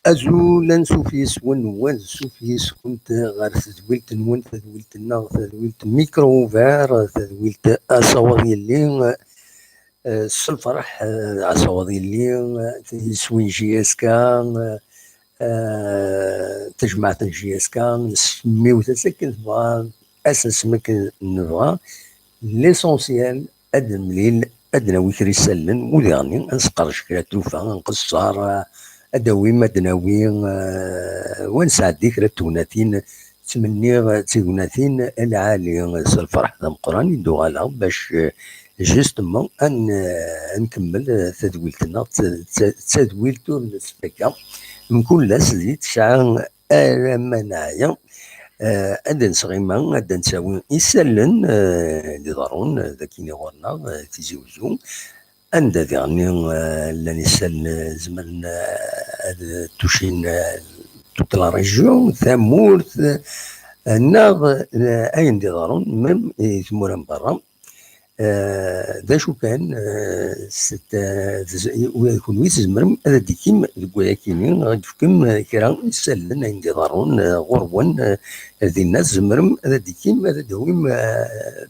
أزولا سوفيس ونوان سوفيس كنت غير تدويلت نون تدويلت النار تدويلت ميكروفير تدويلت أصوات اللي الفرح أصوات اللي تسوين جي اس كا تجمعت جي اس كا سميو تسكن تبغى أساس مكن نبغى ليسونسيال أد المليل أدنا ويكري سلن وديرني نسقر شكرا توفا نقصر أدوي مدناوي ونسعد ذكرى التوناتين تمني توناتين العالي الفرح ذا مقران يدو غالا باش جوستمون نكمل تدويلتنا تدويلتو السبيكا من كل سديت شعان منايا أدن صغيما أدن نساوي يسلن اللي ضرون ذاكيني غورنا تيزوزو عند ذيعني لاني سال زمن توشين توت لا ريجيون ثمورت الناغ اين دي ضارون ميم ثمورا برا ذا شو كان ويكون ويزمرم هذا ديكيم ولكن غادفكم كرا يسالن اين دي ضارون غربون هذه الناس زمرم هذا ديكيم هذا دويم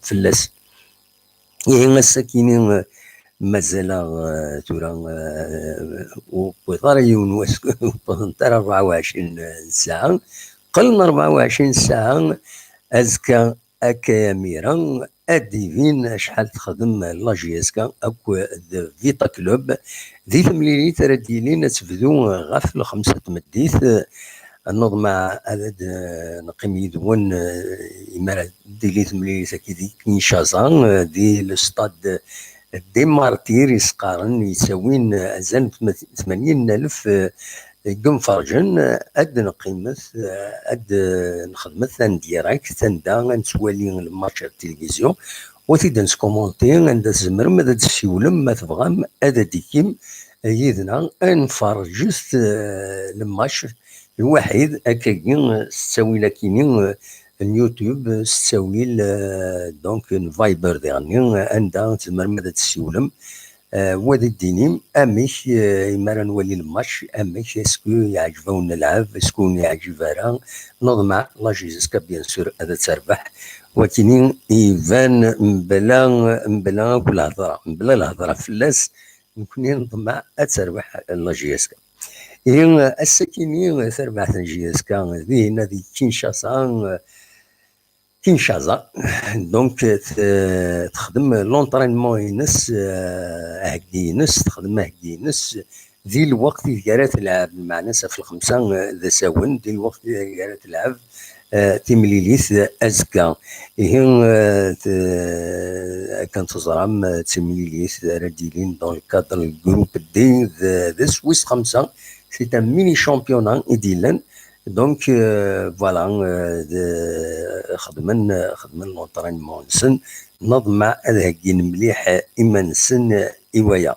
فلاس يعني الساكنين مازال تورا وطار يون ترى 24 ساعة قل 24 ساعة أزكى أكا ميران أديفين شحال تخدم لا جي اس كا أكو فيتا كلوب ذي ثمليلي ترديلين تبدو غاف الخمسة مديث نوض مع عدد نقيم يدون إمارة ديلي ثمليلي تاكي دي كنشازا دي الستاد دي مارتير يسقارن يساوين أزال 80,000 قنفرجن أد نقيمة أد نخدمة ثان ديراكت ثان دا نسوالي الماتش التلفزيون وثيدا نسكومونتي عند الزمر ماذا تسيولم ما تبغام أدا ديكيم يدنا نفرجست الماتش الوحيد أكاكين تساوي لكينين اليوتيوب تساوي دونك فايبر ديالني عندها تزمر ماذا تسيولم وادي الدينيم اميش يمارا نولي الماتش اميش اسكو يعجبون نلعب اسكو يعجب راه نوض مع لا جيزسكا بيان سور هذا تربح ولكن يبان مبلا كل هضره مبلا الهضره فلاس يمكن نطمع تربح لا جيزسكا هي السكيني تربح جيزسكا هذه كينشازا دونك تخدم لونطرينمون ينس هكدي ينس تخدم هكدي ينس ذي الوقت اللي قالت تلعب مع ناس في الخمسة ذا ساون ذي الوقت اللي قالت تلعب تيمليليث أزكا هي كانت تزرم تيمليليث راديلين دون الكادر الجروب دي ذا سويس خمسة سي ان ميني شامبيونا إديلان دونك فوالا خدمن لونطرينمون نسن نض مع هكين مليح إما نسن إوايا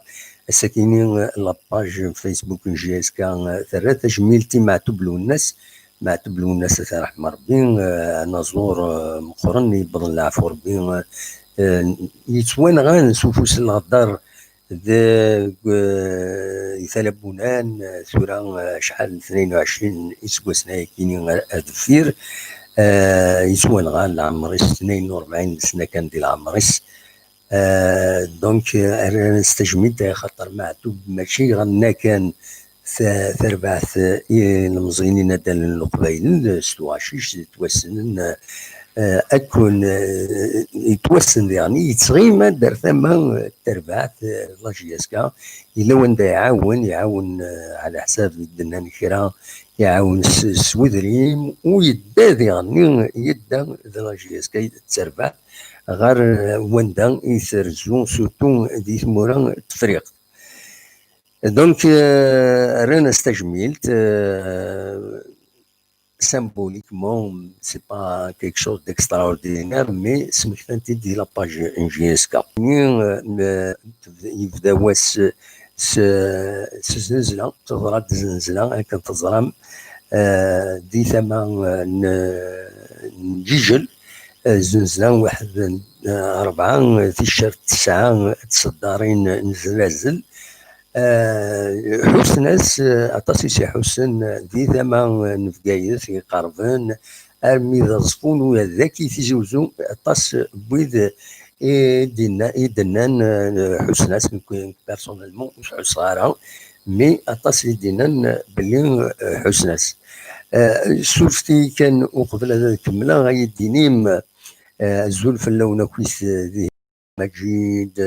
الساكنين لاباج فيسبوك جي اس كا ثلاثة تجميلتي مع تبلو الناس ترحم ربي نزور مقرن يبضل العفو ربي يتوان غان سوفوس الغدار ذا يثلبونان ثورة شحال 22 يسكوسنا كيني أدفير يسوان غان العمريس 42 سنة كان ديال العمريس دونك نستجمد خاطر معتوب ماشي غنا كان ثربعث المزينين دال القبايل ستواشيش توسن أكون يتوسن يعني يتغيما دار ثما تربعت لا جي اس كا إلا وين يعاون على حساب الدنان كرا يعاون السويدريم ويدا يعني يدا لا جي اس كا تربع غير وندا يسرزو سورتو دي ثمورا التفريق دونك رانا استجملت symboliquement, c'est pas quelque chose d'extraordinaire, mais سمحت دي لاباج ان جي اس كا يبدا واس زنزله تضرب زنزله كانت تزرم دي ثمان نجيجل زنزله واحد 4 في الشهر 9 تصدارين نزلازل حسناس أطاسي حسن ذي ثما نفقايث يقربن أرمي ذا زفون ويا ذاكي تيزوزو أطاس بويد إدنان حسناس نكون بيرسونيلمون مش حصارى مي أطاس يدينان بلي حسناس. سولفتي كان وقبل هذا كملا غيديني الزول في اللون كويس ذي مجيد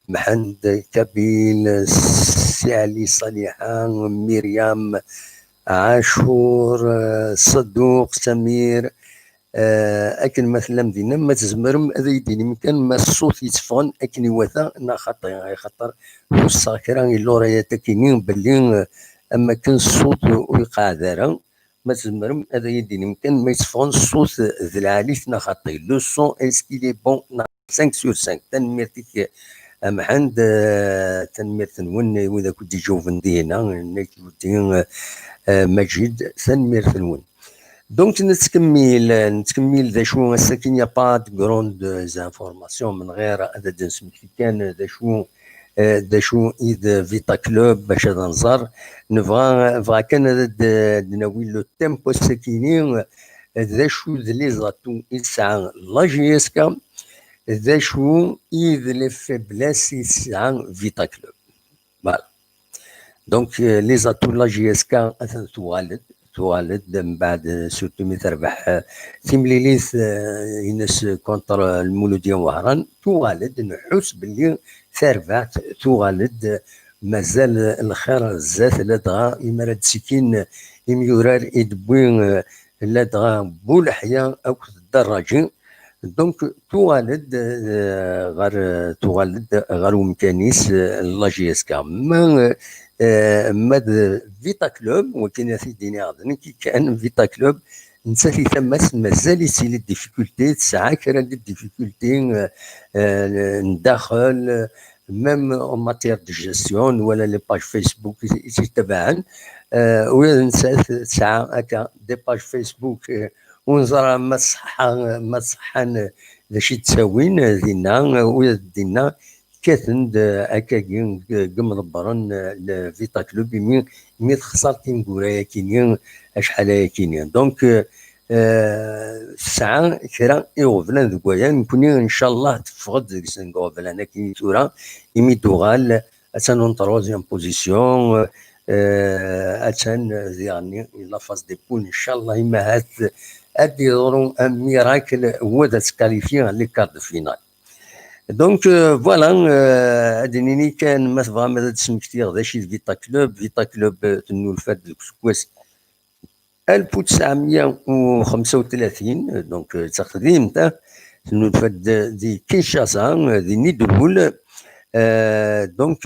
محمد كابيل سي علي صالحة مريم عاشور صدوق سمير اكن مثلا مدينه ما تزمرم هذا يديني مكان ما الصوت يتفون اكن يوثا نا خطر خصها كرا يلو رايا تاكينين باللي اما كان الصوت ويقع ذارا ما تزمرم هذا يديني مكان ما يتفون الصوت ذي العالي نا خطي لو سون اسكي لي بون 5 sur 5 تنميرتك محمد تنمير تنون واذا كنت جوفن دينا نيكودين مجيد تنمير تنون. دونك نتكمل ذا شو مساكين يا با غروند زانفورماسيون من غير هذا نسمي كان ذا شو اذا فيتا كلوب باش هذا نزار نبغى كان هذا ناوي لو تيمبو ساكينين ذا شو لي زاتو يسعى لا جي اس كا ذا شو إذ لي فيبلاس يسعى فيتا كلوب. فوالا دونك لي زاتو لا جي اس كا توالد من بعد سورتو مي تربح تيمليليث ينس كونتر المولودية وهران توالد نحس باللي ثربعت توالد مازال الخير الزات لدغا إمارات سكين إميورار إدبوين لدغا بولحيا أو الدراجين. دونك توالد غير مكانيس لا جي اس كا ماد فيتا كلوب وكان يديني عضني كي كان فيتا كلوب نساتي ثماس مازال يسيلي ديفيكولتي تسعة كرا ديفيكولتي نداخل ميم اون ماتير دو جيستيون ولا لي باج فيسبوك يتبعن ونسات تسعة هكا دي باج فيسبوك ونزرى ما صحان ذا شي تساوين دينا ودينا كاتن هكاكي قمضبرن فيتا كلوب مي تخسر كينقورايا كينيا اشحال كينيا. دونك الساعة كرا يغفلان ذكوايا نكوني ان شاء الله تفقد ذيك سنغوفلان كي تورا يمي دوغال اتان اون تروزيام بوزيسيون اتان يعني لا فاز دي بول ان شاء الله يما هات ادي يضرو ميراكل هو ذا تكاليفي لي كارد فينال. دونك فوالا ادينيني كان ما تبغى ماذا تسمكتي غدا شي فيتا كلوب تنولفات ديك سكواس 1935 دونك تقديم تاع تنولفات دي كينشاسا دي نيدرول دونك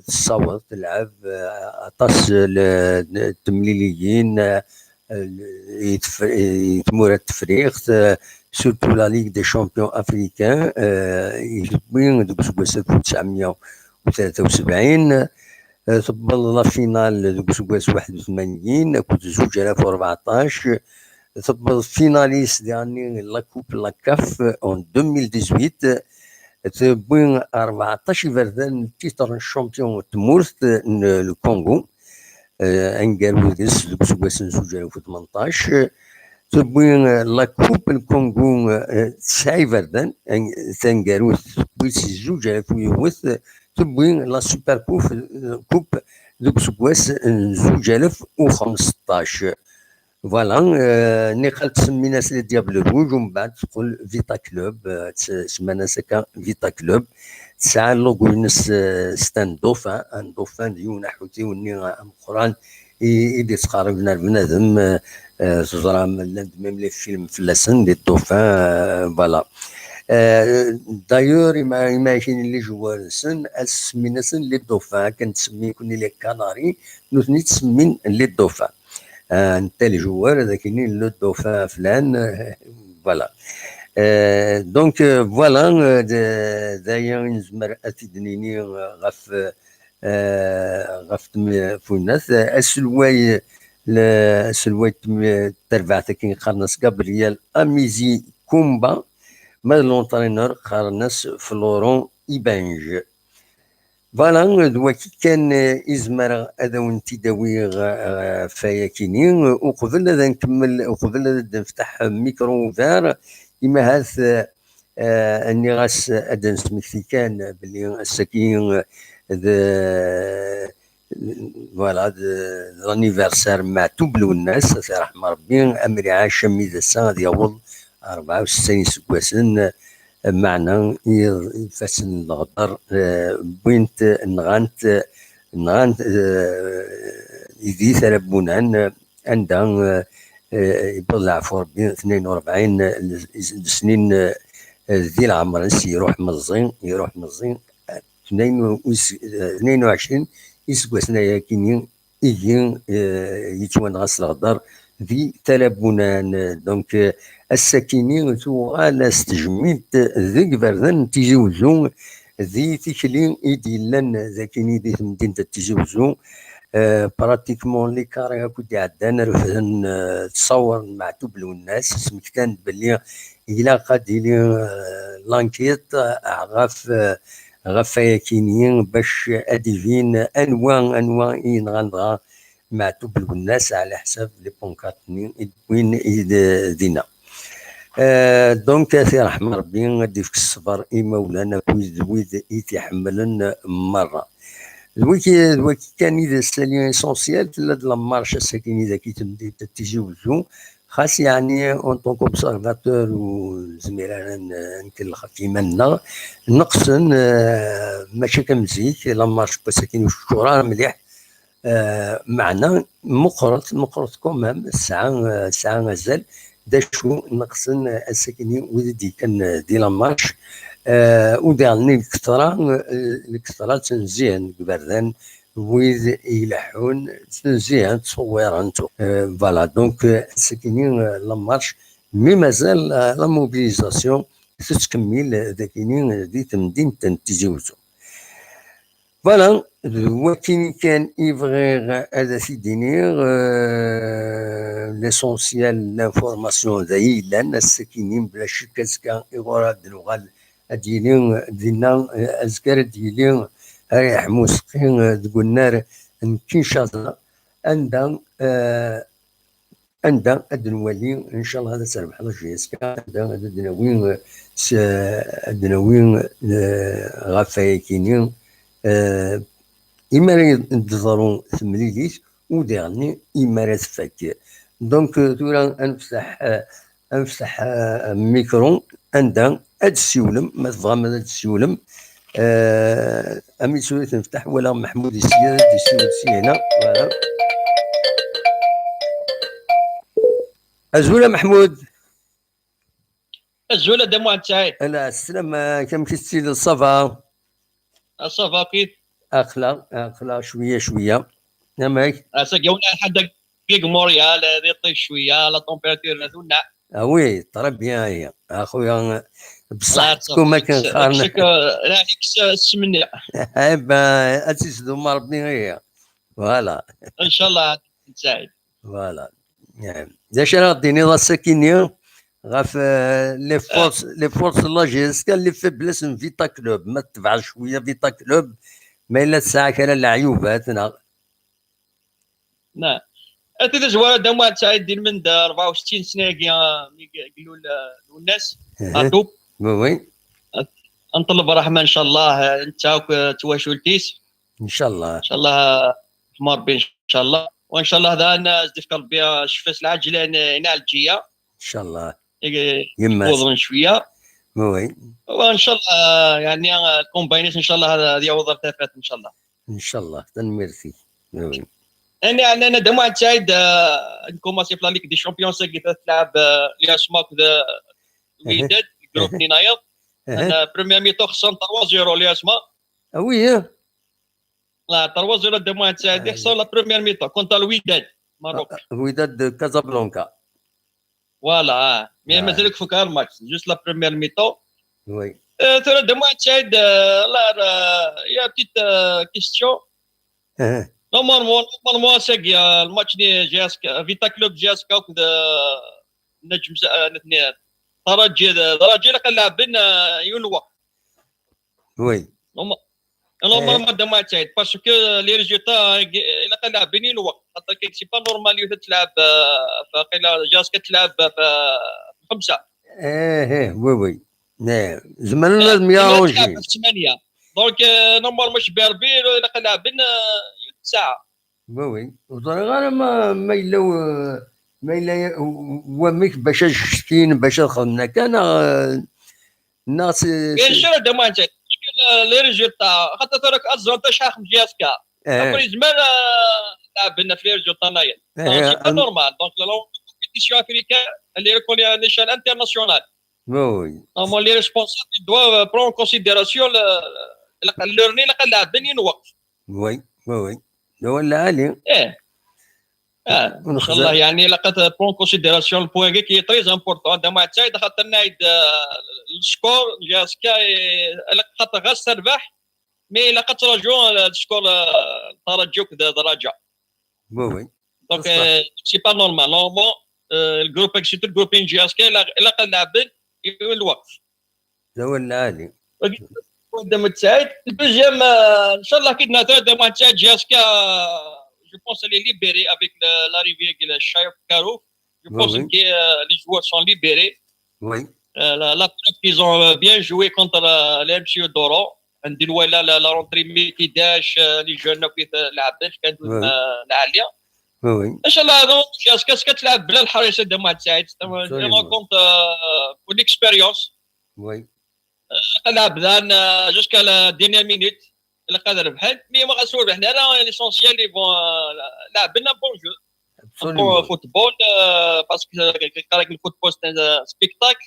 تصاوض تلعب عطاس التمليليين يتمور التفريق سورتو لا ليغ دي شامبيون افريكان يجبين دوك سكواس 1973 تبل لا فينال دوك سكواس 81 كنت 2014 تبل فيناليست يعني لا كوب لا كاف اون 2018 تبين 14 فردان تيتر الشامبيون تمورت الكونغو انجاروزيس دوك سكواس 2018 تبين لا كوب الكونغو 9 فردان تنجاروز بيس 2008 تبين لا سوبر كوب دوك سكواس 2015. فوالا نقل تسمي ناس لي ديابل روج ومن بعد تقول فيتا كلوب تسمى ناس هكا فيتا كلوب تسعى اللوغو ينس ستان دوفان ان دوفان ديونا حوتي وني مقران يدي تقاربنا بنادم تزرع ميم لي فيلم فلاسن دي دوفان فوالا. دايور يماجين لي جوار سن اسمينا سن لي دوفان كنتسمي كوني لي كاناري نوثني تسمين لي دوفان انت الجوار هذاك لو دوفان فلان فوالا. دونك فوالا دايا نزمر افيدنيني غف فوناث السلواي تربعت كي قرنس غابرييل اميزي كومبا ما لونطرينور قرنس فلورون إيبانج. فوالا دواكي كان إزمر هذا وانتي داوي فيا كيني، وقبل هذا نكمل، وقبل هذا نفتح ميكرو فار إما هاث اني غاس هذا نسميكتي كان بلي الساكين فوالا لانيفرسار مع توبلو الناس الله يرحم ربي امري عاش ميدا السنه ديال 64 سكواسن معنا يفسن الغدر بوينت نغانت يدي ثربونان عندها يبلع في ربي 42 سنين ذي العمر يروح مزين 22 يسقسنا ياكيني يجي يتوانغاس الغدر ذي تلابونان. دونك الساكيني تغال استجميت ذي بردن تيجي وزو ذي تيكلي يديلن ذاكيني ذي مدينة تيجي وزو براتيكمون لي كاري كنت عدان رفدن تصور مع توبلو الناس سميت كان بلي إلا قد يلي لانكيت غاف ياكينيين باش اديفين انواع ينغندغا مع توبلو الناس على حساب لي بونكارتني وين دينا. دونك سي رحم ربي غادي فيك الصبر مولانا كويد يتحملن مره. دويكي كان إذا السالي اسونسيال في هاد لامارش الساكن إذا كي تيجي وزو خاص يعني اون طونك اوبسيرفاتور وزميل انا نكلخ كيما لنا نقصن ماشي كمزيك لامارش ساكن الشورى مليح معنا مقرط كومام الساعه مازال داشو نقصن الساكنين ودي كان دي لامارش وداني الكثرة تنزيان بردان ويد يلحون تنزيان تصوير فوالا. دونك الساكنين لامارش مي مازال لا موبيليزاسيون تتكمل ذاكينين دي تمدين تنتيجيوزو. فوالا وكين كان يبغي هذا سيديني ليسونسيال لانفورماسيون ذاي لان الساكنين بلا شك كان يغرى دلوغال ديالين دينا أذكر ديالين ريح موسقين تقول نار كينشاصا عندها الدنوالي ان شاء الله هذا سربح الله جيسكا عندها الدناوين غفايكينين إما ينتظرون ثمليليت وديرني إما تفك. دونك تورا نفتح ميكرو عندها هاد السيولم ما تبغى ما هاد السيولم امي سوليت نفتح ولا محمود السياد السيول هنا فوالا. ازولا محمود ازولا دموع تاعي لا السلام كم كيستيل الصفا الصفا كيف اخلا شويه نماك ساقيونا لحد دقيق موريال يطيش شويه لا طومبيراتور ثونا وي طرب بيان هي اخويا بصحتكم ما كنقارن لا السمنه هايبا اسيس ما ربي هي فوالا ان شاء الله تساعد فوالا. نعم داش راه ديني لا ساكينيا غاف لي فورس لاجيس كان اللي في بلاصه فيتا كلوب ما تبع شويه فيتا كلوب ما الا الساعه كان العيوباتنا. نعم هذا زوار دموع تاعي دير من 64 سنه قالوا الناس ادوب وي نطلب الرحمه ان شاء الله انت تواشولتيس ان شاء الله في مربي ان شاء الله وان شاء الله هذا الناس ديك ربي شفاس العاجله نالجيه ان شاء الله يماس شويه وي وان شاء الله يعني الكومباينيس ان شاء الله هذا يعوض ارتفعت ان شاء الله ان شاء الله تنميرسي. وي انا دموع تاعد نكوماسي في لا ليغ دي شامبيون ساكي تلعب ليها سماك الوداد جروب نايض انا بريمير ميتو خسرنا 3-0 ليها سما وي لا 3-0 دموع تاعد خسر لا بريمير ميتو كونت الوداد ماروك وداد كازابلانكا فوالا مي مازالك فوق الماتش جوست لا بريمير ميتو. وي ترى دموع تاعد لا يا بتيت كيستيون نورمالمون ساقي الماتش دي جاسكا فيتا كلوب جاسكا وكذا نجم الاثنين ترجي اللي كان لاعبين يونوا وي نورمالمون دا ما تاعد باسكو لي ريزولتا الا كان لاعبين الوقت خاطر كي سي با نورمال تلعب فقيلا جاس كتلعب في 5 ايه وي وي زمان لازم يارونجي تلعب في 8 دونك نورمال مش بيربير الا كان لاعبين ساعه وي وي غير ما الا وميك باش شتين باش خدمنا كان الناس بيان سور دا ما تاعد لي ريزولتا خاطر تراك ازون تشحال خمس جاسكا ابري زمان لعبنا في لي ريزولتا نايل سي با نورمال دونك لا كومبيتيسيون افريكان اللي ريكوني نيشان انترناسيونال وي نورمال لي ريسبونسابل دوا برون كونسيديراسيون لورني لقى لاعبين وقت وي وي ولا علي ان شاء الله يعني لقد برون كونسيديراسيون البوان كي تري امبورطون دا ما تاعد خاطر نايد السكور جاسكا خاطر غاس تربح مي لقد تراجعوا السكور ترجعوا درجه وي دونك سي با نورمال نورمال الجروب سيتو الجروبين جاسكا لقى لاعبين الوقت ولا علي قدام تساعد الدوزيام ان شاء الله كي نتاعد دا ما تاعد جاسكا je pense elle est libérée avec l'arrivée de Shaif Karouf. Je pense que les joueurs sont libérés. Oui. La preuve qu'ils ont bien joué contre l'MC Doro. La rentrée 2011 les jeunes qui لعبت كانوا العاليه. Oui. ان شاء الله جاسكا كتلعب بلا الحراسه ديال ما تساعد انا كنت pour l'expérience. Oui. لعب ذان jusqu'à la dernière minute. اللي قادر ربحان مي ما غاسول ربحنا لا ليسونسيال لي بون لعبنا بون جو بون فوتبول باسكو كارك الفوتبول سبيكتاكل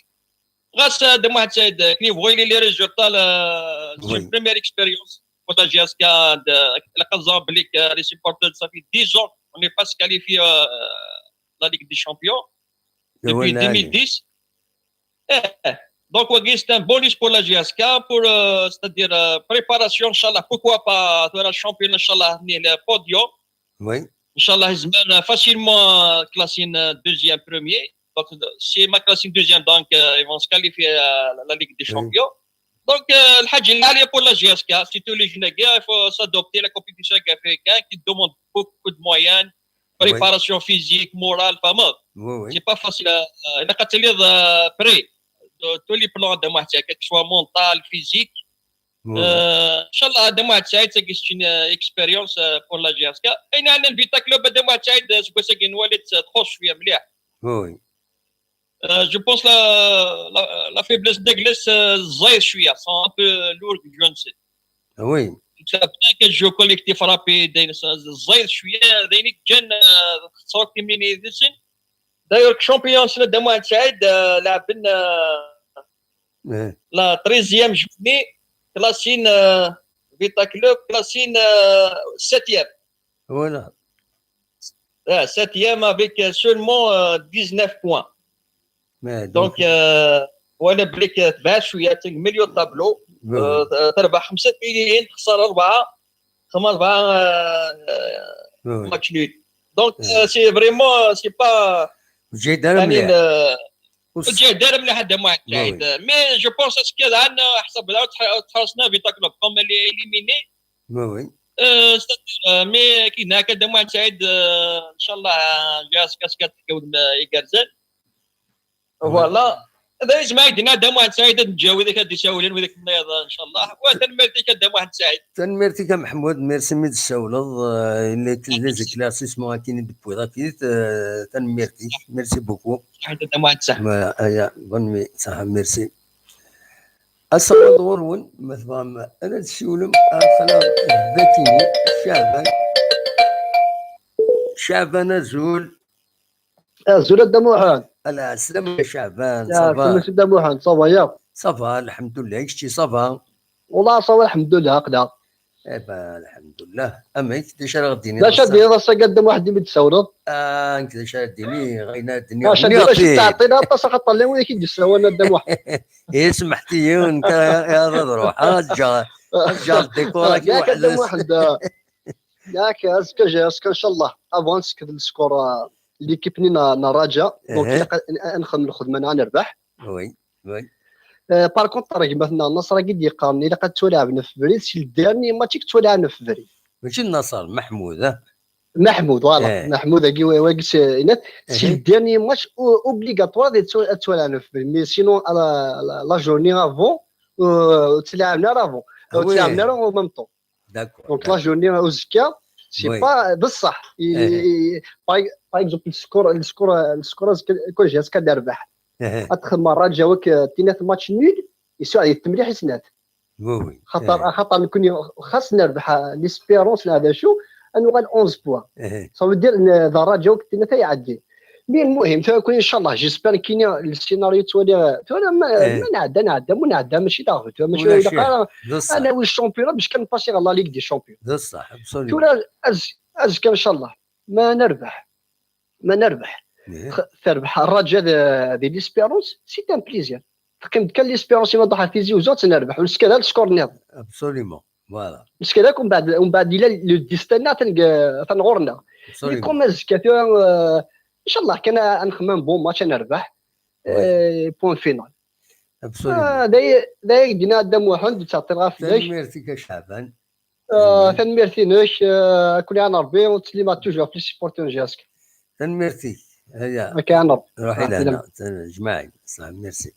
غاس دم واحد سايد كي يبغي لي ريزولتا سي بريمير اكسبيريونس كونتا جاسكا لقى بليك لي سيبورتور صافي 10 جون اون باس كاليفي لا ليغ دي شامبيون depuis 2010 Donc, c'est un bonus pour la GSK, pour, c'est-à-dire préparation, Inch'Allah, pourquoi pas, le championnat, Inch'Allah, le podium. Oui. Inch'Allah, ils facilement classé deuxième, premier. Donc, si ma classe deuxième, donc, ils vont se qualifier à la Ligue des Champions. Donc, le Hajj pour la GSK, si tous les jeunes gars, il faut s'adopter la compétition africaine qui demande beaucoup de moyens, préparation physique, morale, pas mal. C'est pas facile. Il a qu'à te lire prêt. tous les plans de Mahtia, que ce soit mental, physique. Inch'Allah, de Mahtia, c'est une expérience pour la GSK. Et nous avons vu que le club de Mahtia, c'est une wallet trop chouette. Oui. Je pense que la faiblesse d'Église, sont un peu lourd, je ne sais. Oui. C'est après que je collectif rapide, زايد شويه ذينك جن صوت مني ذسن داير champion de Mahtia لعبنا la 13e journée classine Vita Club classine 7e. Voilà. 7e avec seulement 19 points. Donc وانا بليك تبع شويه مليون طابلو تربح 5 مليون تخسر 4 ماتش نول. دونك سي فريمون سي با جدار مليح جدار مليح هذا ما تعيد مي جو بونس اسكو عندنا حسب تحرصنا في تاكلوب كوم اللي اليميني وي مي كي هكا ما تعيد ان شاء الله جاس كاسكات كون يقرزل فوالا هذا يسمع عندنا دم واحد سعيد نتجاوز ذاك الدساولين وذاك النياضه ان شاء الله وتنمرتي كدم واحد سعيد تنمرتي كمحمود ميرسي ميد السولض اللي زكلاسيسمون كاين دبويضاتيت تنمرتي ميرسي بوكو دم واحد سعيد يا بون صح ميرسي الصوت ورون مثلا انا تسولم خلاص ذاتيني شعبان زول زول الدموعان لا السلام يا شعبان صافا يا دموعان صافا يا صافا الحمد لله شتي صافا والله صافا الحمد لله هكذا ايبا الحمد لله اما كيفاش راه غديني لا شادي راسا قدام واحد اللي متساولو كيفاش ديني غينا الدنيا شادي باش تعطينا الطاسه خطلي وين كيدساونا قدام واحد ايه سمحتي انت يا روح جا الديكور كي واحد قدام واحد ياك اسكا ان شاء الله افونس كذا السكور ليكيب نينا رجاء دونك نخدم الخدمه نربح وي بار كونتر مثلا النصر قد يقارني الا قد تلعب في فريد سي الديرني ماتش تلعب في فريد ماشي النصر محمود محمود فوالا محمود كي واقف هنا سي الديرني ماتش اوبليغاتوار تلعب في فريد مي سينو لا جورني افون تلعبنا رافون تلعبنا راه ميم طون دونك لا جورني وزكا سي با بصح باغ اكزومبل السكور كل جهاز كنربح ادخل مرات جاوك تينات ماتش نول يسوع التمريح يسنات وي خاطر نكون خاص نربح ليسبيرونس هذا شو انو غا 11 بوان صافي دير ضرات جاوك تينات يعدي مي المهم تكون ان شاء الله جيسبر كاين السيناريو تولي ما نعدى ماشي داغ ماشي انا وي الشامبيون باش كنباسي على لا ليغ دي شامبيون بصح تولي ازكى ان شاء الله ما نربح تربح الرجاء دي ليسبيرونس سي ان بليزير كان ليسبيرونس ما ضحى تيزي وزوت نربح والسكا هذا السكور نيض ابسوليمون فوالا مسكا هذاك ومن بعد الى لو ديستانا تنغورنا مي كوم ازكى ان شاء الله كان نخمم بون ماتش نربح بوين فينال ابسوليمون دايك دينا دم واحد تعطي غافلاش تنميرتي شعبان تنميرتي نوش كل عام ربي وتسليمات توجور في السيبورتور جاسك تنميرتي هيا كان روحي لهنا جماعي صح ميرسي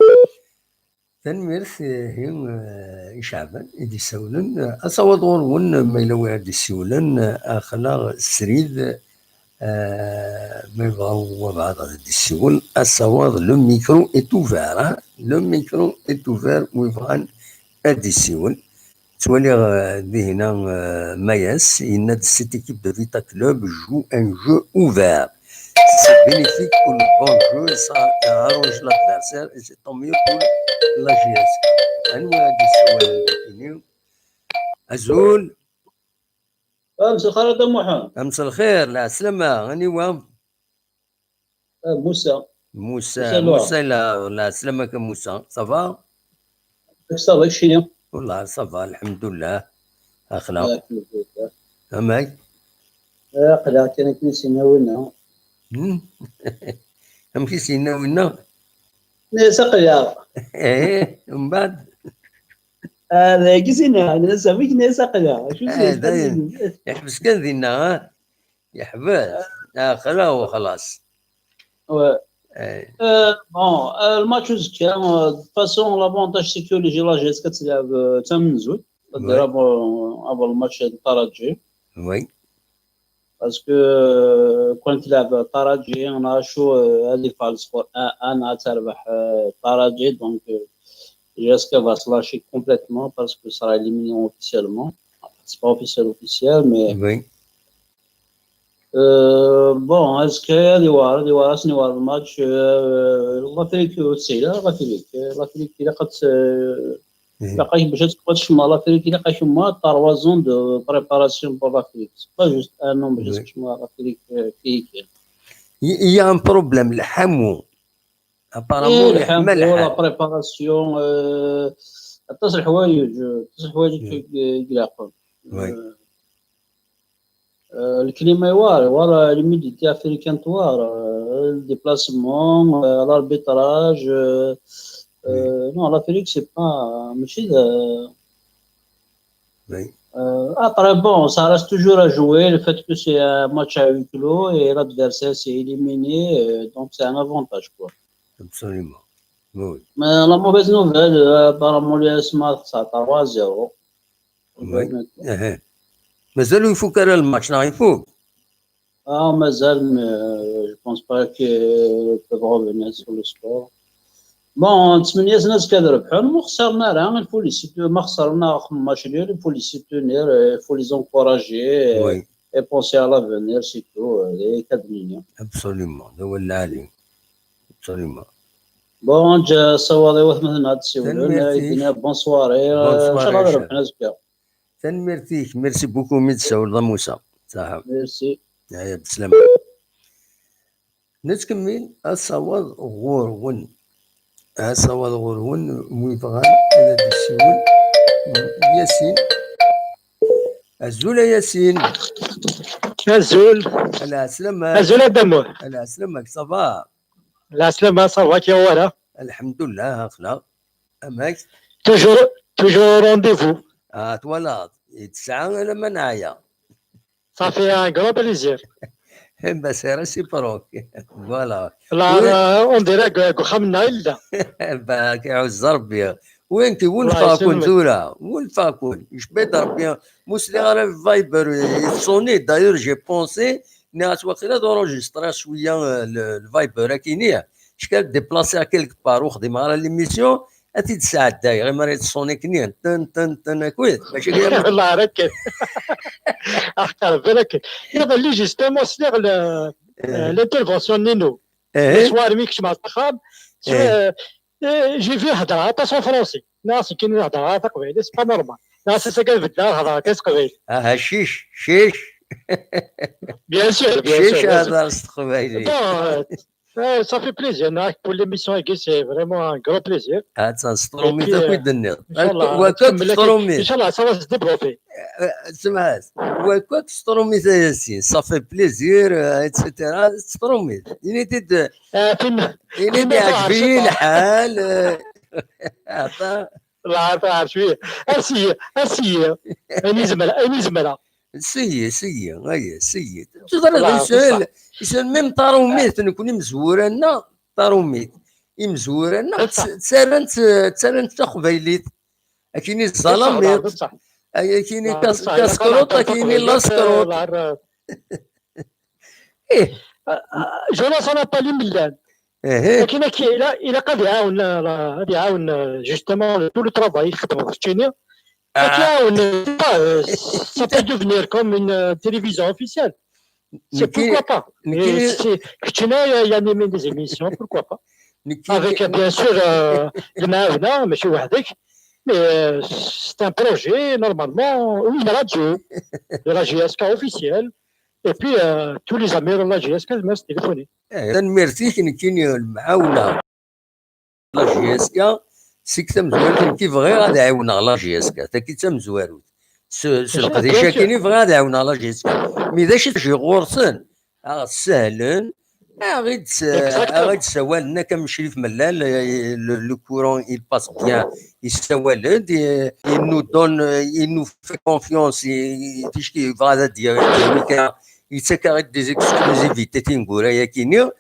تنميرتي هي شعبان إدي سولن أصوات ون ما يلوي هادي سولن أخلاق سريد ما يبغاو بعض هادي السول أصوات لو ميكرو إت اوفير لو ميكرو إت اوفير ويبغان هادي السول تولي هنا ماياس يناد سيت équipe de Vita Club joue un jeu ouvert. C'est bénéfique pour le bon jeu, ça arrange l'adversaire et c'est tant mieux pour la JS. أنواع هادي السؤال اللي أزول أمس الخير دم محمد. أمس الخير لا سلامة غني وام موسى لا سلامك موسى صافا صافا شنو والله صافا الحمد لله أخلاق أماك قلعت أنا كنسينا ونا هم كيسينا ونا ناس قلع إيه ومن بعد هذا كيسينا أنا ساميك ناس قلع شو زين يحبس كان ذينا يحبس خلا وخلاص بون الماتش كان فاسون لافونتاج سيكولوجي لا جيس كتلعب ثمن زوج دير ابو الماتش الترجي وي باسكو كون تلعب الترجي انا شو هذه فال سكور انا تربح الترجي دونك جيسكا va se lâcher complètement parce que ça sera éliminé officiellement c'est pas officiel mais oui بون اسكو هذه وارا شنو وارا الماتش لافريك وسيله لافريك الا قد لقاش باش تشمى لافريك الا قاشما 3 زون دو بريباراسيون بور لافريك با جوست ان نون باش تشمى لافريك كي يا ان بروبليم الحمو ابارامون يحمل لا بريباراسيون تصل حوايج يلاقون الكليما ورا الميديتي افريكان ورا الديبلاسمون الاربيتراج نو لافريك سي با ماشي après bon ça reste toujours à jouer le fait que c'est un match à huis clos et l'adversaire s'est éliminé donc c'est un avantage quoi absolument oui mais la mauvaise nouvelle apparemment l'USMA ça 3-0 مازالوا يفوق على الماتش راه يفوق مازال je pense pas qu'ils peuvent revenir sur le score بون 8 ناس كنربحوا ما خسرنا راه الفوليسيتو ما خسرنا ماتش ديال الفوليسيتونير فو لي زونكوراجي وي اي بونسي على لافونير سي تو هذه كدنيا ابسوليومون هذا هو العالي ابسوليومون بون جا صوالي مثلا هاد السيولون يدينا بون سواري ان شاء الله ربحنا زكا تنميرتيك ميرسي بوكو ميدسا ولد موسى صح ميرسي يا بسلامة نتكمل الصواد غورون الصواد غورون ويبغى هذا السيول ياسين الزول ياسين الزول العسلامة الزول دمو العسلامة صافا العسلامة صافا كي ورا الحمد لله اخلاق toujours au rendez-vous. voilà. التسعة أنا ما نعيا. Ça fait un grand plaisir. bah c'est réciproque. Voilà. Là, on dirait que خمنا إلا. bah كيعز ربي. وين فاكون ثورة وين فاكون je peux bien موسلي غير فايبر يصوني d'ailleurs j'ai pensé ناس وقيلا d'enregistrer شوية الفايبر كينيه شكال ديبلاسي كيلك بار وخدم على ليميسيون أتي 9 دقايق غير مريت صوني كنيان تن كويس ماشي غير والله ركز اختار بالك يلا اللي جوستومون سيغ l'intervention نينو السوار ميكش مع الطخام جي فيه هضره تاع سون فرونسي ناس كاين هضره تاع قبيله سي با نورمال ناس ساكن في الدار هضره تاع قبيل شيش بيان سور شيش هذا قبيلي ça fait plaisir pour l'émission c'est vraiment un grand plaisir تنسطرومي تاكو الدنيا وكاك ان شاء الله ça va se développer سمعت وكاك سترومي ياسين صافي بليزير اتسيتيرا سترومي ينيتي ينيتي عجبني الحال لا عارف شويه اسي اني زملاء سي تقدر يسال ميم طاروميت نكون مزورنا طاروميت يمزورنا تسالنت تقبيليت كاينين الظلاميت كاينين كاسكروط كاينين لاسكروط جوناس انا بالي ملان لكن الى قد يعاون جوستومون تو لو ترافاي يخدموا في تشينيا ça peut devenir comme une télévision officielle. C'est pourquoi pas. Il y a des émissions, pourquoi pas. Avec bien sûr le Maouna, M. Wahdik, mais c'est un projet normalement, une radio de la GSK officielle. Et puis tous les amis de la GSK vont se téléphoner. Merci, كاين المعاونة la GSK سي كتمزوار كيف غير غادي يعاون على جي اس كا كي تمزوارو القديشه كاينين غير غادي يعاون على جي اس كا مي اذا شي غورسن سهلن غير تسوى لنا كمشري في ملال لو كورون il passe bien يستوالد il nous donne il nous fait confiance فاش كيبغى ديال يتسكر دي اكسكلوزيفيتي تنقول يا كينيو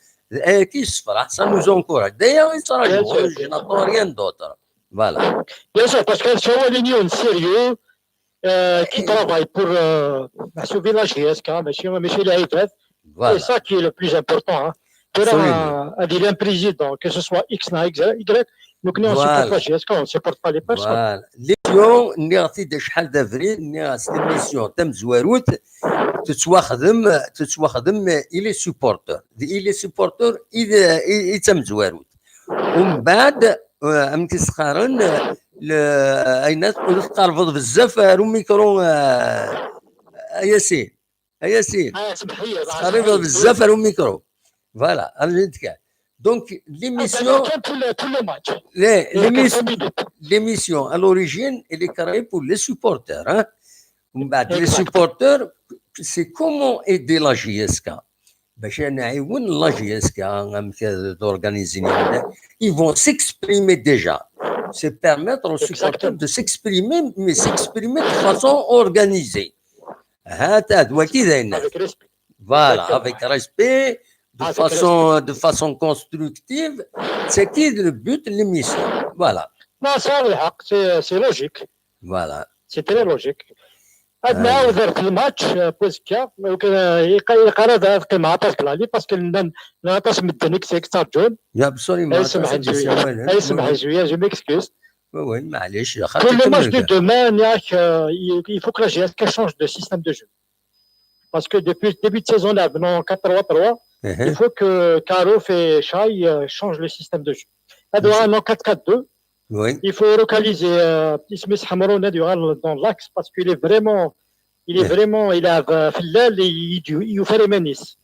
كيصفر ça nous encourage d'ailleurs je n'attends rien d'autre voilà bien sûr parce que c'est l'union sérieux qui travaille pour sauver la GSK ماشي العباد c'est ça qui est le plus important pour un président que ce soit X ou Y donc nous on supporte la GSK on ne supporte pas les personnes اليوم نعطي شحال دافريل نعطي الميسيون تم زواروت تتواخدم الى سوبورتور اذا تم زواروت ومن بعد ام تسخرن اين تقرفض بزاف رو ميكرو ياسين تقرفض بزاف رو ميكرو فوالا رجعتك Donc, l'émission, à l'origine, elle est créée pour les supporters. Hein? Les supporters, c'est comment aider la GSK. La GSK, ils vont s'exprimer déjà. C'est permettre aux supporters de s'exprimer, mais s'exprimer de façon organisée. Voilà, avec respect. De façon constructive, c'est qui le but de l'émission. Voilà. Non, c'est logique. Voilà. C'est très logique. عندنا وزارة الماتش بوزكا يقرا هذا القيمة عطاك لي باسكو نعطاش مدنك سي كثر جون يا بسوري اسمح شوية جو ميكسكوز وي معليش pour le match de demain il faut que la GSK change de système de jeu parce que depuis le début de saison là venant 4-3-3 il faut que Karouf et Chai changent le système de jeu. En 4-4-2, oui. Il faut localiser Ismis Hamron dans l'axe parce qu'il est vraiment, il a il fait les menaces.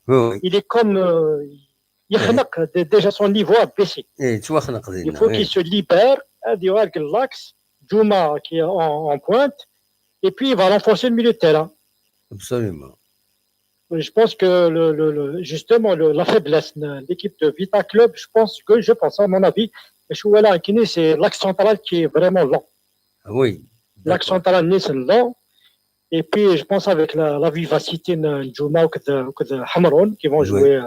Il est comme, déjà son niveau a baissé. Il faut qu'il se libère, l'axe, Juma qui est en pointe, et puis il va renforcer le milieu de terrain. Absolument. Je pense que justement la faiblesse de l'équipe de Vita Club, je pense à mon avis, c'est l'axe central qui est vraiment lent. Oui. L'axe central c'est lent. Et puis je pense avec la vivacité de Djouma ou de Hamron qui vont jouer.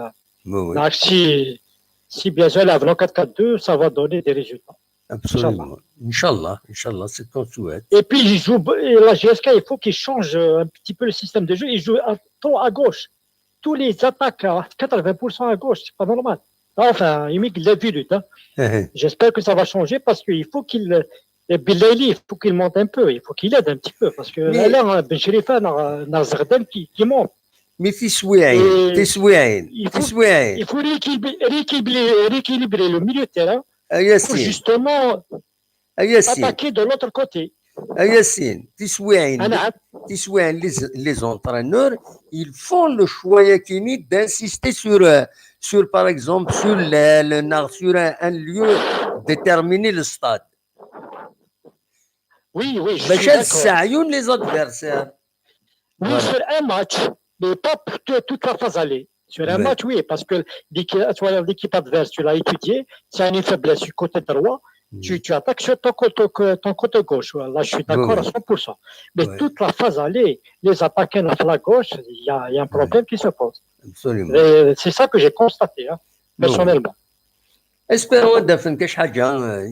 Si bien sûr la 4-4-2, ça va donner des résultats. Absolument. Inch'Allah, c'est qu'on souhaite. Et puis la GSK, il faut qu'il change un petit peu le système de jeu. Il joue trop à gauche. Tous les attaques à 80% à gauche, c'est pas normal. Enfin, il l'a vu, lui. J'espère que ça va changer parce qu'il faut qu'il. Bilaili, il faut qu'il monte un peu, il faut qu'il aide un petit peu parce que là, Ben Cherifa, n'a Zardan qui monte. Mais il faut rééquilibrer le milieu de terrain pour justement attaquer de l'autre côté. Yassine, les entraîneurs, ils font le choix d'insister sur par exemple, sur un lieu déterminé, le stade. Oui, je suis d'accord. Les adversaires. Oui, voilà. Sur un match, mais pas toute la phase aller. Sur un match, oui, parce que l'équipe adverse, tu l'as étudié, c'est une faiblesse du côté droit, tu attaques sur ton côté gauche. Là, je suis d'accord à 100%. Mais toute la phase aller, les attaquants de la gauche, il y a un problème qui se pose. Absolument. C'est ça que j'ai constaté, personnellement. Espérons que حاجة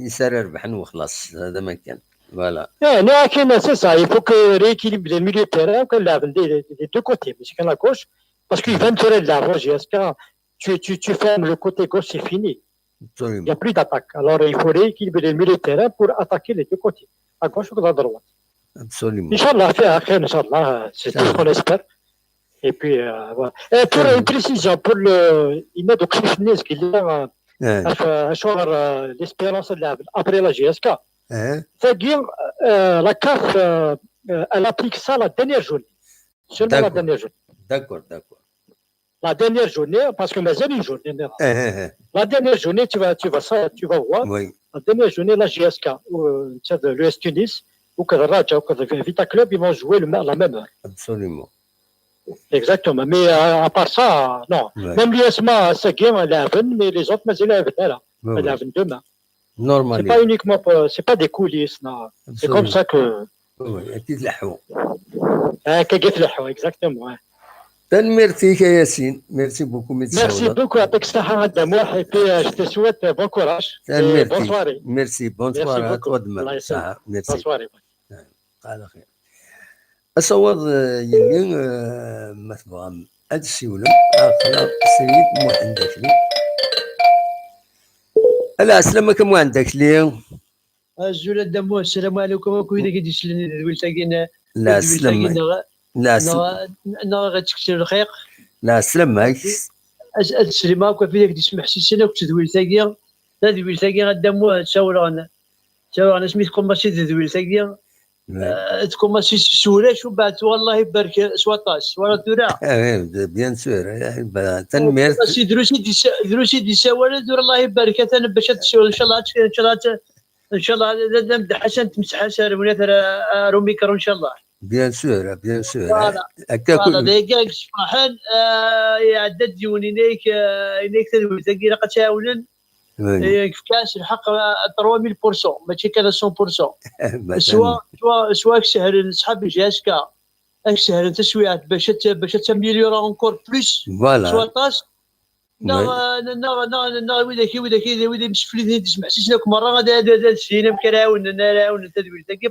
يسرر ربحا وخلاص هذا ما كان. Voilà. C'est ça, il faut que rééquilibrer le milieu de terrain, que des deux côtés, mais c'est qu'à la gauche, parce qu'il va me tirer de l'argent, tu fermes le côté gauche, c'est fini. Absolument. Il n'y a plus d'attaque. Alors il faut rééquilibrer le milieu de terrain pour attaquer les deux côtés, à gauche ou à droite. Absolument. Inch'Allah, c'est tout ce qu'on espère. Et puis, voilà. Et pour une précision, pour il met de Krishnis qui a l'espérance de après la GSK. C'est-à-dire, la CAF, elle applique ça la dernière journée. Seulement la dernière journée. D'accord. La dernière journée, parce que c'est une journée. La dernière journée, tu vas voir. Oui. La dernière journée, la GSK, l'US Tunis, ou que le Raja, ou que le Vita Club, ils vont jouer la même heure. Absolument. Exactement. Mais à part ça, non. Ouais. Même l'USMA, c'est game à l'Aven, mais les autres, mais c'est l'Aven, là. À l'Aven demain. Normalement. C'est pas uniquement, c'est pas des coulisses, non. C'est comme ça que. Oui, exactement. Exactement. Merci Yassine. Merci beaucoup. Merci beaucoup à Textaha Damour et puis je te souhaite bon courage. Bonne soirée. Merci, bonne soirée à toi demain. Merci. Bonne soirée. على خير. أصور يلين مثلا هاد السيولة آخر سيد مو عندك لي. ألا أسلمك مو عندك لي. الزولة دمو السلام عليكم وكويدا كي تسلني دويلتاكينا. لا سلمك. لا سلمك. أنا غتكثر الخير. لا سلمك. السلامة وكفيدك تسمح سيسنا كنت دويلتاكيا. لا دويلتاكيا غدمو تشاور أنا سميتكم ماشي دويلتاكيا. تكون ماشي سولاش وبعد والله يبارك سواطاس ولا تورا. بيان سور تنمير. ماشي دروسي دي سوالة دور الله يبارك انا باش تسول ان شاء الله ان شاء الله نبدا حسن تمسح سار ولا رومي كرو ان شاء الله. بيان سور هكاك دقيقه صراحه يعدد ديونينيك انك تدوي تلقى لقى تاولن في كاس الحق 3000% ماشي كان 100%. سواء سهل صحاب جاسكا سهل تسويات باش تمليورا اونكور بلوس سوا طاس ويدا مسفلين تسمع سيسناك مره غادا السينما بكراون نراون تدوير تاكي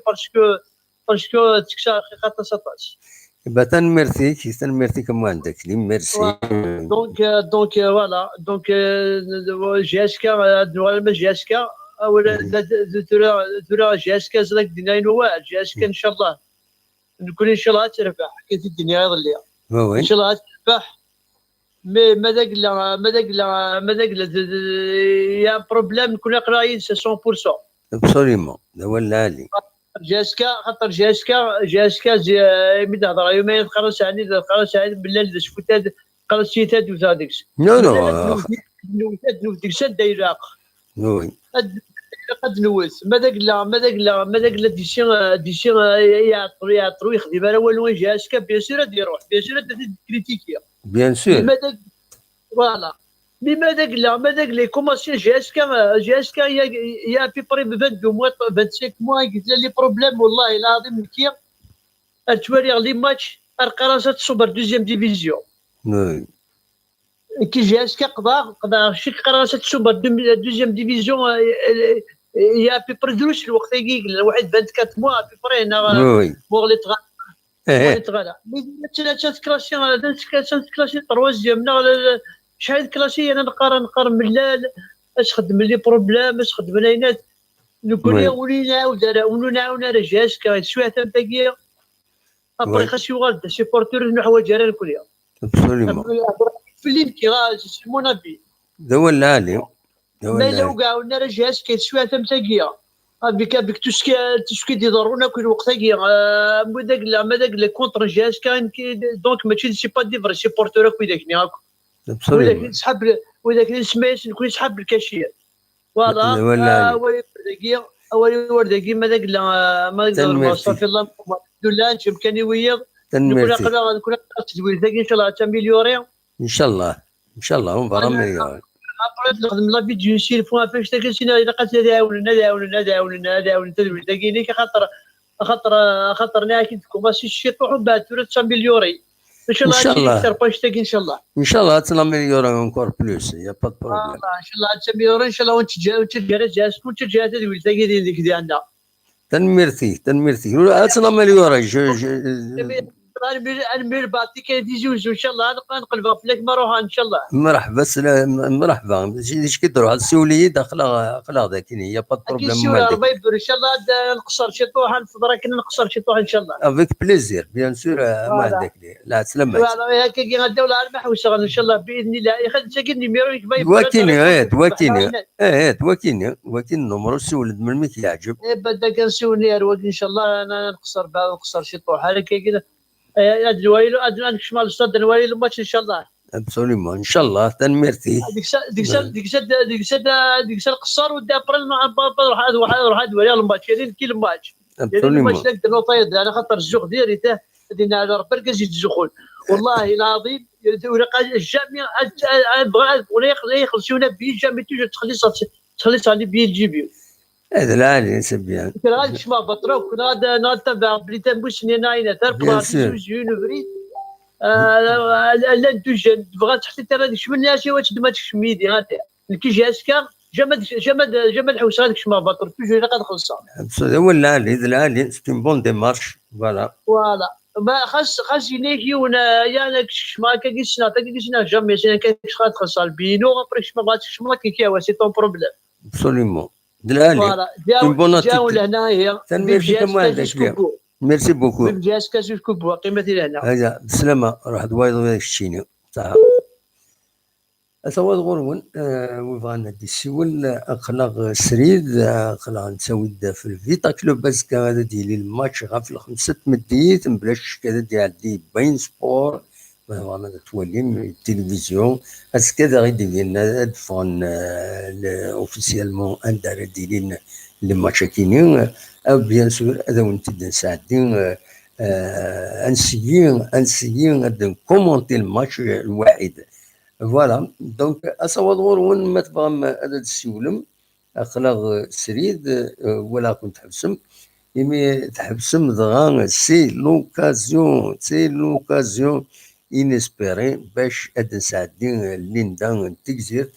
باسكو تكسا خاطر سطاس با تنميرتي كم عندك لي ميرسي. دونك فوالا دونك جاسكا دوال جاسكا ولا دورا جاسكا زلك ديناين واحد جاسكا ان شاء الله نكون ان شاء الله تربح كي الدنيا يضليها ان شاء الله تربح. مي ماذا يا بروبليم نكون قرايين 100%. ابسوليومون هذا هو اللي جاسكا خاطر جاسكا ملي تهضر يومين تقرص عني بالله شفتها قرص شيتات وزادكس نو ديك دايراق وي قد نوث ماذا ديشي يعطرو يخدم انا والو جاسكا بيان سور غادي يروح بيان سور غادي كريتيكيا بيان سور فوالا ماذا قال لي كوماسي جي اس كا يا في بري 22 موا 25 موا قلت لي بروبليم والله العظيم كي توالي لي ماتش القراسات سوبر دوزيام ديفيزيون كي جي اس كا قضا شي قراسات سوبر دوزيام ديفيزيون يا في بري دروش الوقت يقول واحد 24 موا في بري هنا بوغ لي تغالا ثلاثه كلاسي تروازيام شحال كلاسي انا نقرا ملال اش خدم لي بروبليم اش خدم لينات نقول لي ونعاون على جاش شويه تاكيا ابري خاص يوغال سيبورتور نحوايج راه نقول لها في الليل كي مون ابي دوا العالي ما لو كاع راه جاش كاين شويه تاكيا بك تسكي دي ضرونا كل وقت كي ماذاك لي كونتر جاش كان دونك ماشي سي با دي فري سيبورتور كي داكني هاك وإذا كان سميت نكون يسحب الكاشير فوالا أولي وردقي ماذاك ما نقدر صافي الله الحمد لله نشوف كان وياك نكون تدوير ذاك إن شاء الله تاميليوري إن شاء الله ونبغى مليون نخدم لا فيديو نسير فوا فاش تاك سينا إلا قالت داولنا تدوير ذاك إنك خاطر ناكي كوماسي الشيطوح وبعد تاميليوري ان شاء الله ان شاء الله تناميليوري اونكور بلوس يا با بروبليم ان شاء الله تناميليوري ان شاء الله وانت جا تدوي تاكي ديك دي عندنا تنميرتي تناميليوري انا بعطي كاين دي جوج ان شاء الله نقلبها فيك مروحه ان شاء الله مرحبا اش كيديروا هاد السوليه داخله ذاك هي با بروبليم ربي يبارك ان شاء الله نقصر شي طوحه نفضل كنا نقصر شي طوحه ان شاء الله افيك بليزير بيان سور ما عندك ليه لا سلامات فوالا هكا كي غنداو على المحوسه ان شاء الله باذن الله ياخذ ساكن نيميرو واكين النمرو سولد من ميك يعجب بدا كنسولني ان شاء الله انا نقصر شي طوحه هكا كذا هاد الوالي ادران كشمال الاستاذ الوالي الماتش ان شاء الله ابسوليمون ان شاء الله تنمرتي ديك القصار ودا ابريل روح هاد الوالي الماتش يعني كي الماتش الماتش داك النوطيد انا خاطر الزوق ديالي تاع دينا على ربي كنزيد الزخون والله العظيم الجامع بغا يخلصونا بالجامع توجور تخلص على بي الجي بي هذا العالي سبيان كنا غادي نشمع بطرو كنا غادي نتبع بلي تنبوش نينا تربط زوج نبريد لا ندوج بغات تحت ترى شملنا شي واش ما تشميدي غادي كي جا اسكا جمد الحوس هذاك شمع بطرو توجور غادي نخلصها هو العالي سي اون بون ديمارش فوالا ما خاص ينيكي ونا يعني شما كيسنا جامي سين كيخاط خاص البينو ابري شما بغاتش شما كي سي طون بروبليم ابسوليمون دلالي جاو لهنا هي ميرسي بوكو بجاز كاسوس كوبو قيمتي لهنا هذا بالسلامه روح دوايض الشيني تاع أتواد غورون ويبغى ندي السول أخلاق سريد أخلاق نسوي في الفيتا كلوب بس كذا ديالي الماتش غا في الخمسة مديت بلاش كذا ديال باين سبور وانا تولي التلفزيون بس كذا غير ديالنا دفون اوفيسيالمون اندار ديالين لي ماتش كاينين او بيان سور هذا وانت نساعدين انسيين كومونتي الماتش الواحد فوالا دونك اصوات غورون ما تبغى هذا السولم اخلاق سريد ولا كنت تحبسم يمي تحبسم دغا سي لوكازيون انسبيري باش هاد نساعدين ليندا تكزير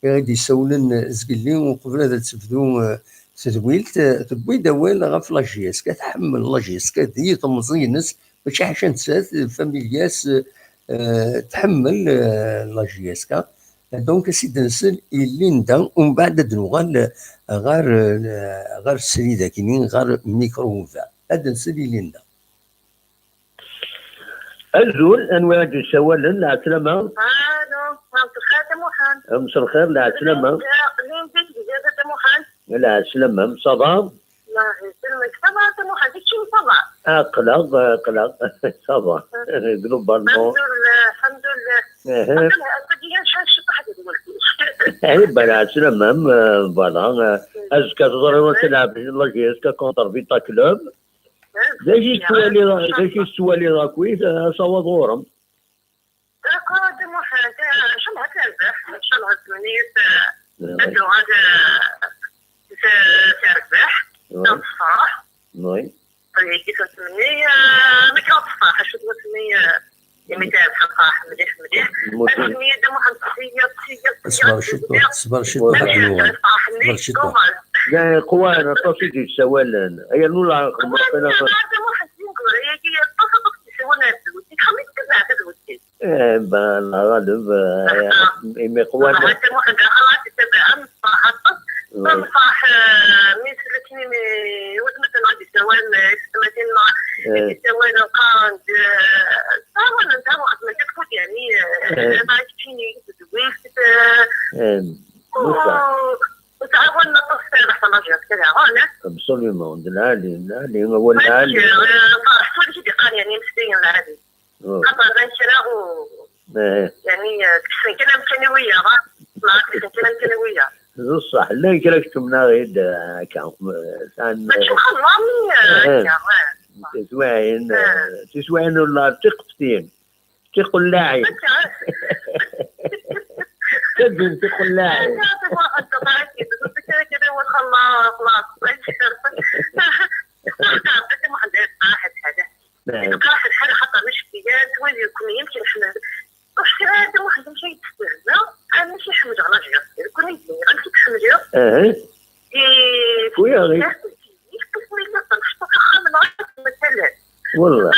غادي يسولن زقلين وقبل هذا تبدو تدويلت تبوي دوال غاف لاجيس كتحمل لاجيس كدي تمزينس باش حاجه نسات فاميلياس تحمل لاجيسكا دونك سيدي نسل ليندا ومن بعد دنوغال غير السريده كاينين غير ميكروفا هذا نسل ليندا الزول انواع السوال العسلامه الو مساء الخير تموحان مساء الخير العسلامه العسلامه صباح الله يسلمك صباح تموحان داكشي صباح قلق صباح جلوبالمون الحمد لله القضيه شحال شطحت دلوقتي العسلامه فوالا اسكا تضرب تلعب لاجيسكا كونتر فيتا كلوب داكشي السؤال اللي راكوي صواب غورم داكور تموحان شنو هكا البارح شاء الله تمنيت عنده هذا سيربح نصح وي طيب كيف تمني ما كان صح شو تمني مثال صح مليح تمني دم صبر شي لا قوانا تصيدي سوالا هي نولا خمسنا بان غالب إمي قوانا حتى واحد خلاص تبع صح مثل مثلا عندي سوال سوال قاند سوال واحد ما تكفوت يعني ما تجيني تدويف وتعاون نتصل على مجال كذا هنا ابسوليومون العالي هو العالي فرحت لي دقان يعني مسكين العالي خاطر بنشراه يعني كلام كنويه كلام كنويه صح لا كلكتمنا غير كان شو خلاني تسوين ولا تقفتين تقول لاعب تبين تقول لاعب واحد حاجه حتى مش بيات وين يكون يمكن احنا واش هذا واحد شيء تستهزأ انا ماشي حمد على جهه يكون يمكن غير تحمد خويا غير والله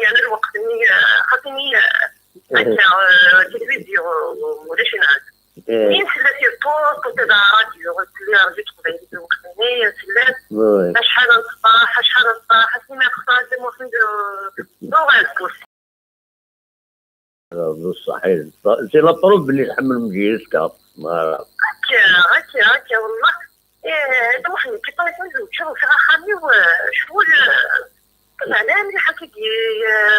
يعني الوقت اني خاطيني تلفزيون اوريجينال مين سلاتي البوست وتبع راديو اللي رجعت قبيله الوقتانيه سلات شحال نصباح سيما خاطر موحد دوغالكوس صحيح سي لا طروب اللي يحمل مجيسكا ما هكا والله هذا واحد كيفاش نشوف خامي وشغل طلعنا ملي حكيتي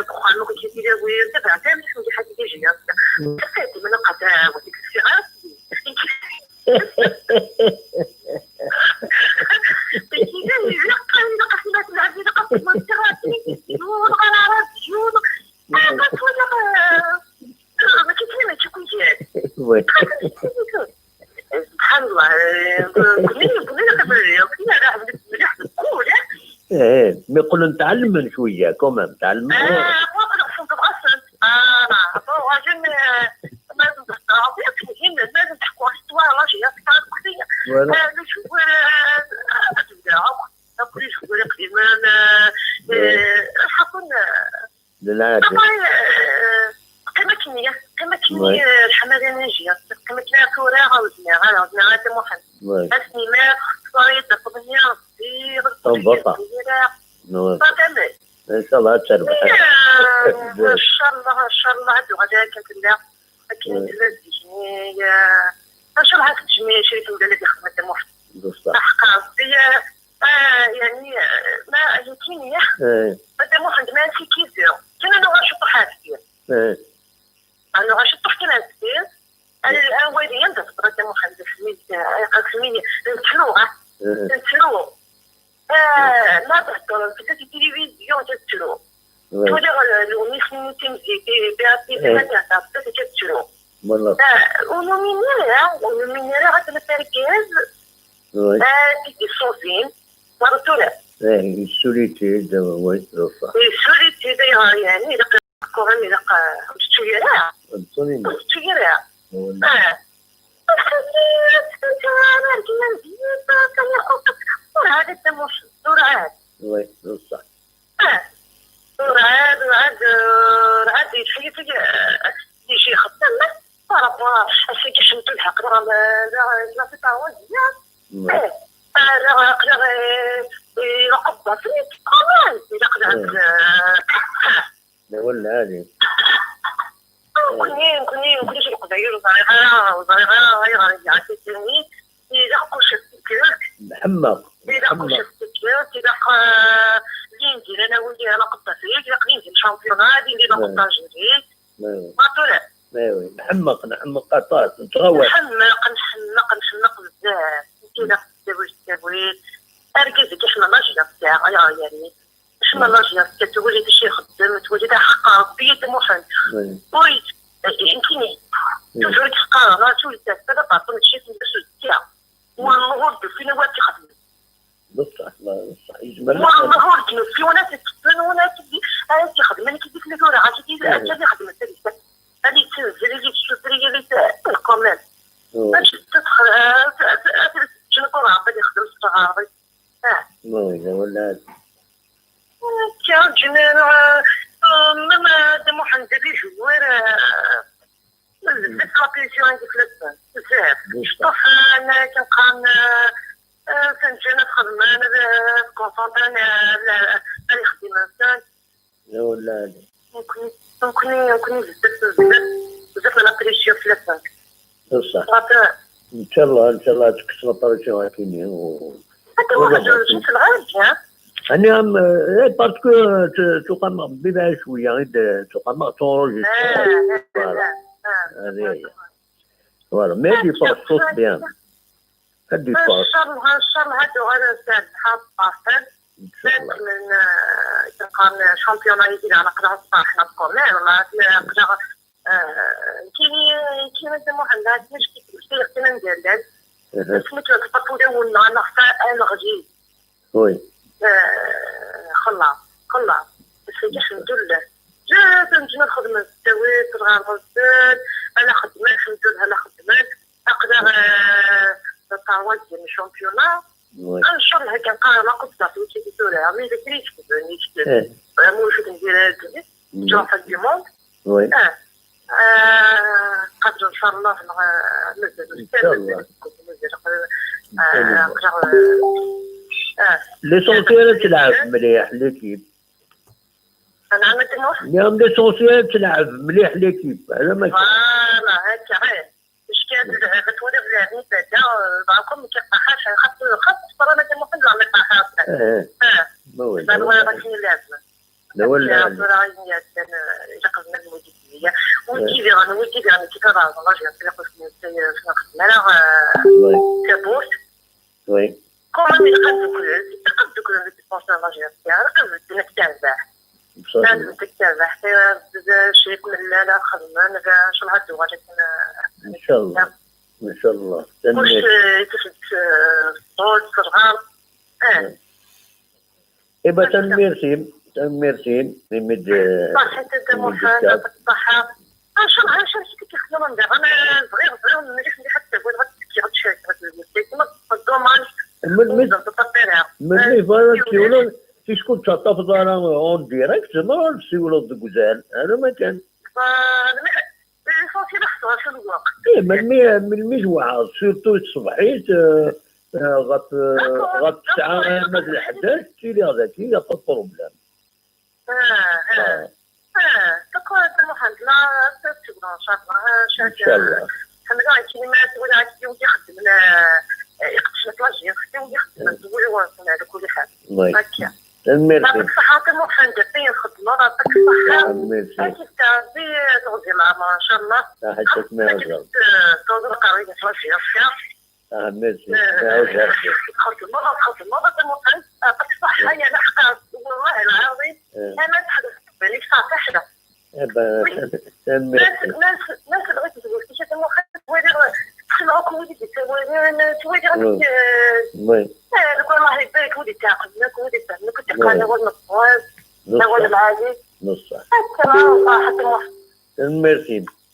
بخوان ما كنتش تداوي تبع تاع ملي حكيتي جيات كفاتي من القطاع وديك الصغار سبحان الله ما يقولوا نتعلم شويه كمان نتعلم لازم تحكوا استوار راشيه كمكنية الحمادة ناجية كمكنية كورة غاوزنا محمد أسني ما صارت قضية بطا إن شاء الله تربح إن شاء الله عدو غدا كانت الله أكيد لازم إن شاء الله تجميع شريك مدلل بخدمة محمد أحقا يعني ما يمكنني بدأ محمد ما في كيزو كنا نغاشط حاجتين أنا غاشط كنا كثير الأولين بدأ محمد قسمية نتلوها لا تحضر في التلفزيون تتلو ولا لو مش تمشي بيعطي ثلاثة تتلو والله ونومينيرا غادي التركيز تيجي صوفين مرتولة السوليتيد وين صح السوليتيد يعني إذا كورن إذا مشتويرة هذا التموش دورات وي صح دورات يجي خطنا راه الشيء شمتو الحق راه لا تطاول زياد راه فريق كمان يقدر لا ولا هذه كني شي قدير وصغيره هاي غادي تسني إذا كنت محمد إذا كنت إذا ندير أنا ولدي أنا قطة فيك إذا ندير شامبيون غادي ندير قطة جديد ما طلع ايوه نحمق قطاط نتغوى نحمق بزاف كي تبويت اركز كي حنا لاجيا تاع يعني حنا لاجيا تولي شي خدام تولي تاع حق ربي طموحا وي يمكن توجور حق لا تولي تاع باطون شي في السوق والمغرب فينا واحد يخدم بصح يجمل والله كانوا في وناس تفن وناس تخدم انا كيديك لي دورة عاد اللي خدمت هذه تنزل اللي تشوفري اللي كوميم باش تدخل شنو طلع بدي يخدم الصغار ولا كان جمال ماما دمو حندبي جوار بزاف لابيسيون عندي في لبنان بزاف طفل كنبقى سنجينا خدمان كونسونطري على الخدمة يا ولادي نكوني بزاف لابريسيون في لبنان بصح ان شاء الله تكسر الطريقة كاينين هذا واحد في الغالب أنا باسكو تقام بها شوية غير تقام تونجستر هذه هي فوالا مي دي فورس بيان هادي فورس ان شاء الله هادو غير سابحة باطل من كان شامبيون يدير على قدر صح نقول لا والله قدر كاين زعما عندها مش كيف ندير سميتو البطولة ولا نخفى الغجي وي خلا بس الحمد لله جات نجي نخدم الزواج صغار غزال انا خدمت الحمد لله انا خدمت اقدر نتعوض ديال الشامبيونا ان شاء الله كنقرا لا قصه في شي سوريا مي ذكريت كنت موجود ندير جون في الديموند وي قدر ان شاء الله نزل ليسونسيال تلعب مليح ليكيب انا عملت نص اليوم ليسونسيال تلعب مليح ليكيب هذا ما فوالا هكا غير باش كان غتولي بلادي بعدا معكم ما كيبقاش خاص رانا كنقول لا ما يبقاش ما هو لا ولا غادي لازم لا ولا راني قبل المديريه وديري انا كي كرا والله جا في خدمه كابوس وي كون يقدو كل الديبونسيون لاجير تاعها قبل نتابع لازم تتابع حتى شريك من لا خدمه شنو هادو غادي ان شاء الله ان شاء الله واش تفد صوت صغار ايبا تنميرسين نمد صح انت محمد الصحه ان شاء الله شي كيخدموا ندير انا صغير مانيش ندير حتى بغيت غتشارك هاد المستيك ما الدوماج من فايروس ولا شكون تحطها في دارها اون ديريكت ما نسيولو الدكوزان هذا ما كان صافي نحصل شنو الوقت من المجوعة سورتو الصبحيت غتسعى مد الحداث تيلي هذاك هي با بروبليم تقول محمد لا تبغى ان شاء الله حنا كلمات ولا عاد يخدم يقتلك لاجي يخدم الدول وانت على كل حال هكا ميرسي يعطيك الصحة محمد فين خدمة يعطيك الصحة أكيد تعرفي تغذي العامة إن شاء الله صحتك ما يعجبك توزر قريبة فلاشي ميرسي خدمة محمد يعطيك الصحة يا لحقا والله العظيم أنا تحدث بالك ساعة تحدث ناس بغيت تقول كيش محمد خلاك ودي تسوي الله يبارك ودي تعقلك ودي تفهمك وتلقى نقول نصواز نقول العادي نص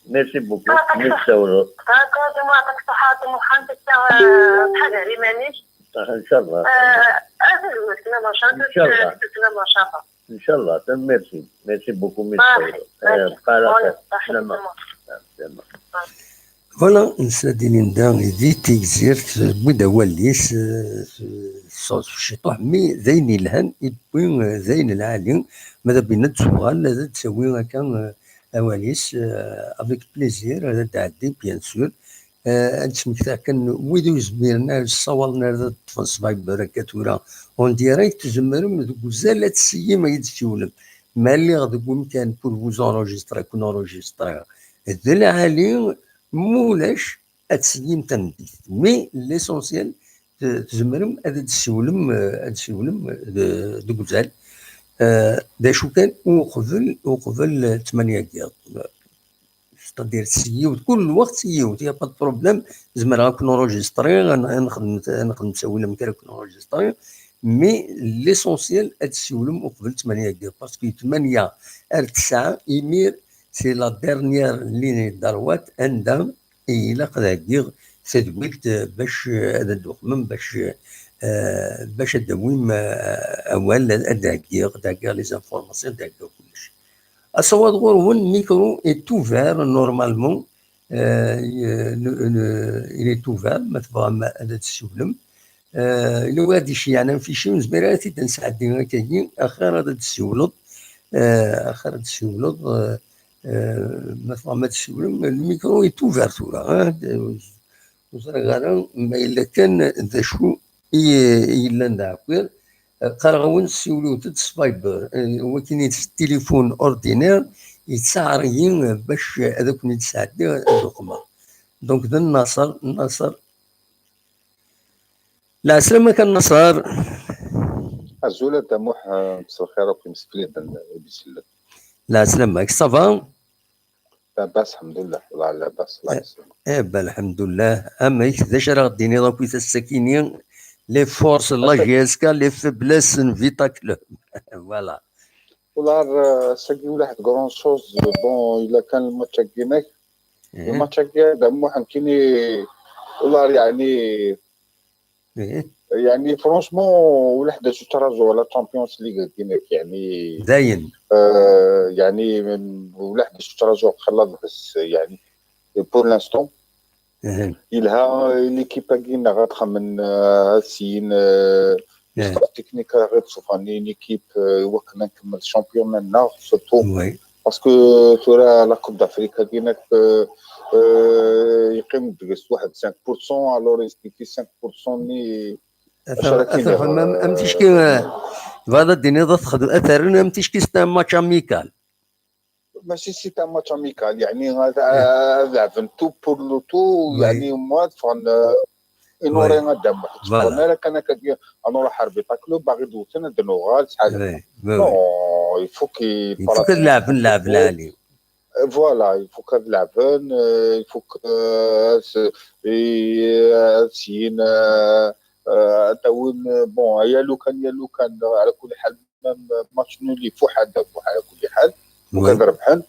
ميرسي بوكو نتسولو هكا ما عطاك صحة محمد تحضري مانيش ان شاء الله ان شاء الله ميرسي بوكو نتسولو بقى فوالا نساديني ندان دي تيكزيرت بودا واليس صوت الشطوح مي ذين الهن يبوين ذين العالي ماذا بينا تسوغال هذا تسوي هكا اواليس افيك بليزير هذا تعدي بيان سور نسمك تاع كان ويدو زميرنا الصوالنا هذا تفنص باي بركاتورا اون ديريكت زمرم دوك زالات السيما يتسولم مالي غدوك كان بور فوز انجسترا كون انجسترا الذل عالي مولاش اتسيم تنديت مي ليسونسيال تزمرم هذا تسولم دوكزال دا شو كان وقبل 8 كياض ستادير سيوت كل وقت سيوت يا با بروبليم زعما راك نورجستري نخدم تسوي لهم كان نورجستري مي ليسونسيال تسولم وقبل 8 كياض باسكو 8 9 يمير سي لا ديرنيير ليني داروات عندها إلا قداكيغ تدويلت باش هذا الدوخمم باش الدويم أول داكيغ لي زانفورماسيون داكيغ كلشي. أصوات غور هو الميكرو إي توفير نورمالمون إلي توفير ما تبغى هذا تسولم إلا وادي شي يعني في شي مزميراتي تنسعدي هكاكي آخر هذا تسولط ما تبغى تسولم الميكرو إي توفير تورا وصراحة ما إلا كان ذا شو إلا ندعكوير قرغون سيولو تتسفايبر وكاين التليفون أوردينير يتسعرين باش هذاك نتساعدي الرقمة دونك ذا النصر لا سلامة كان النصر الزولة دموح مساء الخير وكي مسفلين بسلك لا سلامك صافا لاباس الحمد لله والله على لاباس الله يسلمك الحمد لله اما كذاش راه غديني دوك الساكينين لي فورس لا جي اس كا لي فيبليس فيتا كلوب فوالا والله ساكي واحد كرون شوز بون الا كان الماتش كيناك الماتش كاع دموح كيني والله يعني فرونشمون ولا حدا شو تراجع ولا تشامبيونز ليغ كيناك يعني زاين يعني من ولا حدا شو تراجع خلاص بس يعني بور لانستون إلها ليكيب كاين غتخمن سين تكنيك غير تصفاني ليكيب وكنا نكمل الشامبيون نا سورتو باسكو ترى لا كوب دافريكا كاينك يقيم دقس واحد 5% الور يسكي 5% ني ام تشكي هذا الدنيا تاخذ اثر ام تشكي ستا ماتش اميكال ماشي سي تاع ماتش اميكال يعني لعبن تو بور لو تو يعني ما فان انوري غدام واحد انا كان كدير انا راح حربي تاكلو باغي دوتنا دنوغال شحال نو يفوك نلعب العالي فوالا يفوك لعبن يفوك سين تاون بون يا لو كان على كل حال ماتش نولي فوحد على كل حال وكان ربحان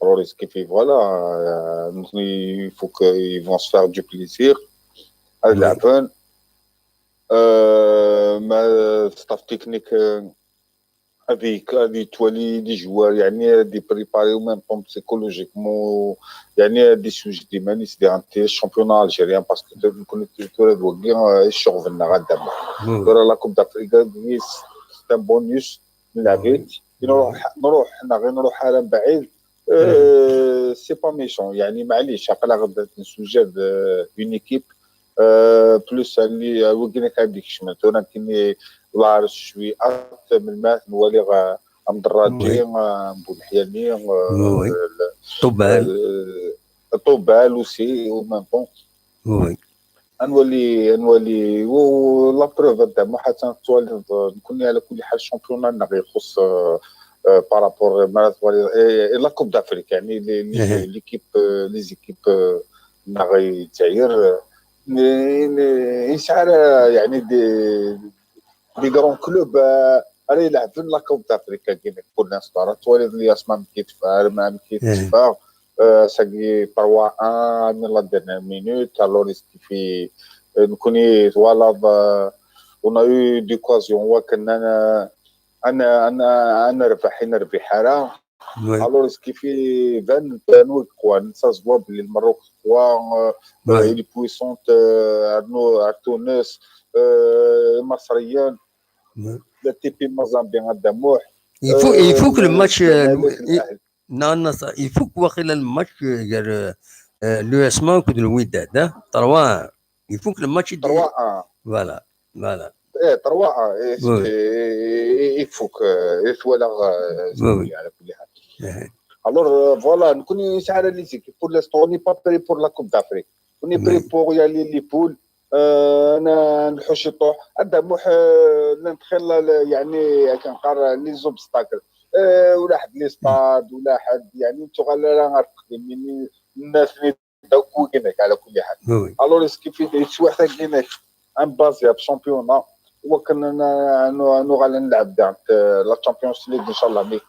روريس كيف فوالا يفوك يفون se faire du plaisir هاد لعبان ما ستاف تكنيك هذه تولي دي جوار يعني دي بريباريو ميم طون بسيكولوجيكمون يعني دي سوجي ديما نيس دي انتي الشامبيون الجيريان باسكو نكون تورا دوكي الشغل غادا تورا لا كوب دافريكا نيس سي ان بونيس نلعبيت نروح عالم بعيد سي با ميشون يعني معليش عقلا غدا نسوجد اون ايكيب بلوس اللي وكينا كنديك شمات انا كني الله شوي اكثر من الماء نولي مدراجي بولحياني طوبال وسي ومام بون وي نولي لا بروف تاع حتى نكون على كل حال شامبيون نغي يخص بارابور لا كوب دافريك يعني ليكيب لي زيكيب نغي تعير يشعر يعني دي كرون كلوب راه يلعب في لا كوب دافريكا كاين كل الناس طارت تولد لي اسماء ما كيتفاهم ساقي 3-1 من لا ديرنيير مينوت الوريس في نكوني فوالا اون اي ديكوازيون وكنا انا ربح راه الوريس كيفي فان كوان سا زوا بلي المروك كوا لي بويسونت تونس المصريين لا تيبي مازامبي غداموح يفوك الماتش يفوك واخيلا الماتش ديال لو اسمان كود الوداد 3 يفوك الماتش 3 فوالا 3 يفوك ولا على كل حال Alors voilà, nous connaissons les équipes. Pour l'instant, on n'est pas prêt pour la Coupe d'Afrique. On est prêt pour y aller les poules. أنا نحوش الطوح الدموح ندخل يعني كنقرا لي زوبستاكل ولا حد لي ستاد ولا حد يعني انتو غالا غنقدم يعني الناس اللي داو كينك على كل حال. الوغ كيف يتسوى حتى كينك ان بازي بشامبيونا وكنا غالا نلعب داك لا تشامبيونز ليغ ان شاء الله ميك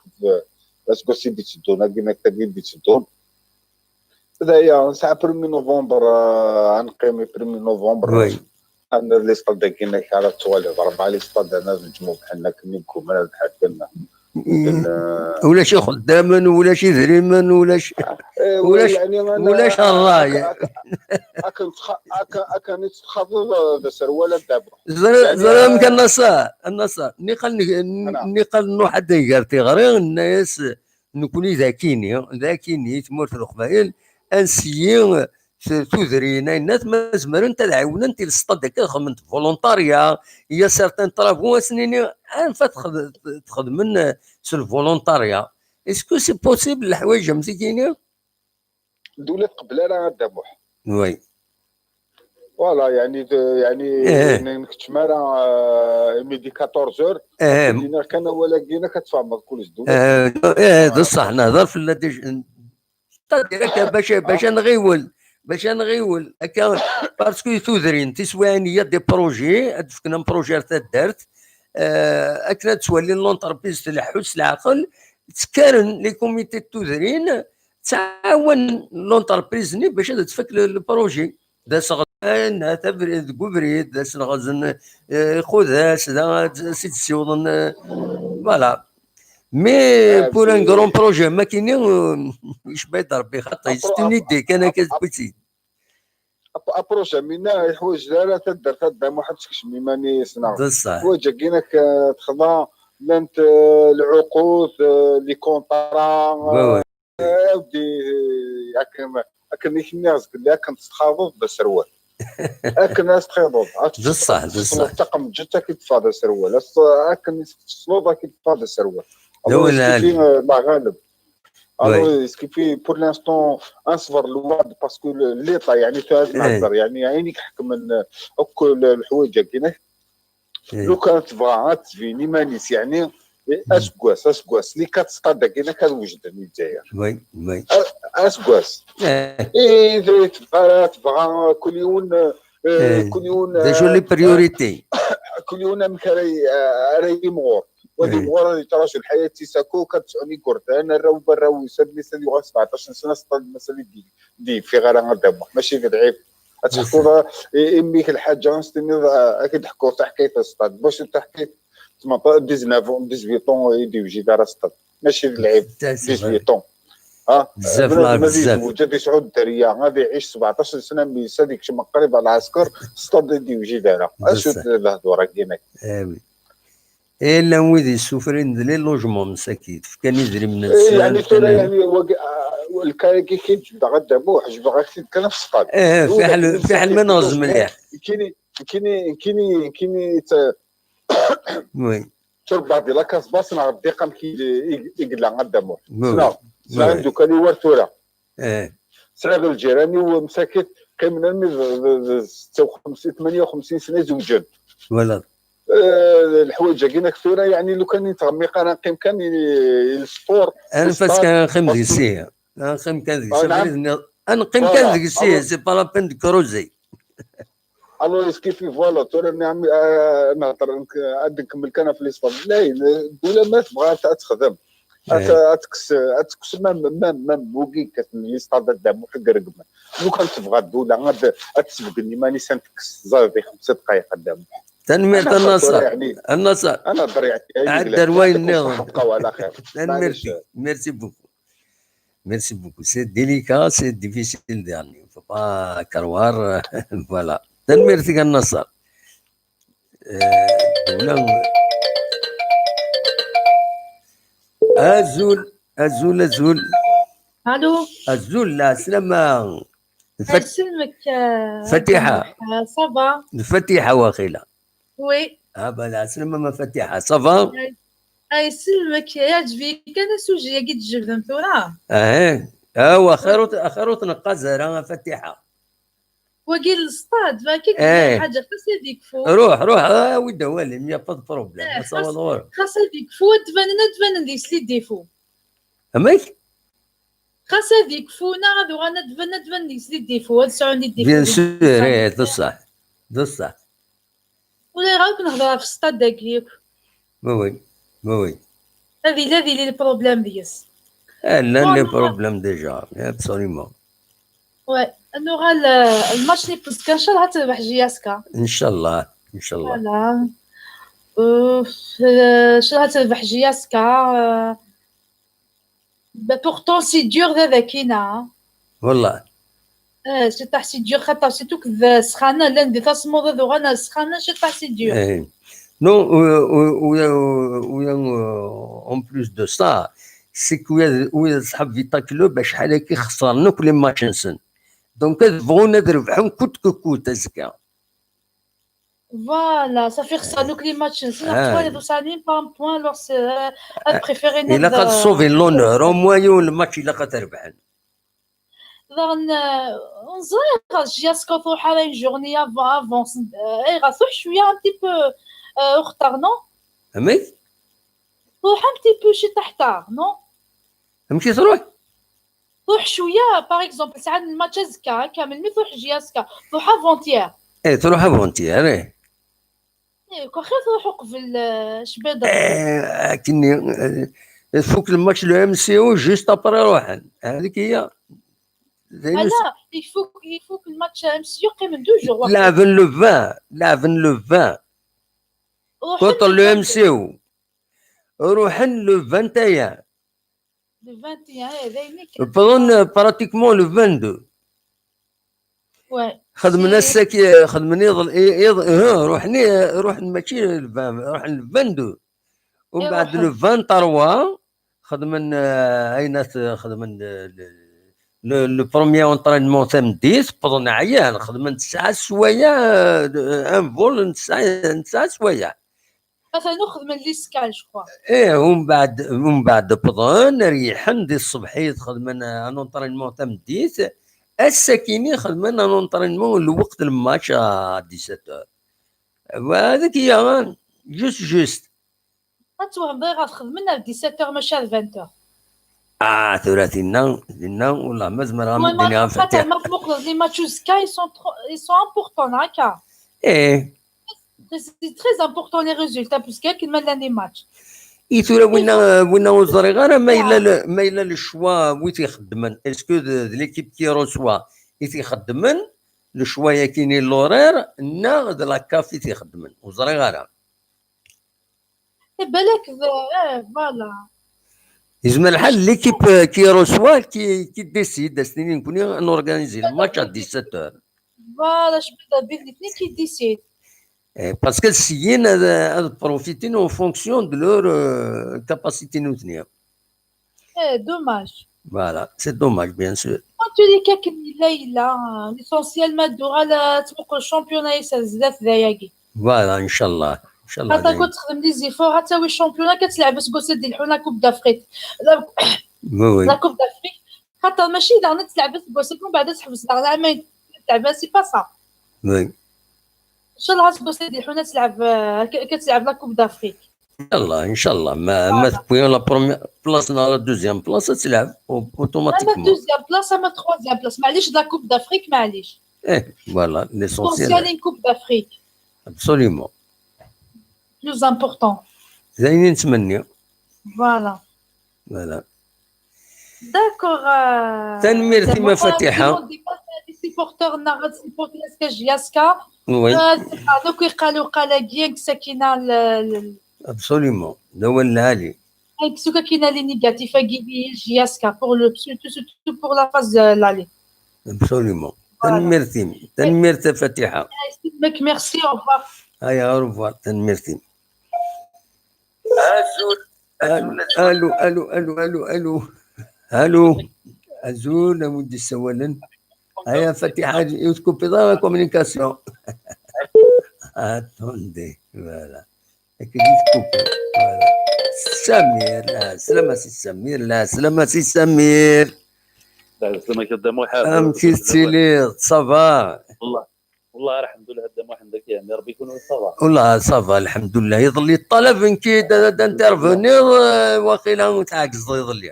باسكو سيدي تشدونا كيما تاكيد تشدون. هذايا ساعه بريمي نوفمبر غنقيمي بريمي نوفمبر انا لي ستاد كاينين على التوالي 4 لي ستاد انا نجمو بحالنا كنيكم انا بحال كنا ولا شي خداما ولا شي ذريما ولا شي ولا شي الراي اكن نتخاطب بسروله دابا زرام كان النصر نقل نو حد يقرتي غير الناس نكوني ذاكيني تمر في القبائل انسيين تذرينا الناس ما زمرن تلعون انت الصطاد هكا خدمت فولونتاريا هي سارتان طرافو سنين انفات تخدم سو الفولونتاريا اسكو سي بوسيبل الحوايج مزيانين دولة قبل راه دابوح وي فوالا يعني نكتشف راه ميدي 14 دينا كان ولا كينا كتفهم كلش دولة بصح نهضر في باش نغيول هكا باسكو تودرين تسوانيه دي بروجي فكنا بروجي دارت اكنا تولي لونتربريز تلحس العقل تكارن لي كوميتي تودرين تعاون لونتربريز ني باش تفك البروجي دا صغان تبريد كوبريد دا سنغزن خذاس دا سيت سيوضن فوالا مي بور ان كرون بروجي ما كاينين واش بغيت ربي خاطر ستني دي كان كتبتي ابروش منا الحوايج لا تدار ما حدش كشمي ماني صنع بصح واجا كينك تخضع لانت العقود لي كونطرا ودي اكن الناس اللي كنتخاضوا بالسروال اكن ناس تخاضوا بصح الطقم جتا كيتفاضل سروال اكن تصلوض كيتفاضل السروال الله غالب. Alors, ce qui fait pour l'instant أصفر الوعد باسكو ليطا يعني تهضر يعني عينيك حكم كل الحوايج كاينه لو كانت تبغى تفيني مانيس يعني اسكواس اللي كتصطاد كاينه كتوجد الجزائر وي اسكواس تبغى كل يوم ديجو لي بريوريتي كل يوم مكري راهي مغور ودي مغور تراش الحياه تيساكو كتعني كورت انا راهو راهو يسد لي 17 سنه صطاد مثلا دي في غير غدا ماشي في ضعيف تحكوا اميك الحاجه نستني اكيد حكوا حتى حكايه الصطاد باش انت حكيت 18 طون يديو جي دار الصطاد ماشي العيب 18 طون بزاف وجد يسعود الدريه غادي يعيش 17 سنه ميس هذيك شي قريب على العسكر الصطاد يديو جي دارها اش الهضره كاينه الا ويدي السفرين لي لوجمون مساكين كان يدري من يعني الكايكي كيتبدا غدا بوح جبغا كان في الصطاد في حال ما نغز مليح كيني وي تربع ديال لاكاس باصنا غدي قام يقلع غدا بوح سنا دوك اللي ورثولا سعر الجيراني ومساكت كان من 56 58 سنه زوجين ولا الحوايج كاينه كثيره يعني لو كان يتغمق انا نقيم كان السبور انا فاس كان نخيم ديك السيه نقيم كان ديك السيه سي با لا بين دو كروزي الو كيف فوالا ترى نهضر نكمل كان في الاسبان لا الدوله ما تبغى تخدم اتكس مام بوكي كتنلي ستاد دام حق رقم لو كان تبغى الدوله غاد تسبقني ماني سنتكس زادي 5 دقائق قدام تنمية النصر انا ضريعت عاد روين بقاو على خير ميرسي بوكو سي ديليكا سي ديفيسيل ديرني فو با كروار فوالا تنميرتك النصر الو الو لا سلامة نسلمك فتيحة صافا فتيحة واخيلا وي بلا سلامة ما فتيحة صافا يسلمك يعجبك انا سوجي قد جبدم ثورة اخر تنقى زهره فاتحه وقيل الصطاد فكيك حاجه خاص هذيك فوق روح ودي والي ميا با بروبليم خاص هذيك فوق تبان ديك سلي ديفو اميك خاص هذيك فونا غادو غانا تبان ديك سلي ديفو هاد سعودي ديفو بيان سور ده الصح ولا غاك نهضر في الصطاد داكيك وي هذه لي البروبليم ديس لا لي بروبليم ديجا ابسوليومون وي انو غال الماتش لي بوست كان شاء الله تربح جياسكا ان شاء الله فوالا شاء الله تربح جياسكا بورتون سي دور ذا كينا والله سي تاع سي دور خاطر سيتو كذا سخانه لا ندي تصمود ذو غانا سخانه شي تاع سي دور Non, en plus de ça, c'est que صحاب فيتا كلوب شحال هكا خسرنا كل ماتش نسن دونك بغونا نربحهم كوت كوت ازكا فوالا صافي خسرنا كل ماتش نسن اكطوال دو سانين بام بوان لوس بريفيري الا قد صوفي لونور او مويون الماتش الا قد تربحن نزري جياسكا تروح على جورني افونس غاتروح شويه ان تي بو اختار نو امي روح ان بتي بو شي تحتار نو امشي تروح شويه باغ اكزومبل ساعات الماتش زكا كامل مي تروح جياسكا تروح افونتيير تروح افونتيير كون خير تروحوا قبل شبيضه كني فوق الماتش لو ام سي او جوست ابري روحن هذيك هي لا يفوك الماتش ام سي او قيم 2 جور لعبن لو 20 كونتر لو ام سي او روحن لو 21 بظن براتيكمون لو 22 وي خدمنا الساكي خدمني روح ماشي روح ل 22 ومن بعد لو 23 خدمنا اينات خدمنا لو بروميير اونطرينمون تاع 10 بظن عيان خدمنا 9 سوايع ان فول 9 سوايع مثلا ناخذ من ليسكال جو ومن بعد بظن ريحن دي الصبحيه خدمنا ان اونطرينمون تاع 10 الساكيني خدمنا ان اونطرينمون لوقت الماتش 17 وهذيك هي جوست غتوهم بغي غتخدمنا 17 ماشي 20 ثلاثينا والله مازال راه الدنيا فاتحه ما فوق لي ماتش سكاي سون امبورطون هكا سي تري امبورطون لي ريزولتا باسكو كيما لاني ماتش ثورة وين وزري غير مايله للشوا وين تيخدمن اسكو ليكيب كي روسوا تيخدمن الشوا كاينين لورير نا د لا كافي تيخدمن وزري غير بالك فوالا يزمن الحال ليكيب كي روسوا كي ديسيد سنين نكوني نورغانيزي الماتش 17 فوالا شبدا بين الاثنين كي ديسيد باسكو السيين هاد بروفيتين اون فونكسيون دو لور كاباسيتي نوتنيا دوماج فوالا سي دوماج بيان سور تولي كاكني ليلى ليسونسيال ما دو على تبقى الشامبيونا يسزدات ذاياكي فوالا ان شاء الله حتى كنت تخدم لي زيفور حتى وي الشامبيونا كتلعب سكوسي ديال الحونه كوب دافريك لا كوب دافريك خاطر ماشي دارنا تلعب سكوسي من بعد تحبس دارنا عامين تلعب سي با سا وي ان شاء الله سكوسي ديال الحونه كتلعب لا كوب دافريك ان شاء الله ما تبويون لا بروميير بلاص لا دوزيام بلاص تلعب اوتوماتيكمون ما دوزيام بلاص ما تخوازيام بلاص معليش لا كوب دافريك معليش فوالا ليسونسيال كوب دافريك ابسوليومون بلوز امبورطون زاينين نتمنى فوالا داكوغ تنميرتي مفاتيحه سيبورتور ناغد سيبورتي اسكا جياسكا وي دوك قالوا كيان ساكينه ابسوليومون هو العالي سوكا كاينه لي نيجاتيف كي جياسكا بور لو سورتو بور لا فاز لالي ابسوليومون تنميرتي فاتحه مك ميرسي اوفوار هيا اوفوار تنميرتي الو ازول مودي سوالن هيا فاتحه يوتكوبي لا كومونيكاسيون اتوندي فوالا كي يوتكوبي فوالا سمير لا سلامة سي سمير لا سلامة سي سمير لا سلامة قدام واحد امشي سيلي صافا والله الحمد لله قدام واحد عندك يعني ربي يكون صافا والله صافا الحمد لله يظل الطلب انكي انترفونير واقيلا تعكس يظل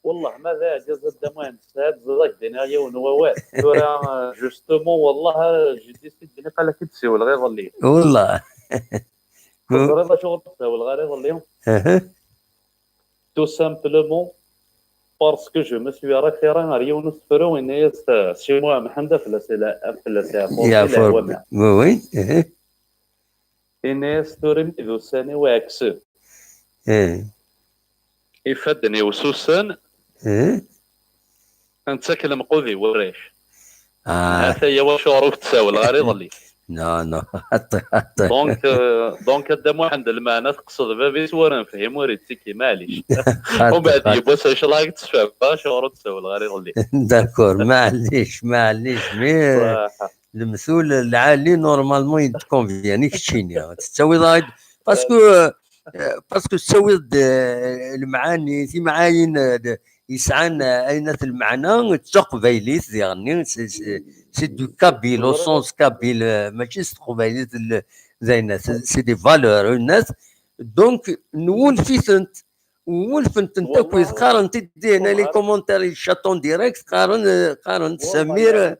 والله ماذا جاز قدام واحد ساد زاك دينايا ونووات ترى جوستومون والله جي ديسيد قال لك تسول غير ظلي والله غير شغل تسول غير ظلي تو سامبلومون parce que je me suis référé à Younous Ferro et chez moi محمد يا فور وي إني ستورم ذو سنة واكس يفدني وسوسن أنت كلام قوذي وريش هذا هي وشعور تساول غير يظلي نو دونك قدام واحد المعنى تقصد بابي سوار نفهم وريتيكي معليش ومن بعد يبوس اش راك تسفى شعور تساول غير يظلي داكور معليش مي المسؤول العالي نورمالمون يتكونفياني كتشيني تساوي ضايد باسكو تساوي المعاني في معاين يسعان اين المعنى تقبيليت يعني سي دو كابيل او سونس كابيل ماشي تقبيليت زي سي دي فالور الناس دونك نولفيت انت كويس قارن تدينا لي كومونتير الشاطون ديريكت قارن سمير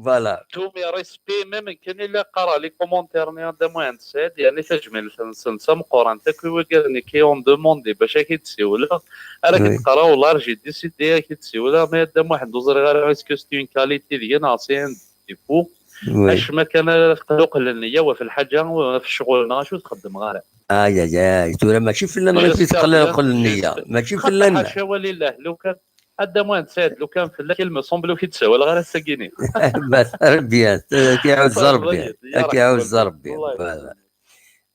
فوالا تومي ريسبي ميم كان الا قرا لي كومونتير ني قدام واحد ساد يعني تجمل سنسم قران تاكوي وكاني كي اون دوموندي باش كيتسيولا راك تقرا والله رجي ديسيدي كيتسيولا ما قدام واحد دوزر غير اسكو ستي اون كاليتي ديال ناسيان ديفو اش ما كان قلق للنيه وفي الحاجه وفي الشغل شو تخدم غير اي ترى ماشي فلان غير تقلق النيه ماشي فلان حاشا ولله لو كان هذا موان ساد لو كان في كلمه صومبلو كيتساوى غير الساكيني بس ربيان كيعاود زربي كيعاود زربي فوالا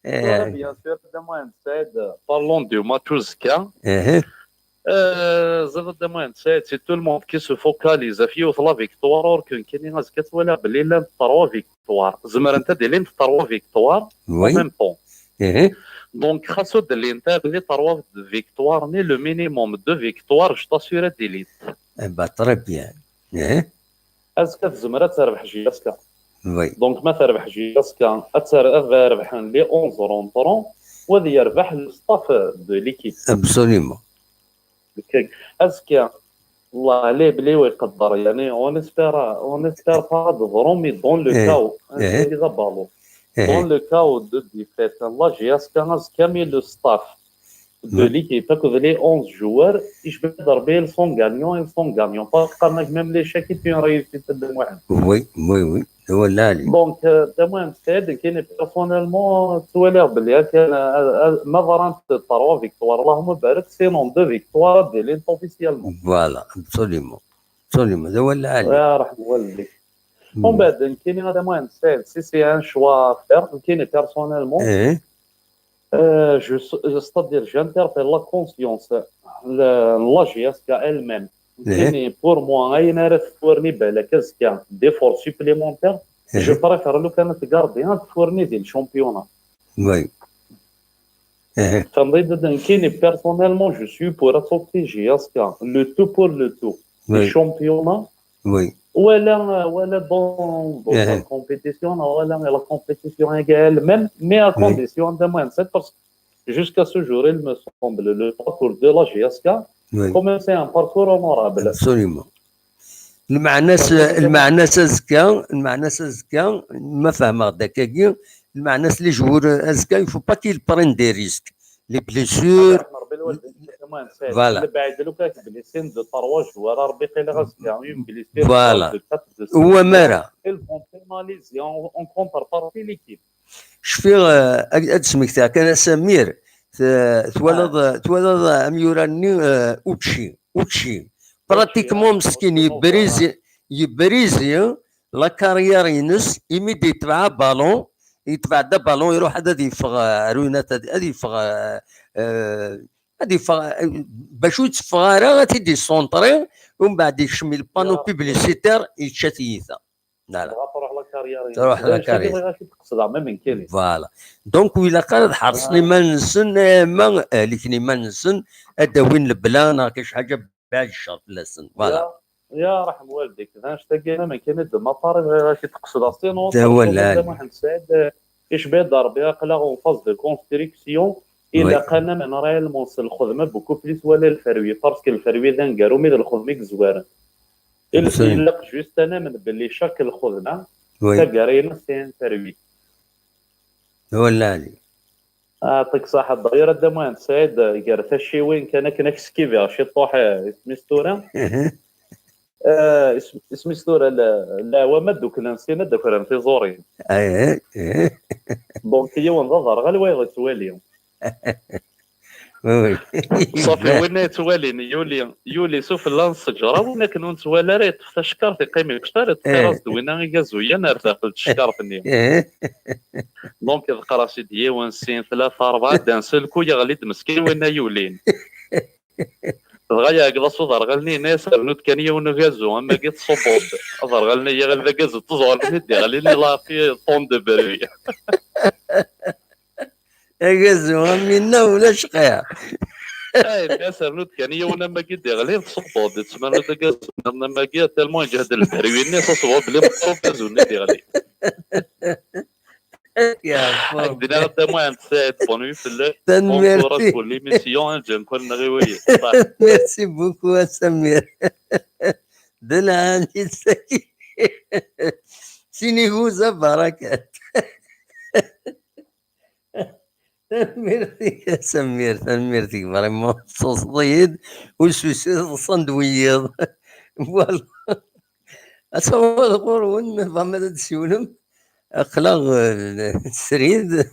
بيان سور هذا موان ساد بارلون دو ماتوز كان زاد هذا موان ساد سي تو الموند كي سو فوكاليزا في لا فيكتوار اور كون كاينين ناس كتولى بلي لا 3 فيكتوار زمر انت دير 3 فيكتوار ميم طون Donc, grâce à l'Inter, les 3 victoires, le minimum de victoires, je t'assure d'élite. Très bien. Est-ce que tu aimerais faire Giaska? Oui. Donc, ma faire Giaska, tu aimerais faire les 11 rentrants ou tu aimerais faire le staff de l'équipe? Absolument. Est-ce que Allah les blés ou يقدر يعني on espère pas de vraiment mais dans le cas où ils abandonnent. Dans le cas de défaite, là, j'ai escamé le staff de l'équipe, que les 11 joueurs, je vais darber, ils sont gagnants. Parce que même les chèques, ils ont réussi de moi. Oui. Donc, de moi, c'est que personnellement, tu es là, ma variante 3 victoires, Allahumma barak, c'est non 2 victoires de l'élite officiellement. Voilà, absolument. C'est le يا رحم والديك. ومن بعد كاين هذا موان سيد سي ان شوا فير كاين بيرسونيلمون c'est-à-dire j'interpelle la conscience la GSK elle-même كاين pour moi اين عرف تورني بالك كان ديفور سوبليمونتير جو بريفير لو كانت غارديان تورني ديال الشامبيونات وي فنضيد كاين بيرسونيلمون جو سوي بور اسوكتي GSK لو تو بور لو تو الشامبيونات وي ولا dans la compétition ولا la compétition elle-même mais à condition de moins 7 parce que jusqu'à ce jour il me semble le parcours de la GSK comme c'est un parcours honorable absolument المعنى زكا ما فاهمه داكاكي المعنى لي جوور زكا يفو با كيل برين دي ريسك لي بليسور فوالا بعد لو كان بليسين دو 3 جوار ربي قيل غاسكا بليسين فوالا هو مارا الفونتيناليزي اون كونتر بارتي ليكيب شفي هاد سميك تاعك انا سمير تولد اميوراني اوتشي براتيكمون مسكين يبريزي لا كارير ينس يمد يتبع بالون يتبع دا بالون يروح هذا يفغ رونات هذه يفغ باش يتفغارا غاتيدي سونطري ومن بعد يشمي البانو بيبليسيتير يتشاتيثا. غاتروح لا تروح لاكارير غاشي تقصدها ما من كاين فوالا دونك ويلا قال حرصني ما نسن ما لكني ما نسن اداوين البلان هكا شي حاجه بعد الشر لسن فوالا يا رحم والديك انا شتاقينا ما كاين المطار غاشي تقصدها سينو ولا واحد سعد ايش بيد ضربي قلا اون فاز دو كونستريكسيون الا قلنا من ريالمون الخدمه بوكو بليس ولا الفروي باسكو الفروي ذا نقارو مي الخدمه زوارن الا جوست انا من باللي شاك الخدمه تقارينا سين فروي ولا لي يعطيك صحه الضغيره دموان سعيد قالت هالشي وين كان كنك سكيفي شي طوح مستوره اسمي ستورة لا ومد دوك نسينا دوك راه في زورين دونك هي ونظر غير وين توالي صافي وين توالي يولي سوف لانسجرا وين كنو نتوالا راه تشكر في قيمه كثر تراس دوينا غازويا نرتاح الشكر فني دونك ذكر سيدي ونسين 3 4 دانسلكو يغلي مسكين وين يولين غايا قدا صدر غلني ناس نوت كان يون غازو اما قيت صبوب صدر غلني يا غدا غازو تزور ندي غلي لا في طون دو بري يا غازو منا ولا شقيا اي ناس نوت كان يون اما قيت غلي صبوب تسمى نوت غازو اما قيت تالمون جهد البري الناس صبوب بلي غازو ندي غلي عندنا غدا مهم سعيد بونوي في الليل تنميرتي كل ليميسيون جا نكون نغيوي ميرسي بوكو سمير دلعني سكي سينيغوزا بركات تنميرتي يا سمير تنميرتي فريمون صوصيد وسوسيد صندويض فوالا اصور القرون فما تسولم اخلاق السريد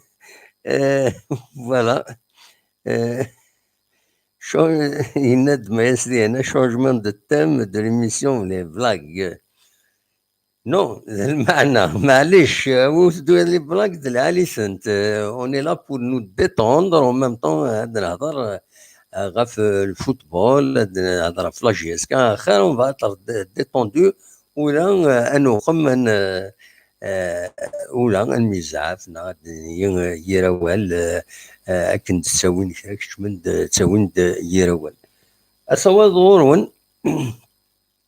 فوالا شو يندم يسري انا شونجمون دو تيم دو ليميسيون لي بلاك نو المعنى معليش وسدو لي بلاك د علي سنت اوني لا بور نو ديتوندر او ميم طون هاد الهضر غاف الفوتبول هضر في لاجيسكا خير اون فاتر ديتوندو ولا انو خمن ولا المزعف ناد يراوال اكن تساوين كاش من تساوين يراوال اصوا ظهورون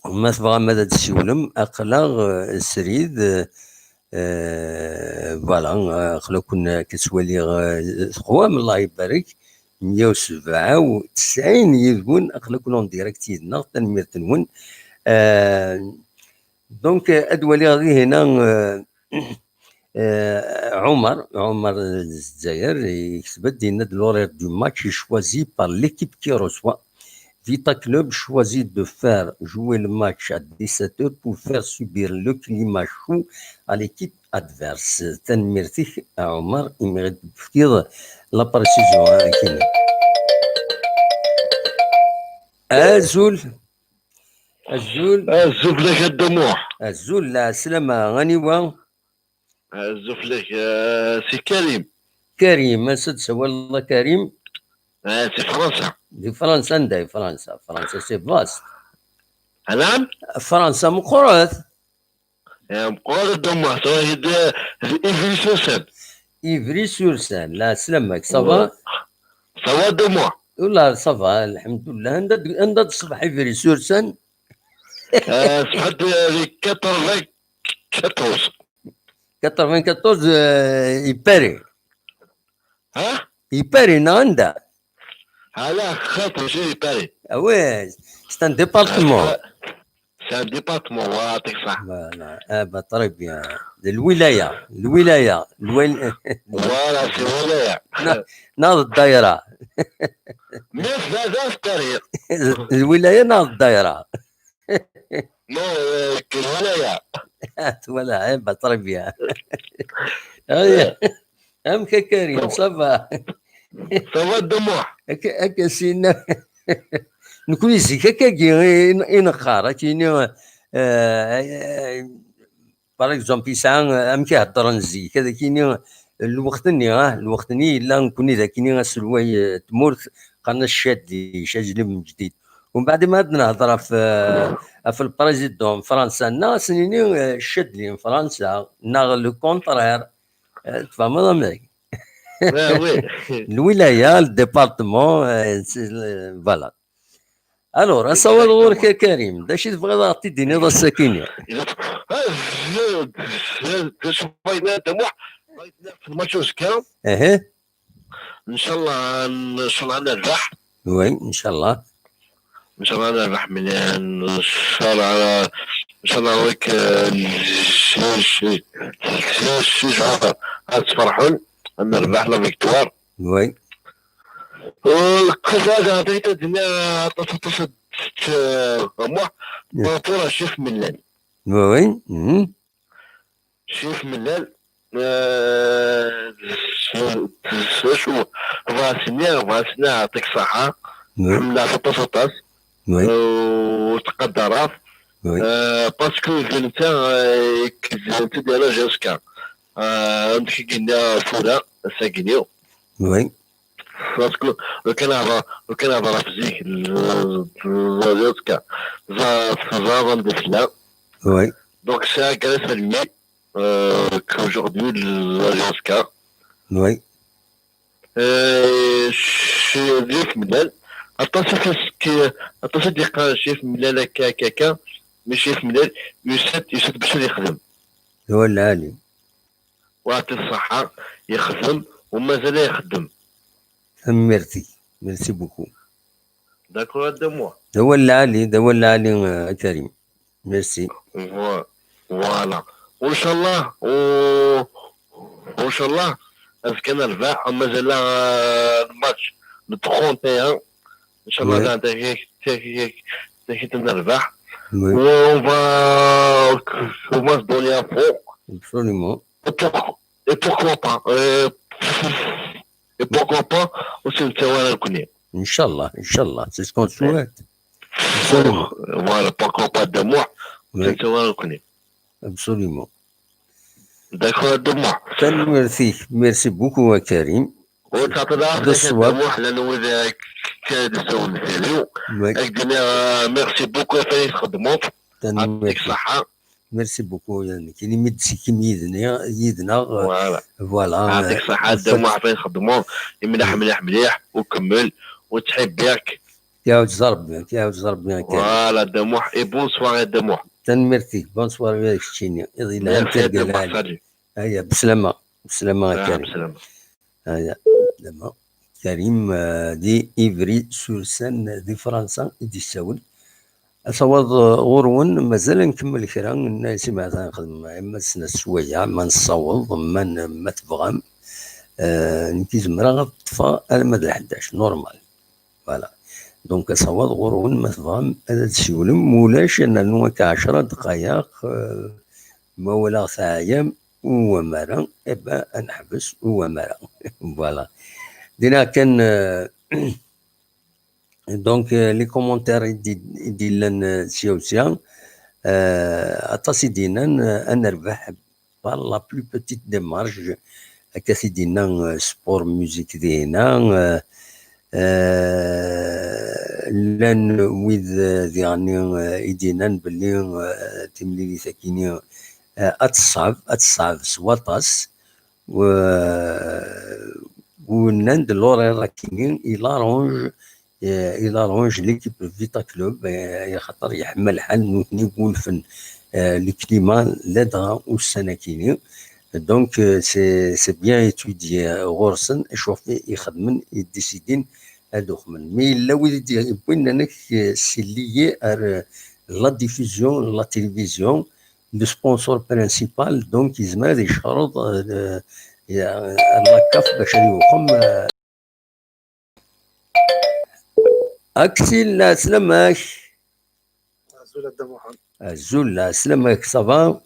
ما تبغى ماذا تسولم اقلا السريد فوالا خلا كنا كتولي خوام الله يبارك 197 يقول اقلا كنا ديريكت يدنا تنمير تنون دونك ادولي غادي هنا عمر الجزائر يكتب دينا لورير دو ماتش شوازي بار ليكيب كي روسوا Vita Club choisit de faire jouer le match à 17h pour faire subir le climat chaud à l'équipe adverse. Tanmirti à Omar, il mérite de faire la précision. Azul لك الدموع الزول لا سلامة غنيوة الزول لك سي كريم اسد والله كريم سي فرنسا دي فرنسا نداي فرنسا سي فاست نعم فرنسا مقرات مقرات الدموع توحيد إيفري سورسان لا سلامك صافا الدموع ولا صافا الحمد لله عندها تصبح إيفري سورسان صبحت 94 يباري يباري ناندا لا خاطر شي يباري وي سي ان ديبارتمون سي ان ديبارتمون يعطيك صح فوالا طري بيان الولاية فوالا سي ولاية ناض الدايرة مثل الطريق الولاية ناض الدايرة نو الولاية ولا عيب طري بيان ام كريم صافا الدموع هكا سينا نكويسي هكا ينقار كاين باغ اكزومبل يسعى ام كيهضر نزي كذا كاين الوقتني الا نكوني ذا كاين سلواي تمورت قالنا الشادي شاجلي من جديد ومن بعد ما نهضر في البريزيدون فرنسا الناس سنيني شد لي فرنسا ناغ لو كونترير تفهم امريك وي الولايه الديبارتمون فوالا الور اصور غورك كريم داش تبغي تديني ذا السكينه شوف باينه دموع في الماتش وزكا ان شاء الله نربح وي ان شاء الله نربح من ان شاء الله على ان شاء الله ويك شي شهر تفرحون نربح لا فيكتوار وي والكذا عطيت الدنيا تصد طموح بطولة شيف ملال وي شيف ملال شو فاسني يعطيك صحة حملة في التصطاس وتقدرات باسكو انت ديال جاسكا عندك قلنا فورا ساكنيو وي باسكو لو كان هضر في زيك جاسكا زاد دفلا وي دونك سا كان سلمي كوجوردي جاسكا وي شيف ملال اتصل ديقا شيف ملال كاكا مي شيف ملال يسد باش يخدم هو العالي وعطي الصحة يخدم ومازال يخدم ميرسي بوكو داكور دو هو العالي كريم ميرسي فوالا وان شاء الله اذا نربح مازال الماتش لو 31 ان شاء الله تاهيك نربح وما الدنيا فوق absolument et pourquoi pas aussi نتساوى الكوني ان شاء الله سي سكون سويت فوالا pourquoi pas دموع نتساوى الكوني absolument داكور دموع ميرسي بوكو كريم وتعطينا دموع لانه اذا كان يسوي الفيديو اكدنا ميرسي بوكو فايس خدموك يعطيك الصحة ميرسي بوكو يعني كاين ميدسي كيم يدنا فوالا يعطيك الصحة دموع فايس خدموك مليح وكمل وتحب ياك يا ربي فوالا دموع اي بون سوار دموع ميرسي بون سوار يا كشيني الى انت قال هيا بسلامة كريم هيا بسلامة كريم دي إيفري سور سان دي فرنسا دي الساول أصوات غورون مازال نكمل كرا الناس ما نخدم إما سنة شوية ما نصوت ما تبغام نكي زمرا غطفى على مدى 11 نورمال فوالا دونك أصوات غورون ما تبغام هذا تسولم مولاش أن نوك 10 دقايق ما ولا ساعة هو مرة إبا نحبس هو مرة فوالا دينا كان دونك لي كومونتير ديال سيوسيا عطاسي دينا نربح بار لا بلو بوتيت ديمارج هكا سيدينا سبور ميوزيك دينا لان ويذ يعني يدينا بلي تمليلي ساكيني اتصعب سواطاس ونند لوري راكينين إلى رونج ليكيب فيتا كلوب خاطر يحمل حال نقول فن الكليما لدغا والسناكيني دونك سي بيان ايتودي غورسن شوفي يخدمن يديسيدين هادوك من مي لا وليدي بوين انك سي ليي لا ديفوزيون لا تيليفزيون لو سبونسور برينسيبال دونك يزمر يشرط اللاكاف باش يوخم اكسل سلامك زول الدموحن زول سلامك صافا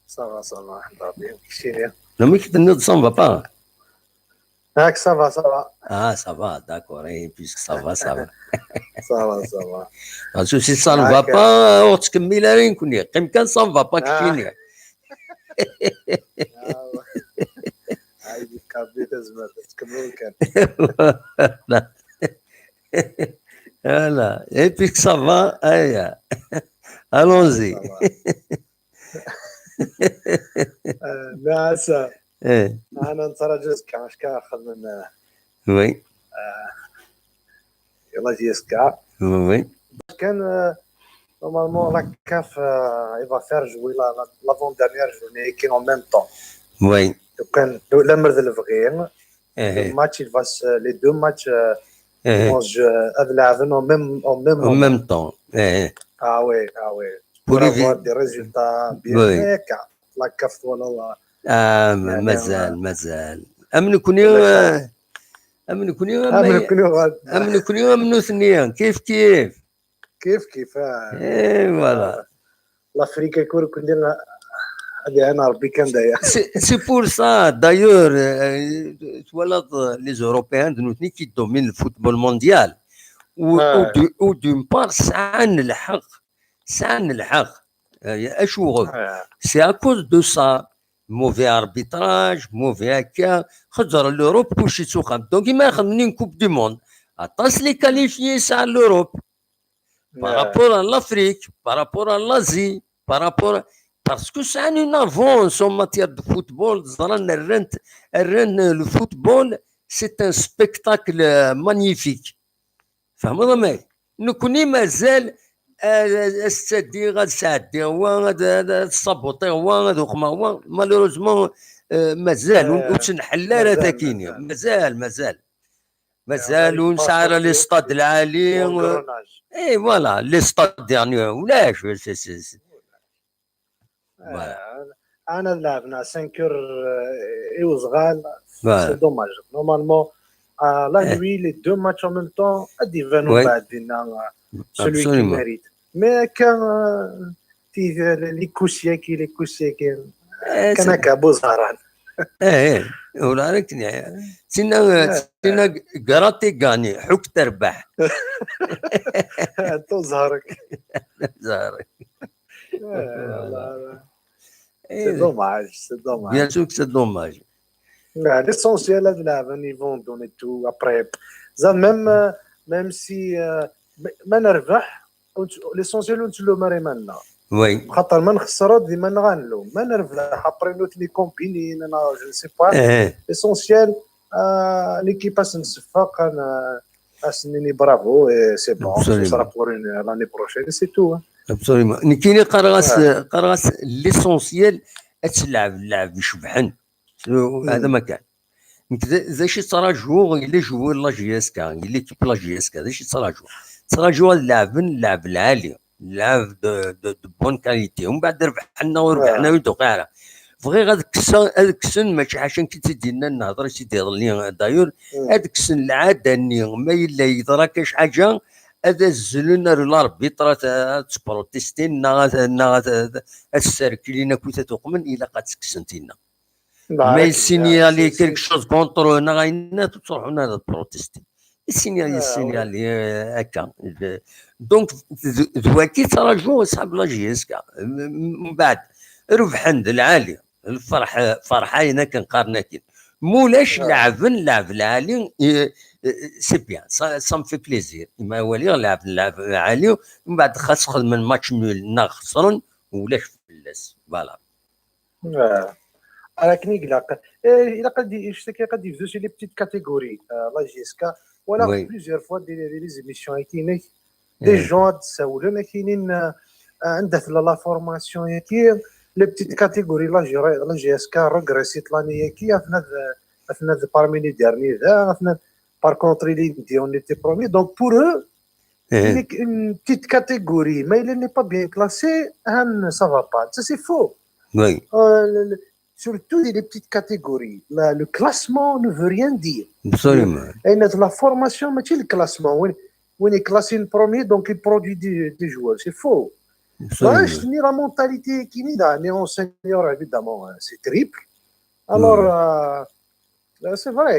صافا الحمد لله كشيريا Non mais tu ne s'en va pas. Ah, ça va. Ah, ça va, d'accord. Et puisque ça va. ça va. Parce que si ça ne va pas, on se met la ligne. Quelqu'un ça ne va pas. Voilà. Et puis que ça va, allez, allons-y. ناس انا نترجى كاع خدمنا وي يلا جيسكا وي كان normalement la CAF il va faire jouer l'avant-dernière journée qui en même temps. Oui. Donc le mercredi le vrai le match il va les deux matchs vont en même temps. Ah ouais. Pour avoir des résultats bien la CAF والله مازال امن كوني امن ثنيا كيف فوالا l'Afrique يكون كلنا هذه انا ربي كان داير سي بور سا دايور تولد لي زوروبيان نوتني كي دومين الفوتبول مونديال و دون بار ساعن الحق اشوغ سي ا كوز دو سا موفي اربيتراج موفي هكا خزر لوروب كلشي تسوخم دونك ما يخدمني كوب دي موند عطاس لي كاليفيي ساعه لوروب بارابور à l'Afrique, par rapport à l'Asie, par rapport à... Parce que c'est une avance en matière de football. Le football, c'est un spectacle magnifique. فهمنا معي؟ نكوني مازال السادي غاد سعدي هو غاد الصابوطي هو غاد وخما هو مالوروزمون مازال وتنحل راه تاكيني مازال ونسعر لي ستاد العالي اي فوالا لي ستاد يعني ولاش انا لعبنا 5 heures وصغال سي دوماج نورمالمون لا نوي لي دو ماتش en même temps ادي فانو بعد بينا celui qui mérite mais كان لي كوسياكي كان هكا بوزهران ولا ركني سينا قراتي غاني حك تربح انت زهرك c'est dommage bien sûr que c'est dommage l'essentiel de la ils vont donner tout après même si ما نربح l'essentiel انت لو مري منا وي خاطر ما نخسروا ديما نغنلو ما نربح ابري نوت لي كومبيني انا جو سي با l'essentiel l'équipe نصفق انا اسنيني برافو سي بون سي pour l'année prochaine c'est tout ابسوليومون كاين قراص ليسونسيال تلعب اللعب يشبحن هذا ما كان زي شي صرا جوغ الا جوور لا جياسكا الا كيب لا جياسكا زي شي صرا جوغ اللعب العالي اللعب دو بون كاليتي ومن بعد ربحنا ودوقعنا فغي هذاك السن ماشي عشان كي تدينا النهضره شي دير لي دايور هذاك السن العاده ما الا يضرا كاش حاجه هذا الزلنا الاربيطرا تبروتيستين السيركلينا كنت تقمن الى قد سكسنتينا ما يسينيالي كيلك شوز كونترونا غاينا تروحونا هذا بروتيستي السينيالي هكا دونك دواكي تراجعوا اصحاب لا جيسكا من بعد ربحن العالي فرحاينا كنقارنا كين مولاش لعب العالي سي بيان سا مفي بليزير ما هو اللي لعب عالي ومن بعد خاص خدم من ماتش نول خسرن ولاش فلاس فوالا راكني قلق الا قد يشتكي قد يفزو شي لي بتيت كاتيجوري لا جيسكا ولا بليزيور فوا دي زيميسيون كاينين دي جون تسولنا كاينين عندها لا فورماسيون كي لي بتيت كاتيجوري لا جيسكا ريغريسيت لاني كي افنا بارمي لي ديرني ذا افنا par contre on était premier donc pour eux une petite catégorie mais il n'est pas bien classé ça va pas ça c'est faux oui surtout les petites catégories le classement ne veut rien dire absolument et la formation mais le classement when est classé le premier donc il produit des joueurs c'est faux la mentalité qui est en senior évidemment c'est triple alors c'est vrai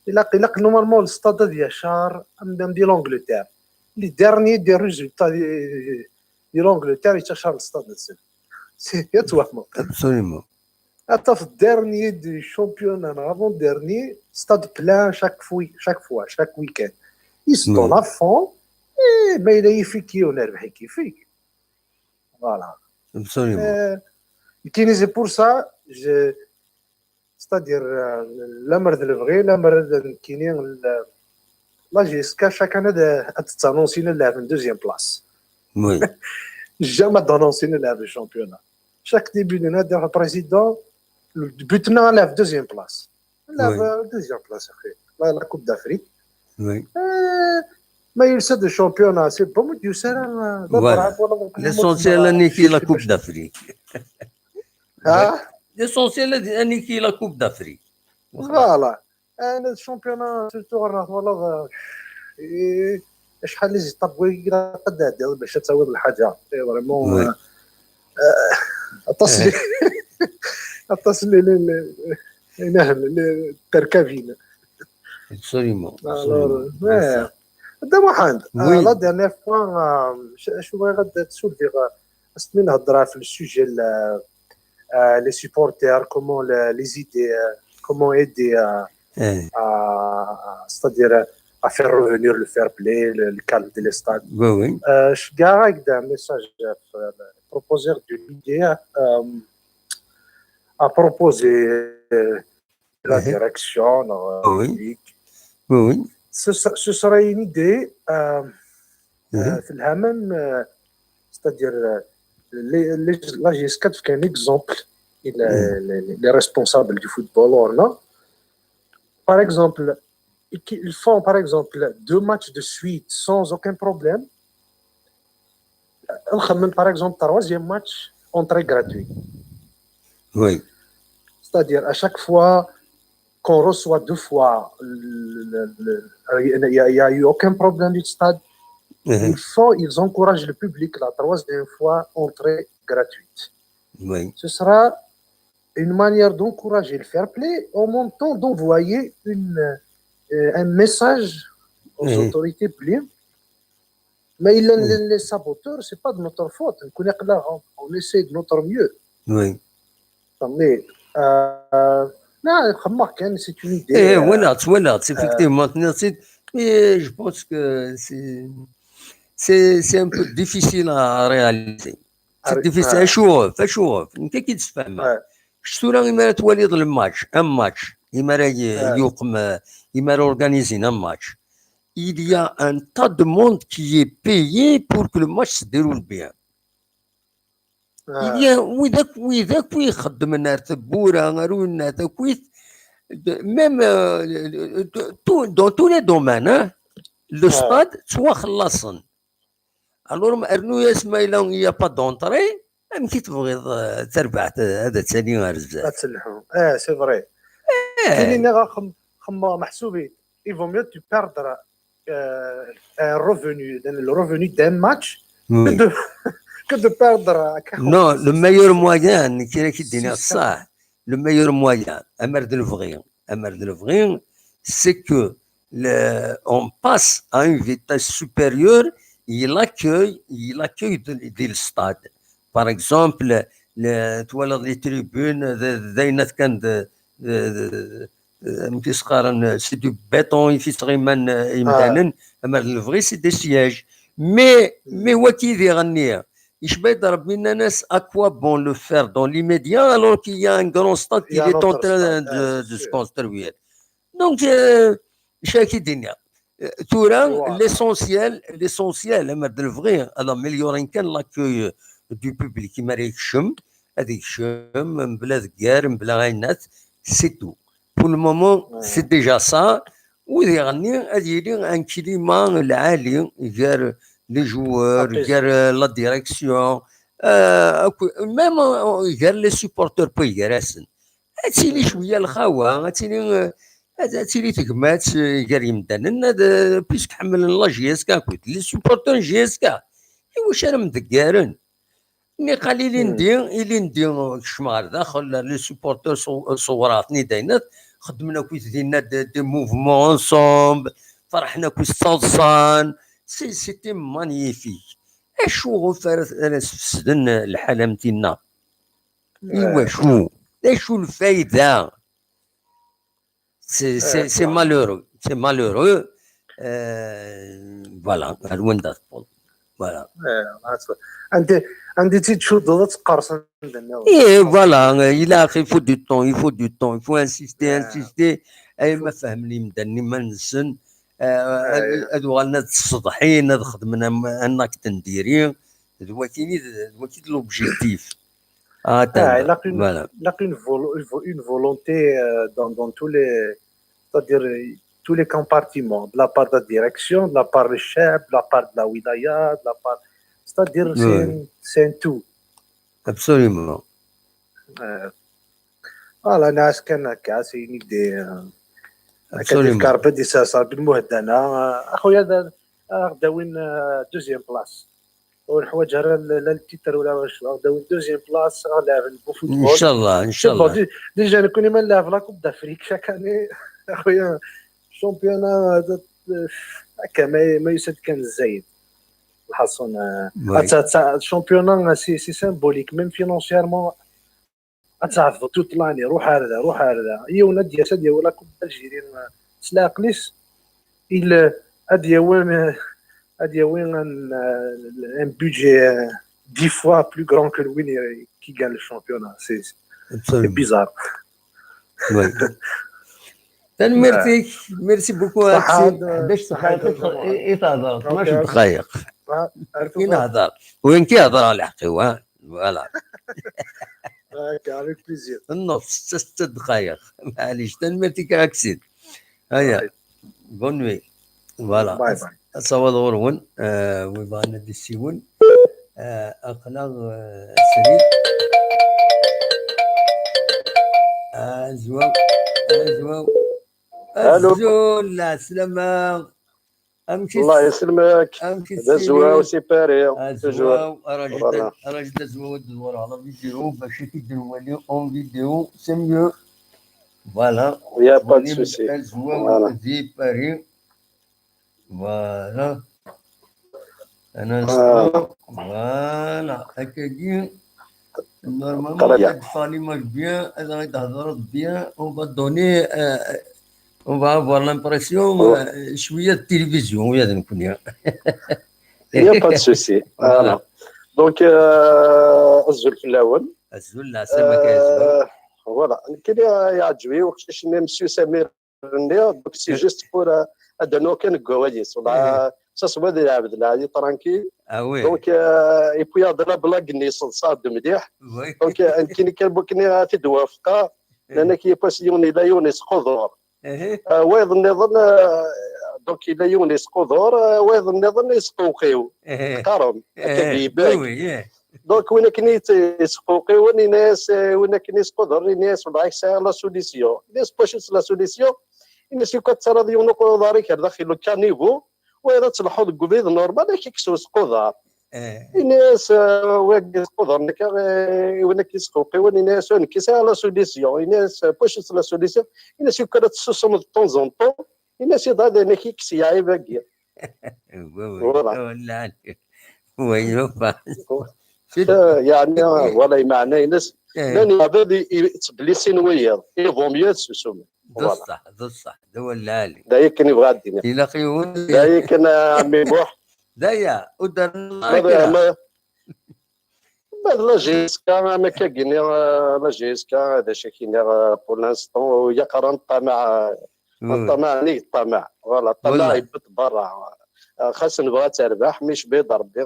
il a normalement le stade de Yachar de l'Angleterre. Les derniers des résultats de l'Angleterre, il cherche le stade de c'est toi. Absolument. Attends, dernier du championnat, avant-dernier, stade plein chaque week-end. يسطون افون ما الا يفيكي ونربح كيفيك فوالا كاين سي بور سا ستادير لا مرض الفغي لا مرض كاينين لا جيسكا شاك انا تانونسينا نلعب في دوزيام بلاص وي جامي دانونسينا نلعب في الشامبيونا شاك ديبي دو نادر بريزيدون بوتنا نلعب في دوزيام بلاص نلعب دوزيام بلاص اخي لا كوب دافريك وي ما يرسد الشامبيونا سي بون يسرى ليسونسيال انيكي لا كوب دافريك ليسونسيال انيكي لا كوب دافريك فوالا انا الشامبيونا سيرتو غرات والله شحال اللي طبوي قد هذا باش تصاوب الحاجه فريمون اتصل للتركابين ابسوليومون هذا واحد لا ديرنيير فوا شنو بغي غاد تسولفي خاصني نهضر في السوجي لي سيبورتير كومون لي زيدي كومون ايدي c'est-à-dire à faire revenir le fair play, le calme de l'estade. Oui, oui. Je garde un message proposer de l'idée à proposer la direction publique. Oui, oui. Ce serait une idée c'est-à-dire la GS4 fait un exemple les responsables du football par exemple ils font par exemple 2 matchs de suite sans aucun problème par exemple 3e match entrée gratuite. Oui. C'est-à-dire à chaque fois qu'on reçoit 2 fois il n'y a eu aucun problème du stade. Ils encouragent le public la 3e fois entrée gratuite. Oui. Ce sera une manière d'encourager le fair play en même temps d'envoyer un message aux autorités publiques. Mais les saboteurs, c'est pas de notre faute. On essaie de notre mieux. Oui. Mais non, remarque, c'est une idée. Voilà, effectivement. Mais je pense que c'est un peu difficile à réaliser. C'est difficile. شوف انت كي تفهم شتو راه إما تولي الماتش ماتش إما يقم إما organiser un match. Il y a un tas de monde qui est payé pour que le match se déroule bien. Il y a وذاك يخدم الناس تبورة غير تكويت même dans tous les domaines le stade سوا خلصن alors ارنو يسمى إلا il y a pas d'entrée كي تبغي تربح هذا ثاني غير بزاف تسلحوا سي فري كاينين خما محسوبين il vaut mieux tu perdre un revenu le revenu d'un match que de perdre non le meilleur moyen كي دينا صح le meilleur moyen امر de le vrai c'est que on passe à une vitesse supérieure il accueille le stade. Par exemple, les tribunes, c'est du béton, c'est des sièges. Mais à quoi bon le faire dans l'immédiat alors qu'il y a un grand stade qui est en train de se construire. Donc, chaque idée. L'essentiel de le vrai à améliorer l'accueil du public c'est tout pour le moment c'est déjà ça un climat les joueurs la direction même les supporters هذا تيلي تقمات قال يمدان هذا بيسك حمل لا جيسكا كنت لي سوبورتور جيسكا واش انا مدقارن ني قليلين ندي شمار داخل لي سوبورتور صوراتني داينات خدمنا كويس دينا دي موفمون انصومبل فرحنا كويس صلصان سيتي مانيفيك اشو فارس انا سدن الحاله نتاعنا ايوا شو الفايده C'est malheureux. فوالا هاد وين دا تبول فوالا عندي تشوض تقرص ايه فوالا الى اخي يفو دو طون يفو انسيستي اي ما فهمني مدني ما نسن هادو غالنا السطحين هاد خدمنا انك تنديري دلوقتي لوبجيكتيف il a une volonté dans tous les compartiments, de la part de la direction, de la part du chef, de la part de la wilaya, c'est-à-dire c'est un tout. Absolument. Voilà, الناس كان كاسين يدي كان كاربه دي ساسا بالمهدنه اخويا داوين دوزيام بلاص والحوايج راه لا التيتر ولا واش داوين دوزيام بلاص غنلعب الفوتبول ان شاء الله ديجا نكون ما نلعب لا كوب دافريك شاك اني اخويا الشامبيونا هكا ما يسد كان زايد الحصون الشامبيونا سي سيمبوليك ميم فينونسييرمون تعرف توت لاني روح هذا يونا ديال ولا كوب الجيرين سلاقليس il Adiawen un budget 10 fois plus grand que le winner qui gagne le championnat. C'est bizarre. Oui. Merci beaucoup. باش تخيق يتهضر 12 دقائق ينهضر وين كيهضر الحقيقه فوالا avec plaisir. النص 6 دقائق معليش تنمرتك اكسيد هيا بون نوي فوالا باي باي صواد غرون ويبغانا دي السيون اقناغ سريد زواو لا سلامة امشي الله يسلمك هذا زواو سيباري زواو راجل زواو الدور على فيديو باش كيديروا لي اون فيديو سي ميو فوالا يا با دو سوسي زواو سيباري فوالا انا فوالا هكاكي نورمالمون فالي ماش بيان اذا غيتهضر بيان اون با دوني اون با افوار لامبرسيون شويه التلفزيون ويا نكون يا با دو سوسي فوالا دونك الزول في الاول الزول لا سما كازول فوالا كاين يعجبني وقتاش مسيو سمير دونك سي جوست بور هذا نو كان كواليس ولا ساسوا ديال عبد العزيز ترانكيل وي دونك اي بويا ضرب لاكني صاد مليح دونك كاين بوكني تدوافقا لان كي باسيوني لا يونس قدور وايض النظام دونك لا يونس قدور وايض النظام يسقوقيو كرم كيبان دونك وين كني يسقوقيو الناس وين كني يسقدر الناس بالعكس لا سوليسيون الناس باش لا سوليسيون الناس كتراضي ونقول دارك داخل الكانيفو وإذا تصلحوا الكوفيد نورمال كيكسو سقوضار الناس واقف سقوضار نكا وين كيسقوقي وين الناس كيسا لا سوليسيون الناس باش لا سوليسيون الناس كانت تسوسهم دو طون زون طون الناس يضاد انا كيكسي عيب باقي ولا وينو يعني ولا معنى الناس لاني هذا تبليسين وياض يفو ميو تسوسهم صح دو اللالي دايا كان يبغى الدنيا الى خيون دايا كان عمي بوح دايا ودار لا جيسكا ما كاين لا جيسكا هذا شي كاين بور لانستون يا قرن الطمع الطمع فوالا الطمع يبت برا خاص نبغى تربح مش بيض ربي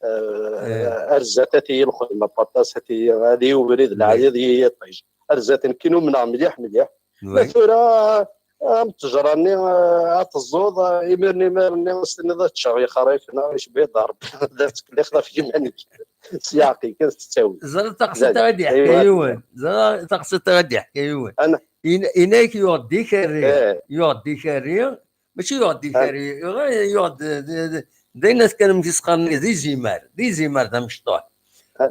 ارزات هي الخدمه بطاس هذه وريد العديد هي طيج ارزات كيلو منها مليح مثلا متجراني الزوض يمرني نستنى ذا الشغل خريفنا ايش بيضرب ذات اللي خذا في يمانك سياقي كانت تساوي زر تقصد غادي حكايون زر تقصد غادي حكايون انا اناك يودي كاري ماشي يودي كاري يود داي الناس كانوا تيسقرني دي زيمار دا مشطوح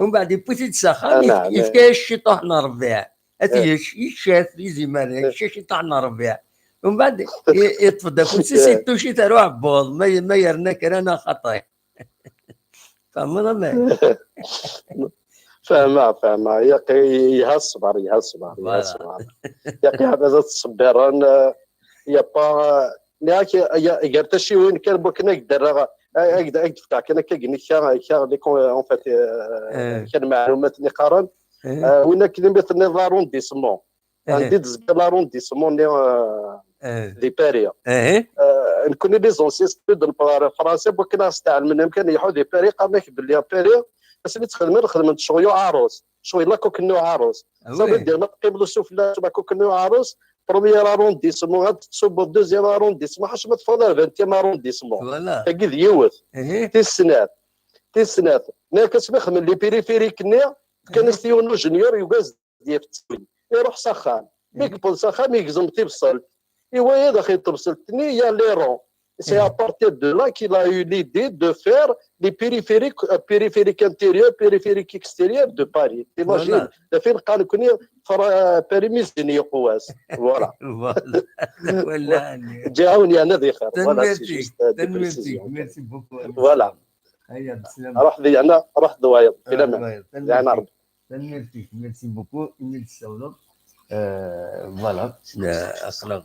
ومن بعد يبوتي تسخن يفكاش الشطوح نربيع اتيش يشاف ليزي مال شي طعنا ربيع ومن بعد يتفضل كلشي سيتو شي تروح عبوض ما يرناك انا خطاي فهمنا فاهمه يا الصبر يا قي هذا الصبران يا با ناك يا قرت شي وين كان بوكنا يقدر هكذا تفتح كان كاين لي اون فات كان معلومات اللي قارن وين كاين مثلا لارونديسمون عندي دز لارونديسمون لي باريا نكون لي زونسي ستود الفرنسي بوكنا نستعمل منهم كان يحود لي باري قامك باللي باري بس اللي تخدم شويه عروس شويه لا كوكنو عروس صافي ديالنا قبل السفلى ما كوكنو عروس بروميير ارونديسمون غتصوب دوزيام ارونديسمون حاش ما تفضل 20 ارونديسمون تاكيد يوث تيسنات انا كنسمح من لي بيريفيريك نيا كان ستيونو جونيور يوغاز ديال التسويق يروح سخان ميك بول سخان ميك زمتي بصل ايوا يا داخل تبصلتني يا لي رون C'est à partir de là qu'il a eu l'idée de faire les périphériques intérieurs, périphériques extérieurs de Paris. T'imagines, le film قال كوني بيريميزني قواس. Voilà. Voilà. جاوني انا ذكر. Merci beaucoup. Voilà. راح ضوايض الى ما يعني ربي. Merci beaucoup. Voilà. أخلاق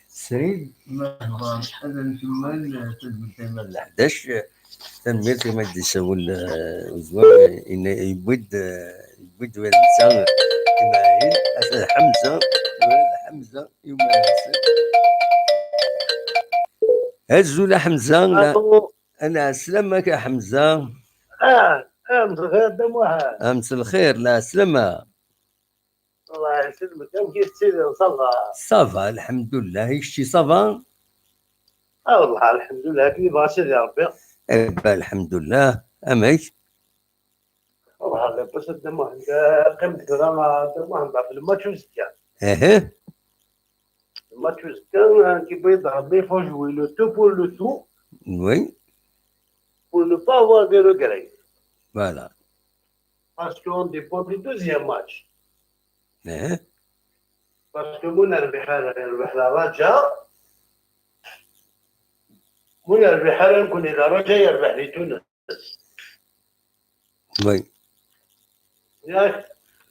سريد مرحبا هذا نكمل تنمير 11 تنمير كما يسوي الزوار ان يبد الانسان كما هي حمزه يوم هزوا حمزه انا سلامك يا حمزه امس الخير دم واحد امس الخير لا سلامه الله يسلمك كيف تسير صافا الحمد لله هشتي صافا والله الحمد لله كيف بغيتي يا ربي الحمد لله امك والله لاباس دم واحد قيمت انا دم واحد في الماتش وزكا الماتش وزكا كيبغي يضرب لي فو جوي لو تو بور لو تو وي pour ne pas avoir de regrets. Voilà. Parce qu'on dépend du deuxième match. Parce que mon يربح الرجاء من يربح نكون إذا رجاء يربح لتونس. وي. ياك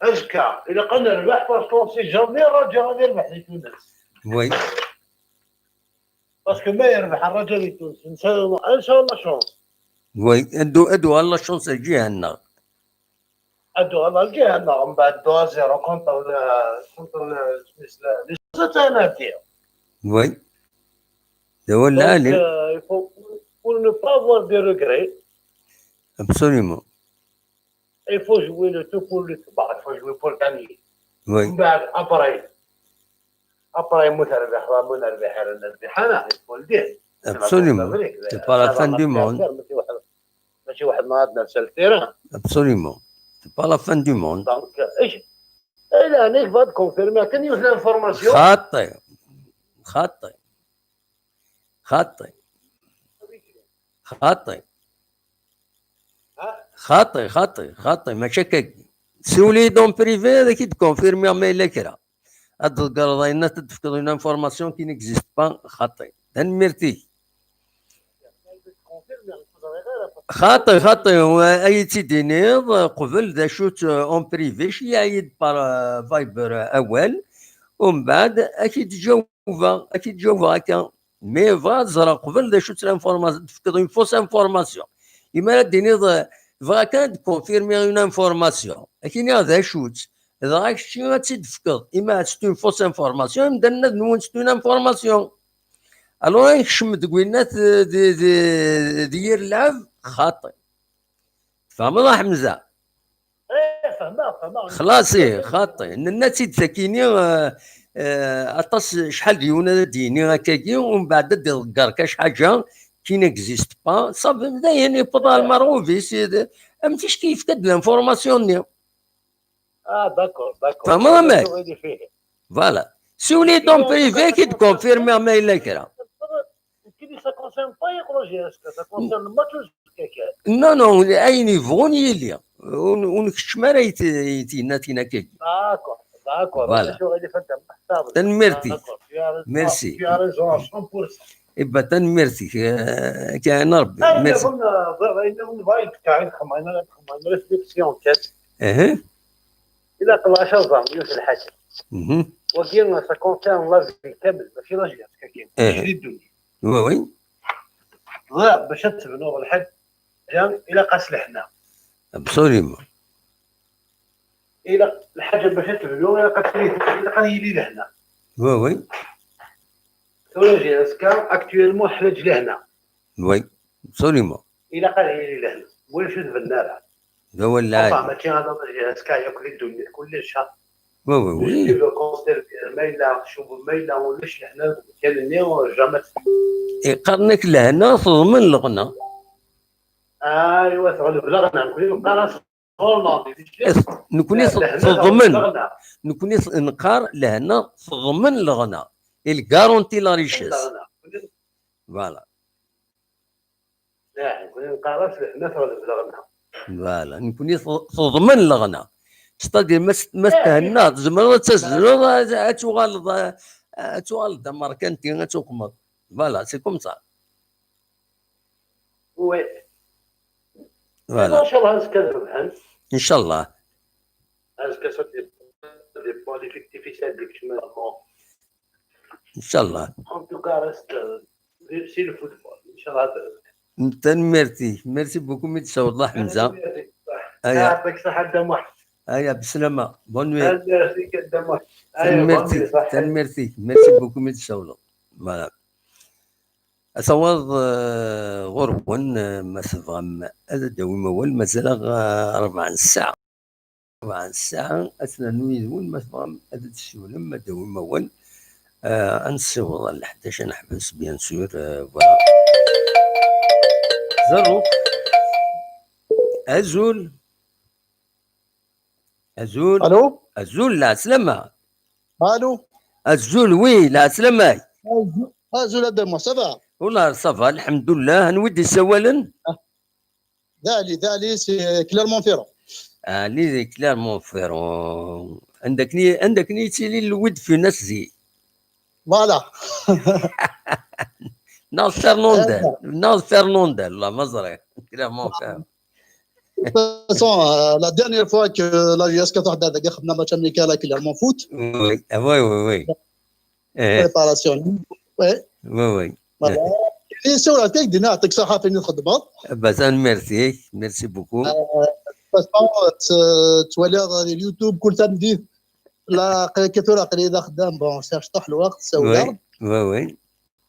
أذكى إذا قلنا نربح باسكو سي جامي الرجاء يربح لتونس. وي. باسكو ما يربح الرجاء لتونس إن شاء الله شونس. وي ادو الله شونس يجيها لنا. ادو الله يجيها من بعد 2-0 كونتر لي وي هو العالي. il faut pour ne pas avoir de regrets. Absolument. Il faut jouer le tout pour le tout. Il faut jouer pour gagner. Oui. من بعد après مربح انا ولديه. Absolument. C'est pas la fin du monde. ماشي واحد نهار نفس التيران. Absolument. C'est pas la fin du monde. دونك ايش؟ لا هناك فاد كونفيرمي كان يوصل انفورماسيون. خاطئ ماشي كاك سولي دون بريفي هذاك تكونفيرمي ما الا كرا هاد القرضينا تتفقد لنا انفورماسيون كي نيكزيست با خاطئ تنمرتي خاطئ اي تيدينيض قبل ذا شوت اون بريفي شي يعيد بار فايبر اول ومن بعد اكيد جاوبا هكا مي فا زرا قبل ذا شوت لانفورماسيون تفقد اون فوس انفورماسيون اما دينيض فا كان كونفيرمي اون انفورماسيون لكن هذا شوت اذا راك شي ما تفقد اما تستون فوس انفورماسيون بدنا نون ستون انفورماسيون الو يخشم تقولنا دير اللعب خاطئ فهمنا حمزه فهمنا خلاصي خاطئ الناس تسكيني اطاس شحال ديونا ديني هكاكي ومن بعد دير كاش حاجه كي نيكزيست با صافي بدا يعني بطال المروفي سي امتيش كيف كد لانفورماسيون ني داكور فهمنا ماك فوالا سولي دون بريفي كي تكونفيرمي ما الا كرا ça concerne pas les ça concerne le match non اي نيفو يلي ونكش ما يتينا كي داكور تنمرتي ميرسي إبا تنمرتي كان ربي ميرسي إلا 12 زعما في الحاجة وكاين سا كونتان لافي كامل ماشي لاجيات كاين تجري الدنيا وي باش تبنوا الحد جام الى قاس لحنا ابسوليمون الى الحاجه باش تبنوا الى قايلي لهنا وي تولي اسكا اكطويلمون حلاج لهنا وي ابسوليمون الى قايلي لهنا ولا شو تبنى راه هو العادي ماشي هذا اسكا ياكل الدنيا كل شهر وي يجيب كونسير مايلا شوف مايلا ولاش لهنا كان نيو جامات يقرنك لهنا تضمن الغنى ايوا تغلب الغنى نقول قراص نكوني تضمن نكوني نقار لهنا تضمن الغنى الكارونتي لا ريشيس فوالا نكوني نقراص لهنا تغلب الغنى فوالا نكوني تضمن الغنى ستادير ما استهنا تزمر تسجلو تغالط ماركنتي تقمر فوالا سي كوم سا وي فوالا ان شاء الله نسكن ان شاء الله اسكو صدي دي بون ليفيكتيف سادك ان شاء الله ان توكا ريست سي لو فوتبول ان شاء الله ميرسي بوكو ميتساو الله حمزه يعطيك الصحه دام واحد بسلامه بون نوي ميرسي قدام واحد ميرسي بوكو ميتساو فوالا أصوات غربون مثلا هذا دوي مول مازال 4 ساعة أثناء نويدون مثلا هذا السولم ما دوي مول أنصور ال 11 نحبس بيان سور فوالا زروك أزول أزول لا سلامة أزول وي لا سلامة أزول هذا ما صافا والله صافا الحمد لله نودي سوالا دالي سي كليرمون فيرون لي كليرمون فيرون عندك نيتي الود في ناس زي فوالا ناس فرنوندال الله مزرعه كليرمون فيرون la dernière fois que la GSK a خدنا ماتش امريكا كليرمون فوت وي بريباراسيون وي كيسيون هكاك دينا يعطيك الصحه فين الخدمه بس ميرسي بوكو تولي اليوتيوب كل تمديد لا كثر قليله خدام بون سيرش طح الوقت سوى وي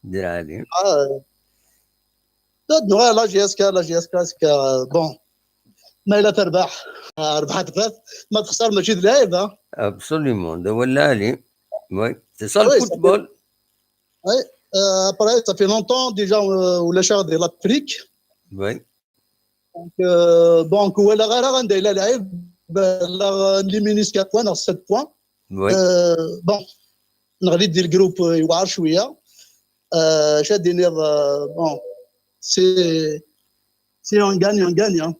دير عادي نوع لا جي اس كا بون ما لا تربح ربحت ثلاث ما تخسر ماشي لاعب ابسوليمون ده ولا لي وي سي سا الفوتبول وي après ça fait longtemps déjà ولا شهر ديال لافريك وي دونك ولا غير غندير لاعب لا ليمينيس 4 بوان 7 بوان بون نغادي دير جروب يوعر شويه شادين بون سي اون غاني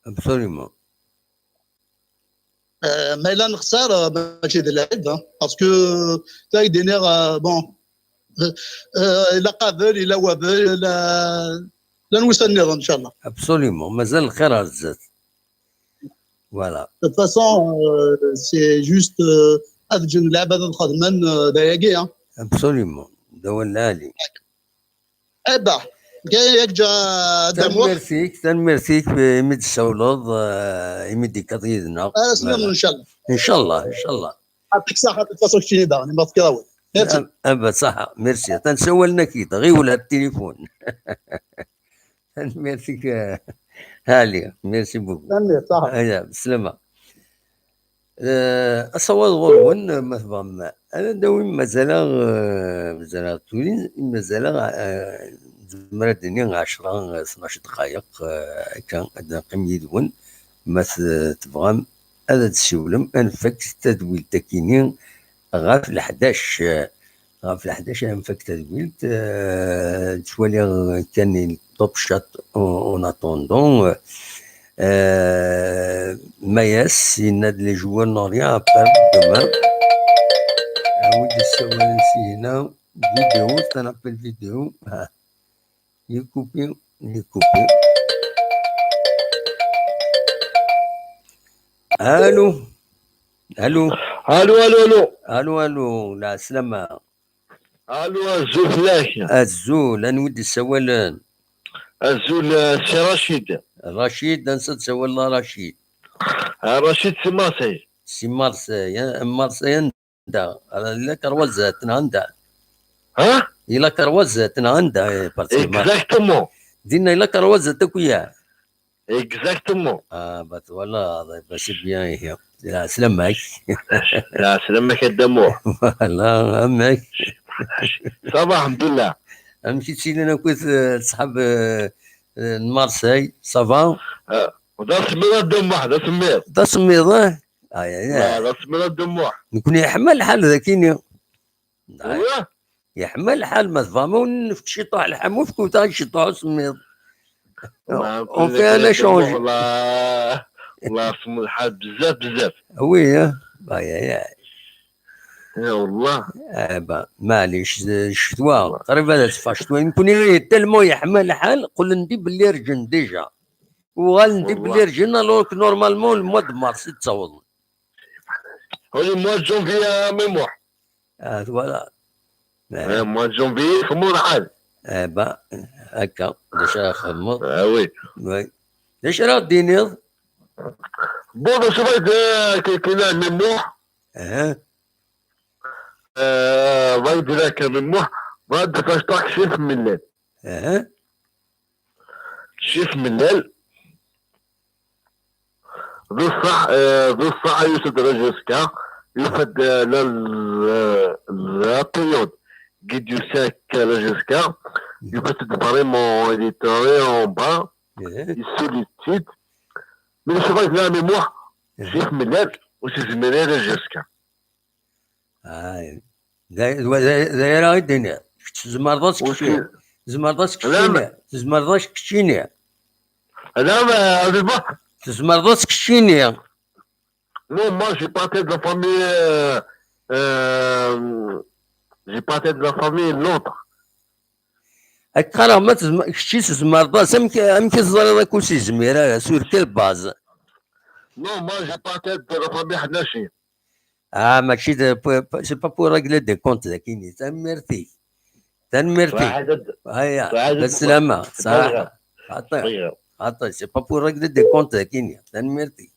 ابسوليمون ما الا نخسر ماشي ديال اللاعب باسكو تاي دينير بون الا قابل الا وابل لا نوصل النظام ان شاء الله ابسوليمون مازال الخير عزات فوالا دو فاسون سي جوست هاد الجن اللعبه هذا الخدمان دايقي ابسوليمون دوا العالي ابا ياك جا دموع تنميرسيك بمد السولوض يمدي كطيدنا ان شاء الله يعطيك الصحه تتصل شي داغني ما تكراوي ابا صح ميرسي تنسولنا كيتا غير ولا التليفون ميرسيك هالي ميرسي بوكو صح بسلامة أصوات غرون مثلا أنا دوي مازال تولين مازال زمرة الدنيا 10 12 دقائق كان قيم يدون ما تبغى هذا تسولم أنفك تدويل تكينين غاف 11 أنفك تدويل تولي كان توب شات اون اتوندون Mayas, il y a des joueurs noriens à perdre demain. Vidéo, c'est un appel vidéo. Il est coupé. Allô. الو لا سلامة. الزول فلاش. الزول انا ودي السوالان. الزول سي رشيد نسد سوالنا رشيد. رشيد سي مارسي. سي مارسي ندا لا كروزات ندا. ها؟ إلا كروزات ندا اكزاكتومون. دينا إلا كروزات وياه. اكزاكتومون. بس والله بس بيان هي. لا سلامك. لا سلامك الدموع. لا همك. صباح الحمد لله. مشيت سيدي انا كنت صحاب مارسي صافا. ودا سمير الدموع دا سمير. دا سمير لا دا سمير الدموع. نكون يحمل الحال ذاكيني. ايوا. يحمل الحال ما تفهموا نفتشي طاح الحمو في كوتا نشطو سمير. وفي انا شونج. والله سمو الحال بزاف. وي يا والله. معليش الشتوى قريبا هذا تفا الشتوى يمكن تلمو يحمل الحال قول ندي بلي رجن ديجا وغندي بلي رجن الوغ نورمالمون الموا د مارس تصوض. هو الموا د جونفي ميموار. فوالا. الموا د جونفي خمور عاد. هكا باش خمر. وي. ايش راه دينيض؟ بون شوفيت كاين الميموار. غايد ذاك الميموار غاد فاش طاح شيف من الليل. شيف من الليل. ذو الصح يوسف رجسكا يفد لا بيريود قد يساك رجسكا يفد فريمون إديتوري اون با يسوليتيد من شوفيت لا ميموار شيف من الليل وسيزميري رجسكا. دايره الدنيا زمرضات كشينه زمرضات كشينه لا ما هذا البحر زمرضات كشينه. Non, moi, j'ai pas tête de la famille. J'ai pas tête de la famille l'autre. أكثر ما كشي زمرضات سمك زرنا كوسي زميرة سور كل باز. Non, moi, j'ai pas tête de la famille حناشي. ماشي سي با بور ريغلي دي كونت ذاكيني تنمرتي هيا بالسلامة صح. عطي سي با بور ريغلي دي كونت ذاكيني تنمرتي.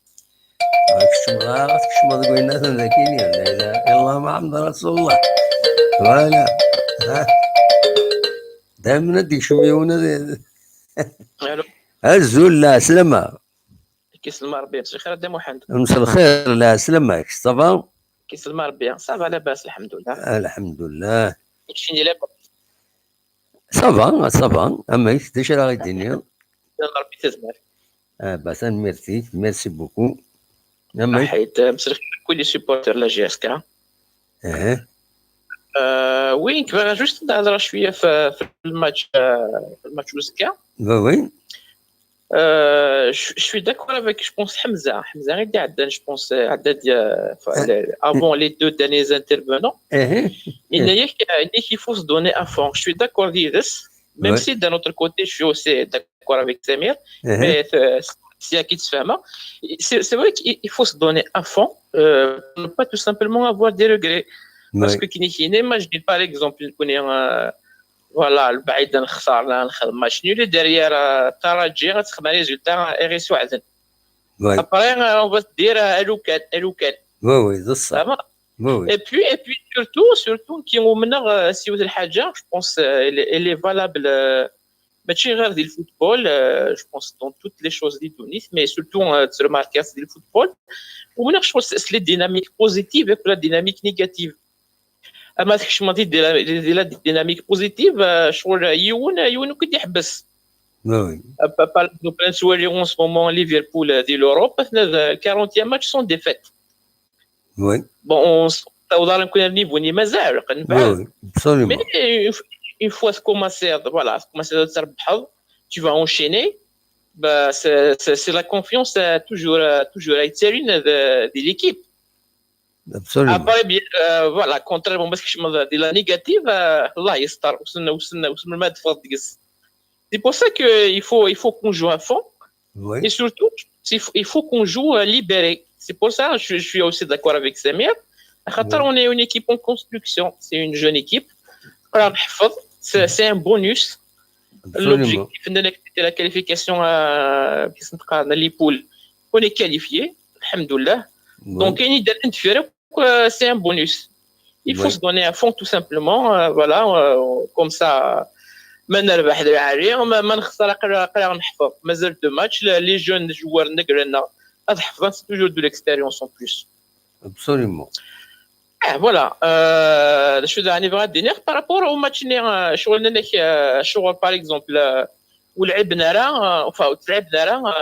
كشمض قولنا ذاكيني لا اله الا الله محمد رسول الله. فوالا دائما دي شويونا الزول لا سلامة. كيسلم ربي مساء الخير دي محمد. مساء الخير لا سلامك صافا. كيسلم ربي صافا لاباس الحمد لله. الحمد لله. شنو لاباس؟ صافا اما ديش راه الدنيا. ربي تزمر. بس ميرسي بوكو. حيت مساء الخير كل سيبورتر لا جي اس كا. وين كبر جوست نهضر شويه في الماتش وسكا. وين je suis d'accord avec, je pense, Hamza. Je pense, avant les deux derniers intervenants, il faut se donner à fond. Je suis d'accord avec ça, même si d'un autre côté, je suis aussi d'accord avec Samir. Mais c'est à qui se fait. C'est vrai qu'il faut se donner à fond pour ne pas tout simplement avoir des regrets. Parce que moi, je dis par exemple, فوالا البعيد نخسر نخدم ماتش نولي ديريير الترجي غتخدم ريزولتا اغيسو عدن. ابري اون دير الو كان وي بصح اي بي سورتو كيما منا سيوت الحاجه جو بونس اللي فالابل ماشي غير ديال الفوتبول جو بونس دون توت لي شوز دي تونس مي سورتو ترماركاس ديال الفوتبول ومنا جو بونس لي ديناميك بوزيتيف ولا ديناميك نيجاتيف. اما كيما ديال الديناميك بوزيتيف شغل يون كنت يحبس. وي با نسولي اون سو مومون ليفربول ديال اوروب 40 ماتش سون ديفيت. وي بون توضر نكون النيفو ني مازال وي ابسوليومون. مي اون فوا كوماسي فوالا كوماسي تربح tu vas enchaîner c'est la confiance toujours يتسالين de l'équipe. Absolument. Après, bien, voilà, contrairement à ce que je me dis, la négative, là, il est c'est pour ça qu'il faut qu'on joue à fond. Oui. Et surtout, il faut qu'on joue libéré. C'est pour ça que je suis aussi d'accord avec Samir. On est une équipe en construction, c'est une jeune équipe. C'est un bonus. L'objectif de la qualification dans les poules, on est qualifié, alhamdoulilah. Donc, c'est un bonus. Il faut se donner à fond tout simplement. Voilà, comme ça, ما نربح دراري ما نخسر قرا نحفظ مازال دو ماتش لي جون جوار نقرنا هاد حفظان سي توجور دو ليكسبيريونس اون بلوس ابسوليومون فوالا شو داني بغا دينيغ بارابور او ماتش ني شغل باغ اكزومبل ولعبنا راه تلعبنا راه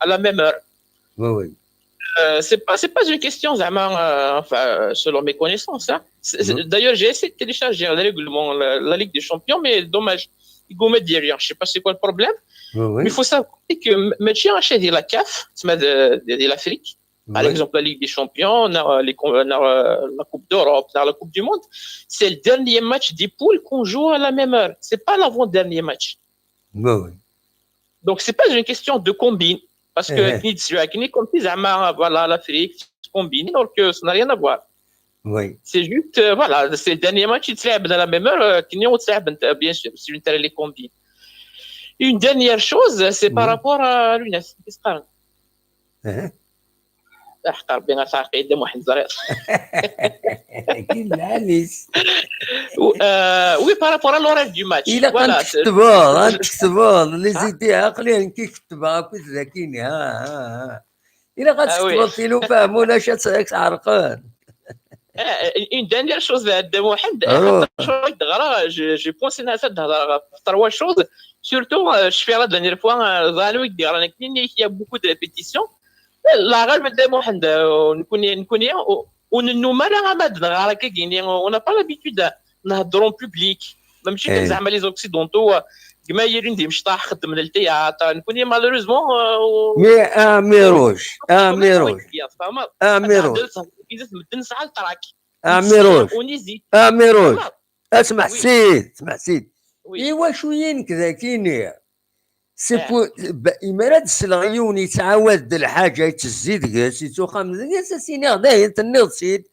على ميم اور وي c'est pas une question selon mes connaissances hein. D'ailleurs j'ai essayé de télécharger le règlement la Ligue des Champions mais dommage il ne me dit rien je sais pas c'est quoi le problème mais il faut savoir que match de la CAF de l'Afrique par exemple la Ligue des Champions la Coupe d'Europe la Coupe du Monde c'est le dernier match des poules qu'on joue à la même heure c'est pas l'avant-dernier match donc c'est pas une question de combine parce que comme si voilà l'Afrique se combine alors que ça n'a rien à voir. Oui. C'est juste voilà, c'est le dernier match qui se joue dans la même heure qui n'est pas bien sûr, c'est une les combine. Une dernière chose, c'est par rapport à l'UNES. Qu'est-ce que احقر بين ساقي دم واحد صغير كيلاليس وي بارابور لوريج دو ماتش الا غنكتبوا لي زيدي عاقلين كيكتبها هاكا ذاكيني ها الا غتكتبوا فيلو فهمونا اش عرقان une dernière chose de واحد شويه دغرا جو بونس انها تهضر في trois choses surtout je fais la dernière fois زالو يدير انا كاين il y a beaucoup de répétitions la غالب دابا واحد نكون ونمارا ما دغرا كاين on n'a pas l'habitude نهضروا بوبليك ماشي كان زعما لي زوكسيدونتو كما يرين مشطاح خدم للتياتر نكون مالوريزمون ميروش اسمع سيد ايوا شويه كذا كاين سي بو إمارات السلغيون يتعاود الحاجه يتزيد كاسيتو خامس سيني غدا تنيض سيد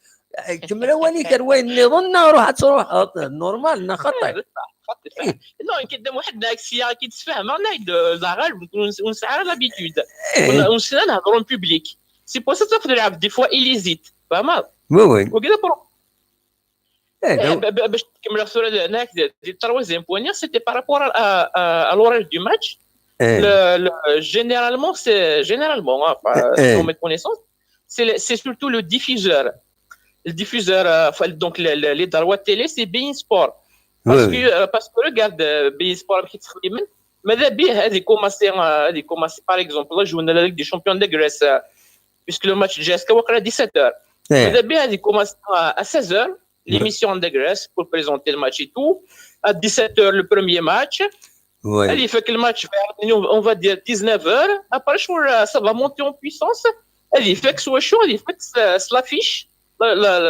كمل وليك روين نظن روح تروح نورمال خطر non كيدم واحد داكسي كيتفاهم نايد زغال ونسعى لابيتود ونسنا نهضروا بوبليك سي بو سا تفضل دي فوا إليزيت فهمت وي وكذا باش تكمل الصوره هناك دي ترويزيام بوين سيتي بارابور à l'horaire du match généralement selon mes connaissances c'est surtout le diffuseur donc les droits de télé c'est Bein Sport parce que regarde Bein Sport qui تخدم ماذا بيه هذه كوماسي par exemple là jouons la Ligue des Champions de Grèce puisque le match jusqu'à 17h ماذا بيه هذه كوماسي à 16h l'émission de Grèce pour présenter le match et tout à 17h le premier match elle fait que le match on va dire 19h après ça va monter en puissance elle fait que soit chaud elle fait que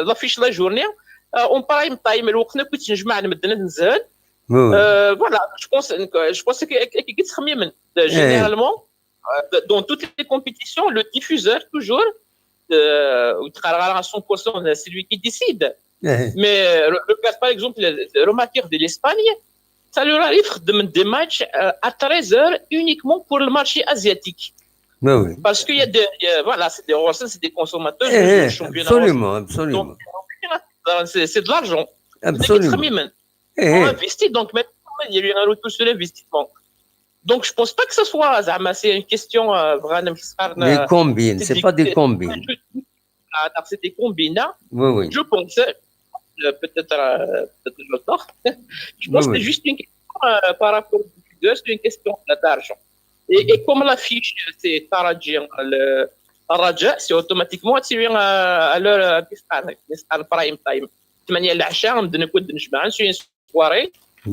l'affiche la journée on prime time الوقت كنت نجمع نمدنا نزهد voilà je pense que كيتخمم généralement dans toutes les compétitions le diffuseur toujours à 100% c'est lui qui décide mais regarde par exemple le remarqueur de l'Espagne ça leur arrive de des matchs à 13h uniquement pour le marché asiatique parce qu'il y a voilà c'est des consommateurs absolument donc, c'est de l'argent absolument on investit donc maintenant il y a eu un retour sur l'investissement donc je pense pas que ce soit c'est une question vraiment des combines c'est pas des combines c'est des combines oui je pense peut-être le tort je pense que c'est juste une question par rapport au diffuseur c'est une question d'argent et comme l'affiche c'est Taraji الرجاء c'est automatiquement attiré à l'heure à prime time 8 العشاء نبدا نكون نجمع نسوي soirée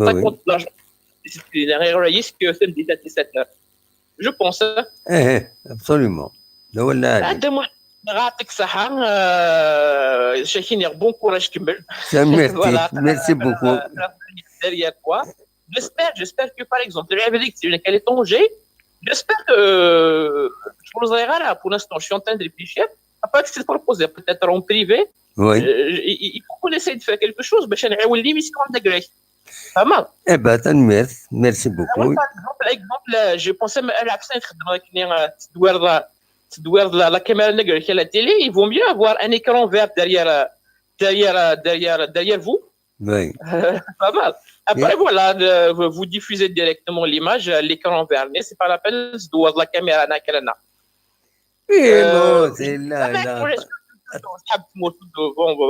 ça compte l'argent c'est un risque que c'est 17h je pense absolument لا ولا هذا يعطيك الصحة شاكين bon courage كمل merci beaucoup derrière quoi j'espère que par exemple la République c'est une étranger j'espère que je pour l'instant je suis en train de réfléchir Après, ce qu'il propose, peut-être en privé, il faut qu'on essaye de faire quelque chose, باش نعاون l'émission degré. Pas mal. Eh ben, merci beaucoup. Par exemple, je pensais à l'accent de la caméra degré à la télé, il vaut mieux avoir un écran vert derrière vous. Oui. Pas mal. Après, voilà, vous diffusez directement l'image, l'écran vert, mais c'est pas la peine de la caméra. Oui, non, c'est là. Bon,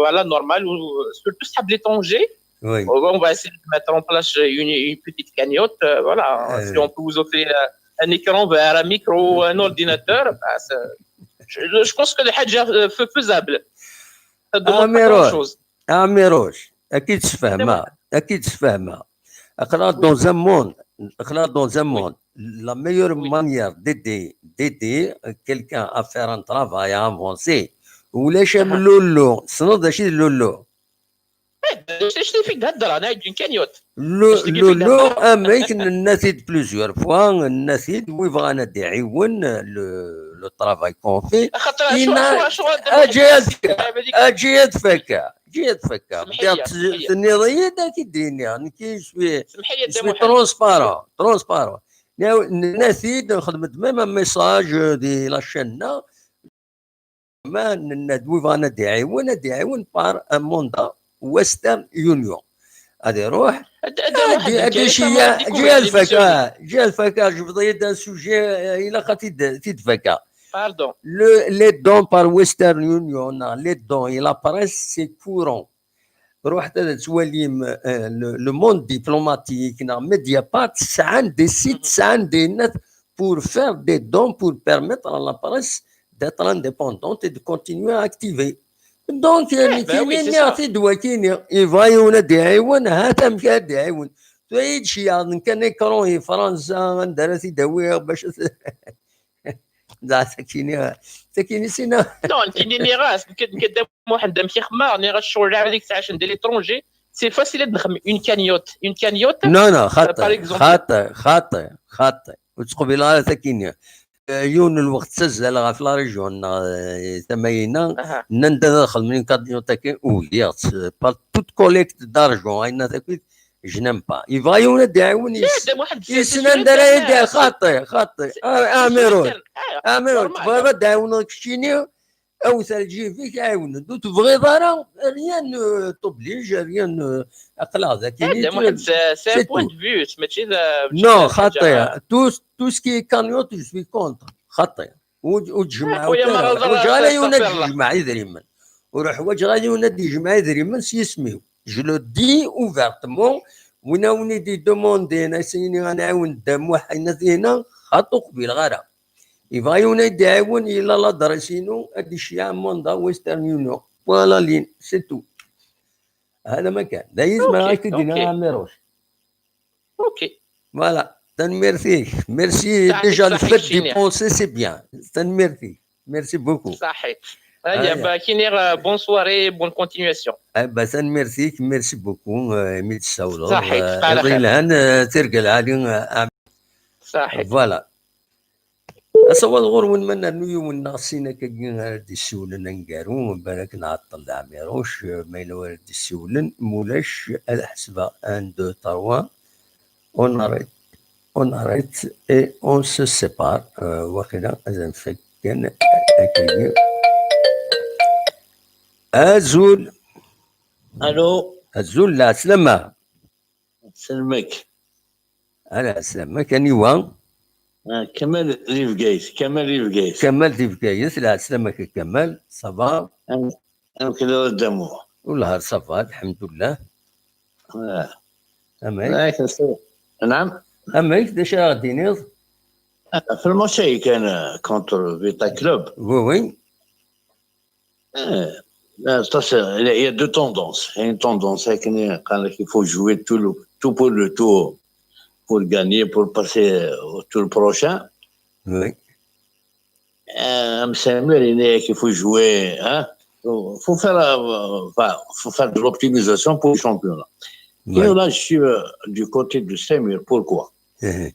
voilà, normal, surtout si l'étranger. Oui. On va essayer de mettre en place une petite cagnotte. Voilà, si on peut vous offrir un écran vert, un micro, un ordinateur, je pense que c'est faisable. Ça demande pas grand-chose. Amiroche, أكيد تفهمها. Dans un monde, la meilleure manière d'aider quelqu'un à faire un travail avancé, ou les chèmes lolo, sinon d'achetter lolo. Lolo, un mec n'assiste plusieurs fois, n'assiste, où il va en aider, le travail qu'on fait. جيت فكر بدات النظريه ذاك الدنيا انا كي شويه ترونسبارون نسيت نخدم ميم ميساج دي لاشين ما ندوي فانا داعيون بار ان موندا ويسترن يونيون هذه روح هذه شي جا الفكا جبضي دان سوجي الى خاطي تتفكا. Pardon. Les dons par Western Union, les dons et la presse, c'est courant. Le monde diplomatique, Mediapart, ça a des sites, ça a des nets pour faire des dons pour permettre à la presse d'être indépendante et de continuer à activer. Donc, il va y avoir des haïwans, هاتم كان des haïwans. تريد شيء كان يكرون فرنسا دراسي دوير باش ساكيني سينا non كاينين راس كدام واحد ماشي خمار ني غشغل هذيك الساعه ندير ليترونجي سي فاسيل نخدم اون كانيوت نو خاطئ وتقبل على ساكيني يون الوقت سجل غا في لا ريجون ثمينا ندخل من كانيوت كي ويات با توت كوليكت دارجون اين تاكل je n'aime pas. Il va y avoir des haïwans. Il خاطئ. أميروش. تبغى des haïwans كشينيو أو تجي فيك عاون. دو تبغي ضرر rien ne t'oblige, rien ne أقلع ذاك. C'est un point de vue. ماشي non خاطئ. Tout ce qui est cagnotte, je suis contre. خاطئ. وتجمع وجغالي يونادي جماعة يدريمن. وروح وجغالي يونادي جماعة يدريمن سيسميو. Je le dis ouvertement. وناوني دي دوموندي ناسيني غنعاون دام واحد ناسينا خاطو قبيل غارة يفايونا يدعاون إلا لا دراسينو هادي الشيء موندا ويسترن يونيون فوالا لين سي تو هذا ما كان دايز ما راك دينا ميروش اوكي فوالا تنميرسي ميرسي ديجا الفت دي بونسي سي بيان ميرسي بوكو صحيح. Bonne soirée, bonne continuation. Merci beaucoup, Emile Saoulor. Voilà. أصور غور من نيو الناصينا كجين دي السولن نجارو بالك نعطل العميروش ما يلوى دي السولن مولاش الحسبة 1 2 3 on arrête et on se sépare وكذا إذا فكان أكيد أزول الو أزول لا سلامة سلمك على سلامك أنيوا كمال ريف قيس لا سلامك كمال صباح أنا كده قدامه والله صفا الحمد لله أميك نعم أميك داش غادي نيض في الماتش كان كونتر فيتا كلوب وي il y a deux tendances. Il y a une tendance, c'est qu'il faut jouer tout pour le tour, pour gagner, pour passer au tour prochain. Oui. Il faut jouer, hein. Faut faire de l'optimisation pour le championnat. Oui. Et là, je suis du côté de Samir. Pourquoi?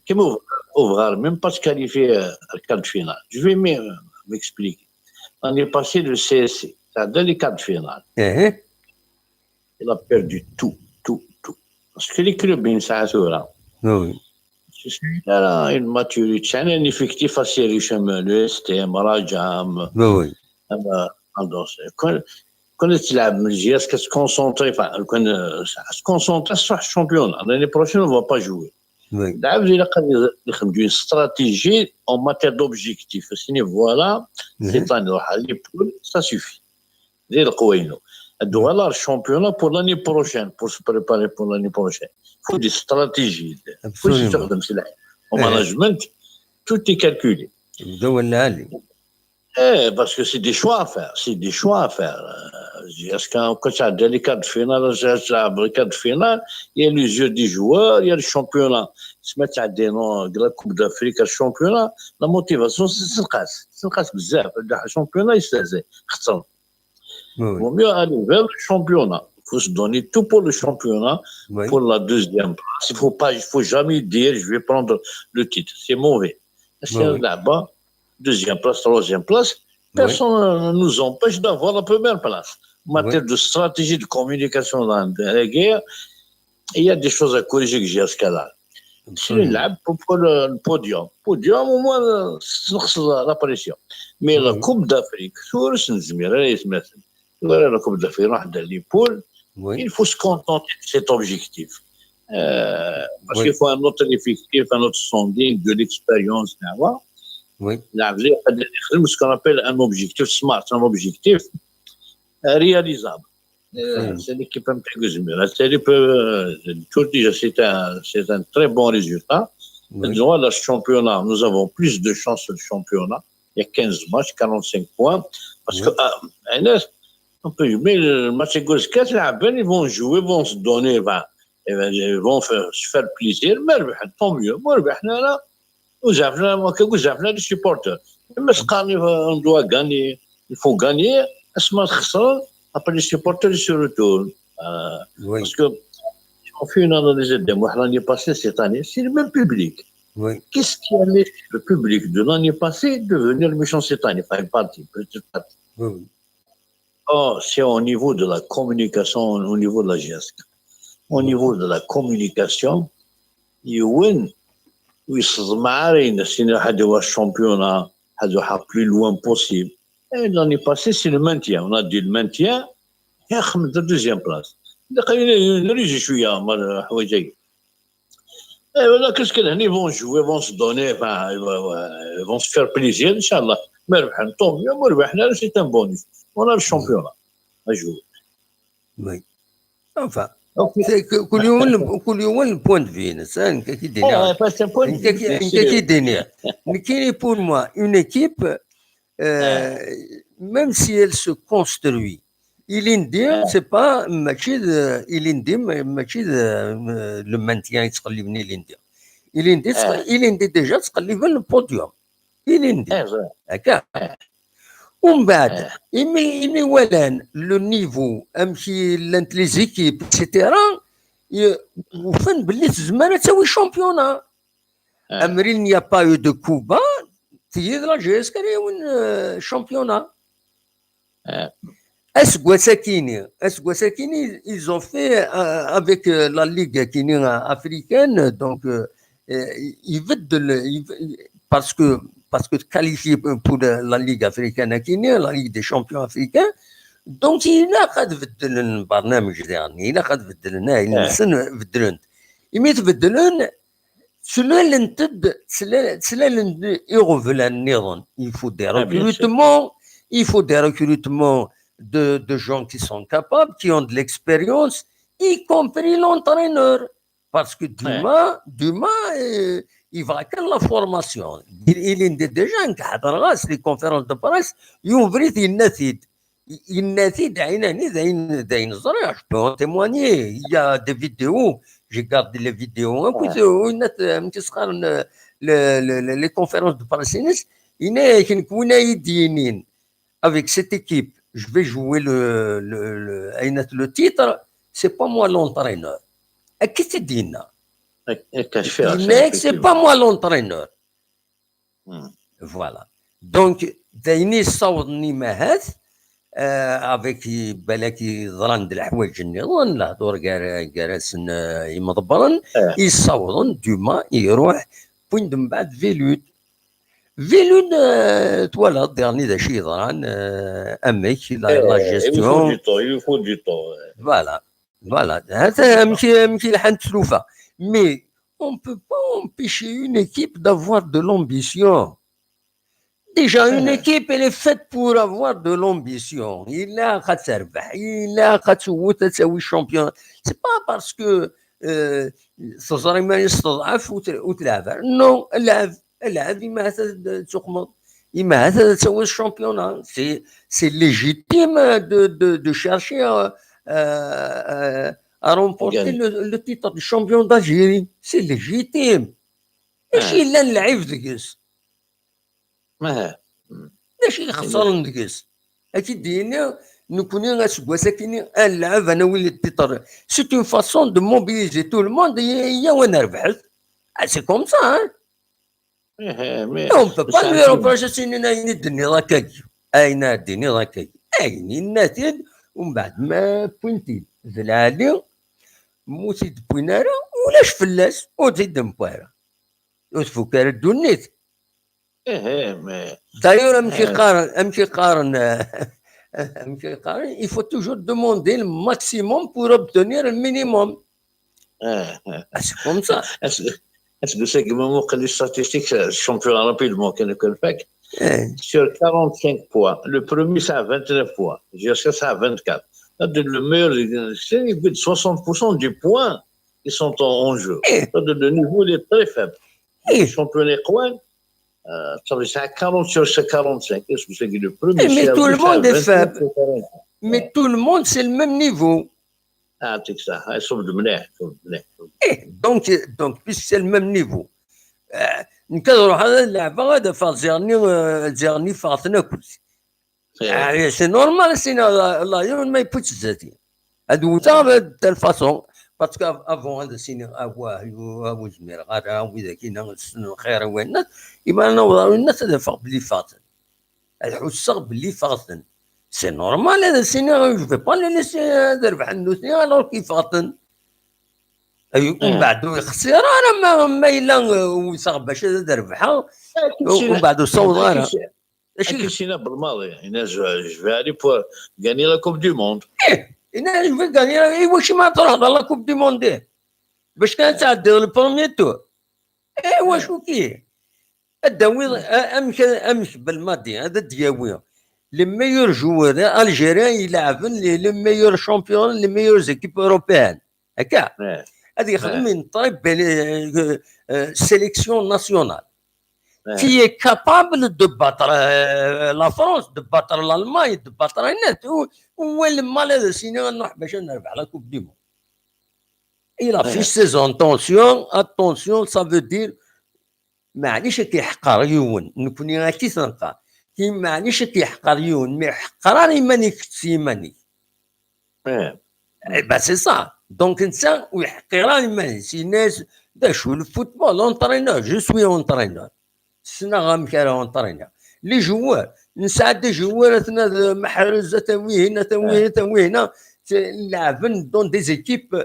Qui m'ouvre, même pas se qualifier à la quart de finale. Je vais m'expliquer. l'année passée, le CSC, ça a donné les quarts de finale. Il a perdu tout. Parce que les clubs, ça a Oui. il a une maturité, un effectif assez riche, le STM, Rajam. Oui. Quand tu as est-ce que se concentrer, se concentrer sur le championnat. L'année prochaine, on ne va pas jouer. Oui. Il a une stratégie en matière d'objectifs. Voilà, cette année, ça suffit. Il doit avoir le championnat pour l'année prochaine, pour se préparer pour l'année prochaine. Il faut des stratégies. Il faut se faire au management, tout est calculé. Parce que c'est des choix à faire. Est-ce quand tu as des quarts de finale, il y a les yeux des joueurs, il y a le championnat. Se mettre à des noms de la Coupe d'Afrique, le championnat, la motivation, c'est le cas. C'est le cas بزاف. Le championnat, il se faisait. Il vaut mieux aller vers le championnat. Il faut se donner tout pour le championnat, pour la deuxième place. Il faut jamais dire je vais prendre le titre. C'est mauvais. C'est là-bas, deuxième place, troisième place. Personne ne nous empêche d'avoir la première place. En matière de stratégie de communication dans la guerre, il y a des choses à corriger que j'ai à ce cas-là. C'est là pour le podium. Podium, au moins, c'est l'apparition. Mais la Coupe d'Afrique, la Coupe d'Afrique, il faut se contenter de cet objectif. Parce qu'il faut un autre effectif, un autre sonding, de l'expérience. Ce qu'on appelle un objectif smart, un objectif réalisable. C'est l'équipe c'est un très bon résultat. Dans le championnat, nous avons plus de chances sur le championnat. Il y a 15 matchs, 45 points. Parce que, on peut jouer le match Golskat, ils vont jouer, vont se donner, ils vont se faire plaisir. Mais tant mieux. Vous avez les supporters. Mais on doit gagner. Il faut gagner. Après, les supporters ils se retournent. Parce que, si on fait une analyse de moi, l'année passée, cette année, c'est le même public. Qu'est-ce qui a laissé le public de l'année passée devenir méchant cette année? Enfin, une partie, petite partie. C'est au niveau de la communication, au niveau de la GSK. Au niveau de la communication, il win. Si nous avons un championnat, plus loin possible. Et l'année passée, c'est le maintien. On a dit le maintien, et la deuxième place. Et voilà, qu'est-ce qu'ils vont jouer, vont se donner, ils vont se faire plaisir, Inch'Allah. Tant mieux, c'est un bonus. On a le championnat à jouer. Oui. Enfin. كل يوم البوان دو في انسان انت كي دينير كاين pour moi une équipe même si elle se construit il indire c'est pas ماشي le maintien يتقلب بني il indire déjà تقلب البوديوم il indire هكا ومن بعد إمي ولان لو نيفو امشي لي زيكيب اكسيتيرا وفن باللي تزمان تسوي شامبيونا امرين نيا با يو دو كوبا تيد لا جي اس كاريون شامبيونا اسكوا ساكيني ils ont fait avec la ligue كيني africaine donc يبدل parce que qualifié pour la Ligue africaine, la Ligue des champions africains, donc il a قد بدل البرنامج يعني il a قد بدلنا السنة بدلن يميت بدلن سلا لنتد سلا لن يغفل النظام il faut des recrutements de gens qui sont capables qui ont de l'expérience y compris l'entraîneur parce que demain il va faire la formation. Il est déjà un cadre, les conférences de presse, ils ont vu je peux en témoigner. Il y a des vidéos, j'ai gardé les vidéos, les conférences de presse, avec cette équipe, je vais jouer le titre, c'est pas moi l'entraîneur. Qu'est-ce que tu dis là? C'est pas moi l'entraîneur. Voilà. دونك دايني يصوضني ماهات افيك بالك ضران د الحوايج النظام الهضور كاراسن يمضبرن يصوضن دوما يروح وين من بعد فيلود توالد ديرني ذا شي ضران اميك لا جيستيون يفوت دي طو فوالا هذا مشي لحن تلوفه مي on peut pas empêcher une équipe d'avoir de l'ambition. Déjà, une équipe, elle est faite pour avoir de l'ambition. Il a qu'à servir, il a qu'à تسوي champion. C'est pas parce que صغير ما يستضعف وتلعب. Non, اللاعب يما هذا تقمض يما هذا تسوي الشامبيون. C'est légitime de chercher à remporter le titre de champion d'Algérie. C'est légitime. ماشي لا نلعب ذكس ماشي يخسر ذكس اكيد دينا نكوني غاسكوا ساكنين نلعب انا ولي التيتر. سي اون فاسون دو موبيليزي تو الموند هي وانا ربحت. سي كوم سا اون بو با لي روبروشي سيني اين الدنيا هكاكي اين الدنيا هكاكي اين الناتج ومن بعد ما بوينتي العالي موتي بوينارا ولاش فلاس وتزيد مبارا وتفكر الدنيت. D'ailleurs, il faut toujours demander le maximum pour obtenir le minimum. C'est comme ça. Est-ce que c'est que les statistiques, championnat rapidement, sur 45 points, le premier c'est à 29 points, jusqu'à ça à 24. Le meilleur, c'est 60% des points qui sont en jeu. Le niveau il est très faible. Le championnat coin, c'est à 40 sur 45. Est-ce que c'est que le premier? Mais tout le monde est faible. Mais tout le monde, c'est le même niveau. Ah, c'est ça. Ils sont de mener. Donc, puisque c'est le même niveau. نكرر هذا اللعبة هذا فازيرني فاطنا كلشي. سي نورمال سينا الله يوم ما يبوتش ذاتي. هادو تا تال فاصون باسكو افون هذا سينا هو جميل غادا وإذا كاين الخير وين يبان نوضروا الناس هذا فاق بلي فاطن. الحسق بلي فاطن. سي نورمال هذا سينا جو في با لي ليسي هذا ربح عنده سينا الوغ كي فاطن. ومن بعد يخسر انا ما الا ويصاغ باش ربحها ومن بعد صوت غيرها. اكيد سينا بالماضي يعني جفالي بور غاني لا كوب دو موند. انا جو غاني واش ما تروح لا كوب دو موند باش كانت تعدي البروميي تور. واش كي الداوي امش بالماضي هذا دياوي لي ميور جوار الجيريان يلعبون لي ميور شامبيون لي ميور زيكيب اوروبيان هكا. هذه خدمين طيب sélection nationale qui est capable de battre la France, de battre l'Allemagne, de battre النت. وين المال هذا سينا نروح باش نربح لا كوب دي مون. Il affiche ses intentions. Attention, ça veut dire معليش كيحقر يون نكوني غاكي تنقى كي معليش كيحقر يون مي حقراني ماني كتسيماني. Bah c'est ça. Donc ça, oui, je suis le football entraîneur, je suis entraîneur. Les joueurs, des joueurs dans des équipes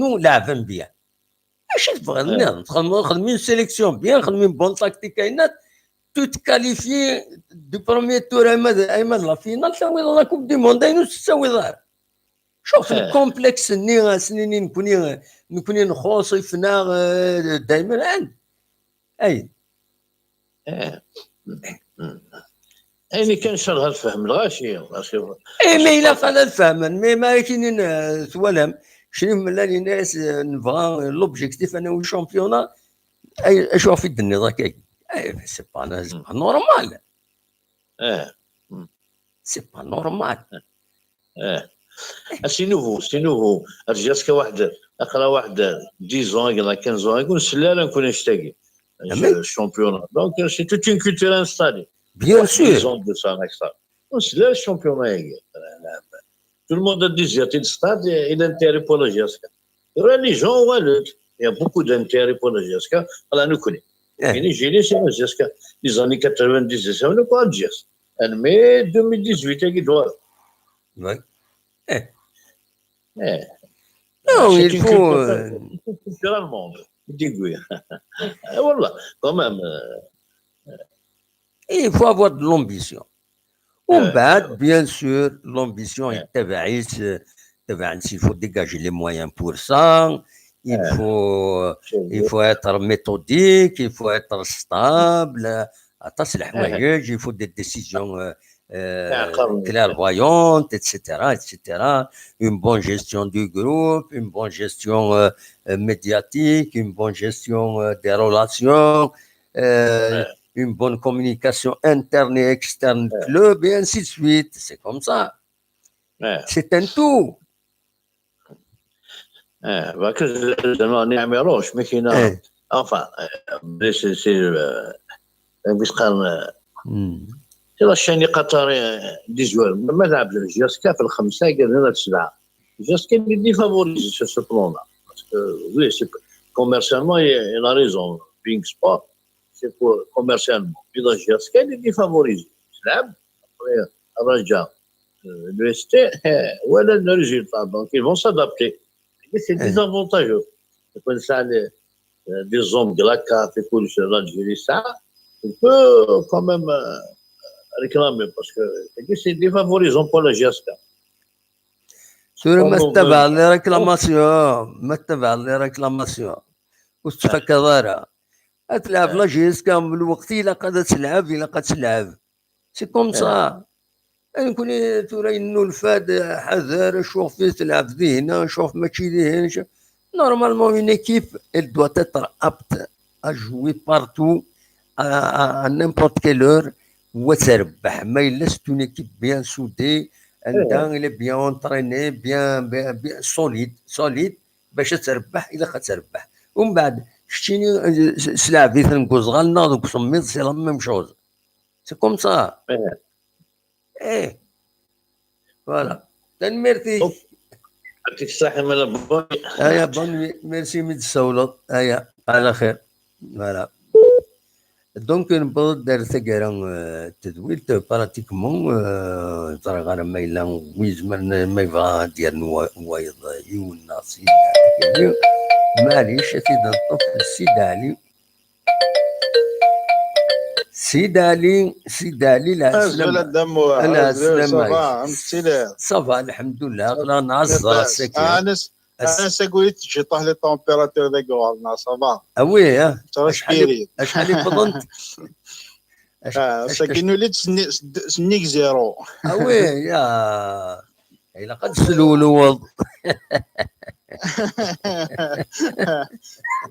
nous l'avons bien. Une sélection bien, une bonne tactique, tout qualifié du premier tour à la finale, ça va dans la Coupe du Monde, ça va. شوف الكومبلكس سنين نكوني نخوصي فينا دائما عند اي يعني كان شرها الفهم الغاشي مي الا قال الفهم مي ما كاينين ثوالم شنو من الناس نبغى لوبجيكتيف انا والشامبيونا اي اشوف في الدنيا ذاك سي با نورمال سي با نورمال سي نوفو رجعت كواحد اقرا واحد 10 ولا 15 يقول سلاله نكون نشتاقي الشامبيون دونك سي توت اون كولتور انستالي بيان سور سلاله الشامبيون هي تو الموند ديزيرتي الستاد الى انتيري بور لا جاسكا راه لي جون والو يا بوكو دانتيري بور لا جاسكا على نكوني يعني جيلي سي جيسكا لي زاني 90 ولا كوا جيس انا مي 2018 كي دوار وي Non, il faut culturellement, والله quand même. Il faut avoir de l'ambition. ومن بعد bien sûr l'ambition il faut dégager les moyens pour ça. Il faut être méthodique, il faut être stable. Il faut des décisions clairvoyantes, etc., etc. Une bonne gestion du groupe, une bonne gestion médiatique, une bonne gestion des relations, une bonne communication interne et externe du club, et ainsi de suite. C'est comme ça. C'est un tout. نعمروش ما كاينه enfin باش قال يلا الشاني قطري دي جوار ما لعب جاسكا في الخمسه قال لنا السبعه جاسكا اللي فافوريزي سو سو بلون باسكو وي سي كوميرسيالمون il a raison بينغ سبور سي بور كوميرسيالمون اذا جاسكا اللي فافوريزي لعب رجع لو استي ولا الريزولتا دونك ils vont s'adapter c'est désavantageux يكون ساعه دي زوم كلاكا في كل شيء الجيري ساعه on peut quand même réclamer parce que c'est défavorisant pour la GSK. ما تتبع لي ريكلاماسيون واش تفكر دارها تلعب لا جيسكا من الوقت الا قادت تلعب سي كوم سا نكون توري انه الفاد حذر شوف فيه تلعب هنا شوف ماشي هنا نورمالمون اون ايكيب elle doit être apte à jouer partout à n'importe quelle heure وتربح ما يلاش اون ايكيب بيان سودي عندها اللي بيان اونطريني بيان سوليد باش تربح الا خاطربح ومن بعد شتيني سلعبي تنقوزغالنا دوك سميت سي لا ميم شوز سي كوم سا فوالا تنميرتي يعطيك الصحة مالا بوني هيا بوني ميرسي ميد السولط هيا على خير فوالا دونك نبغض دار تقرا تدويل براتيكمون ترى غير ما إلا ويزمر ما يبغى ديال وايض يونا سيدي معليش سيدي الطفل سيد علي لا سلام صافا الحمد لله لا نعزر السكين انا سقولت شي طاح لي طومبيراتور ديك غورنا صافا وي شحال فضنت ساكن وليت سنيك زيرو وي يا الا قد سلولو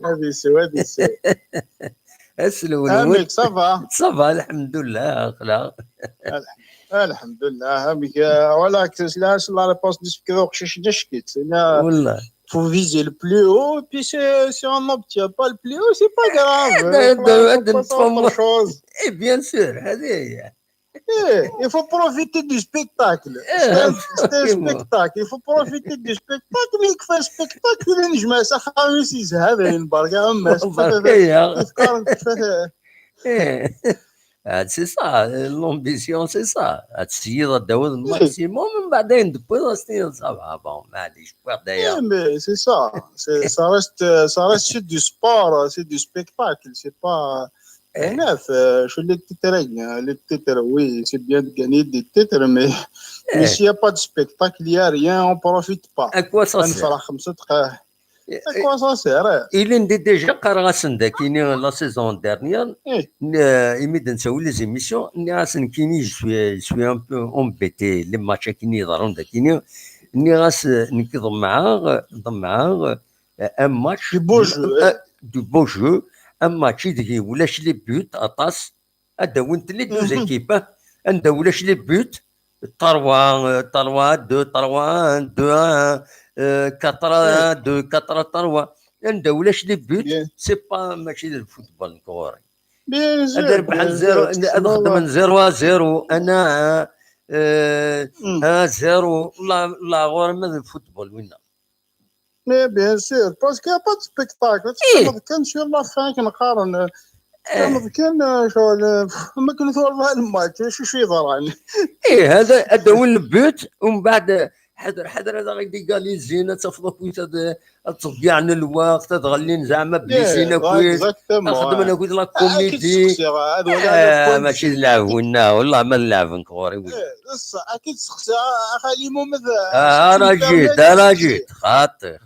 هذه سوا اسلولو صافا الحمد لله خلا الحمد لله ولا كلاش لا ريبونس ديسكو شي شكيت والله faut viser le plus haut et puis si on n'obtient pas le plus haut c'est pas grave et bien sûr il faut profiter du spectacle c'est un spectacle il faut profiter du spectacle mais كيف spectacle نجمع خميس يذهب البركه اما c'est ça l'ambition c'est ça تسيد الدواء الماكسيموم من بعدين دبر سنين صافا بون معليش وحدايا mais c'est ça reste c'est du sport c'est du spectacle c'est pas neuf je les titres oui c'est bien de gagner des titres mais s'il n'y a pas de spectacle il n'y a rien on profite pas à quoi ça sert À quoi ça sert? Il est déjà caractérisé qui la saison dernière. Il m'a dit que les émissions, je suis un peu embêté les matchs qui n'y ont pas qui un match du beau jeu, un match qui où les buts à tasse, à les deux équipes, un les buts, 3-2, 3-1, 2-1. 4-3 ندولش لي بوت سي با ماشي الفوتبول الكوري هذا ربح 0 نخدم 0-0 انا 0 لا غور من الفوتبول وين مي بيان سور باسكو با دو سبيكتاكل كنمشي لا فان كنقارن كان شغل ما كنت والله الماتش شو يضرني هذا هو البيوت. ومن بعد حذر هذا غيدي قال لي زينه تفضل كويت تضيعنا الوقت تغلين زعما بليسينا كويت خدمنا كويت لا كوميدي ماشي لعبونا والله ما نلعب نكوري اكيد سخسي خلي مو مثل انا جيت خاطي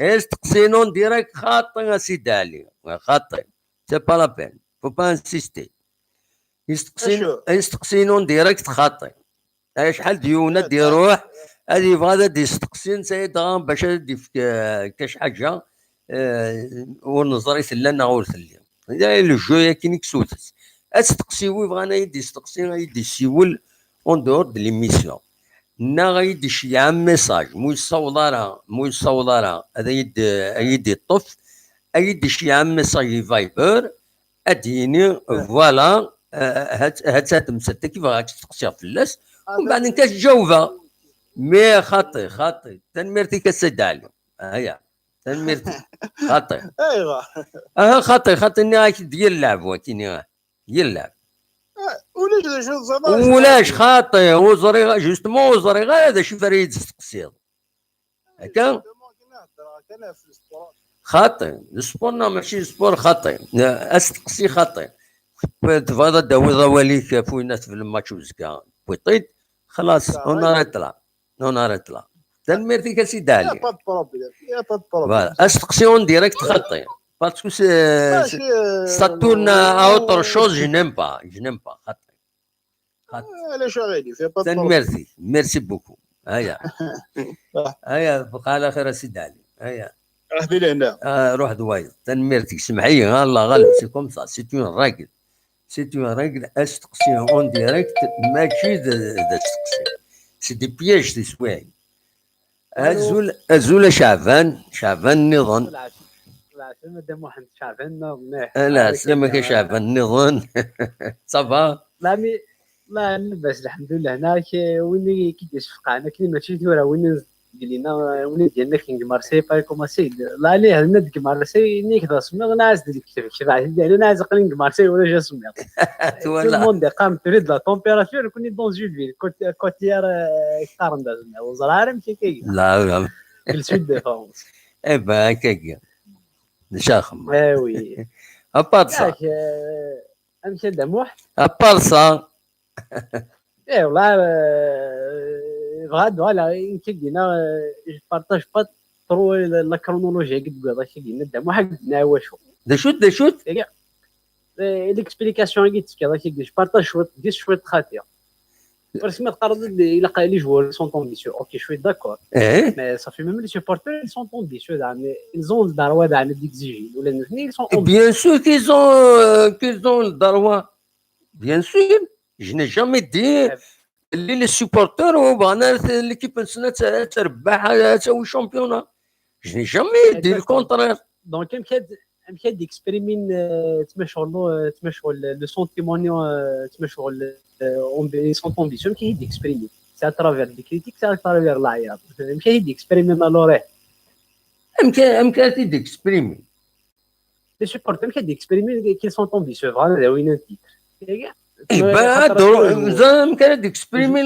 استقسينون ديريكت خاطي اسيدي علي خاطي سي با لا بين فو با انسيستي يستقسينون ديريكت خاطي شحال ديونا دي روح هذه بغا دي يستقسين سيد باش دي كاش حاجه ونظري لنا غور ثلي هذا لو جو كينيك سوتس استقسيوي بغانا يدي يستقسي غيدي يسيول اون دور دو ليميسيون نا غيدي شي عام ميساج مو يصورها هذا يدي الطف يدي شي عام ميساج فايبر اديني فوالا هات تمسك كيف غادي تستقسي في اللاس ومن بعد انت تجاوبها مي خاطي تنمرتي كسد عليهم هيا تنمرتي خاطي ايوا خاطي ناك ديال اللعب وكيني ديال اللعب ولاش خاطي وزري جوستمون وزري هذا شي فريد تستقسي هكا خاطي السبور ماشي سبور خاطي استقسي خاطي تفضل داوي ضواليك فوينات في الماتش وزكا بويطيد خلاص اون طلع تنمرتي كسيدي علي با بروبليم استقسيون ديريكت خاطي باسكو ساتورن اوتر شوز جو نيم با خاطي علاش غادي في با تنمرتي ميرسي بوكو هيا بقى على خير سيدي علي هيا راه لهنا روح دوايض تنمرتي سمعي الله غالب سي كوم سا سي اون راغل استقسي اون ديريكت ماشي تستقسي سي دي بياج دي سوايع ازول شعبان النظام مادام واحد شعبان مليح لا سلامك يا شعبان النظام صافا لا لاباس الحمد لله. هناك وين كيدير فقعنا كاين ماشي ثورة وين قال لنا وين ديالنا كاين مارسي بايكو سيد لا ليه هنا ديك مارسي نيك دا سمي ناس ديك كيفاش ديالو ناس قلين مارسي ولا جا سمي ولا الموند قام تريد لا تمبيراتور كوني دون جو فيل كوتيار قارن دازنا وزرار مشي كاين لا في السود دو فرنسا با هكاك نشاخم وي ابارسا امشي دموح ابارسا والله فوالا كيدينا بارطاج با ترو لا كرونولوجي قد قال كيدينا دموح قدنا واشو دا شوت ليكسبليكاسيون قلت كذا كيدير بارطاج شويه خاطيه رسمي تقرض الى قال لي جوار سون طونديسيو اوكي شوي داكور مي صافي ميم لي سوبورتور سون طونديسيو زعما ils ont le droit زعما ديكزيجي ولا نفني ils sont bien sûr qu'ils ont le droit bien sûr je n'ai jamais dit les supporters وبغانا ليكيب نسنا تربح تسوي شامبيونا je n'ai jamais dit le contraire دونك يمكن ديكسبريمين تمشوا لو سونتيمونيو تمشوا اون سون كونديسيون كي ديكسبريمي سي اترافير دي كريتيك سي اترافير العياط يمكن ديكسبريمي مالوري يمكن ديكسبريمي لي سوبورتور يمكن ديكسبريمي كي سون امبيسيو فوالا وين تيتر زعما كان ديكسبريمي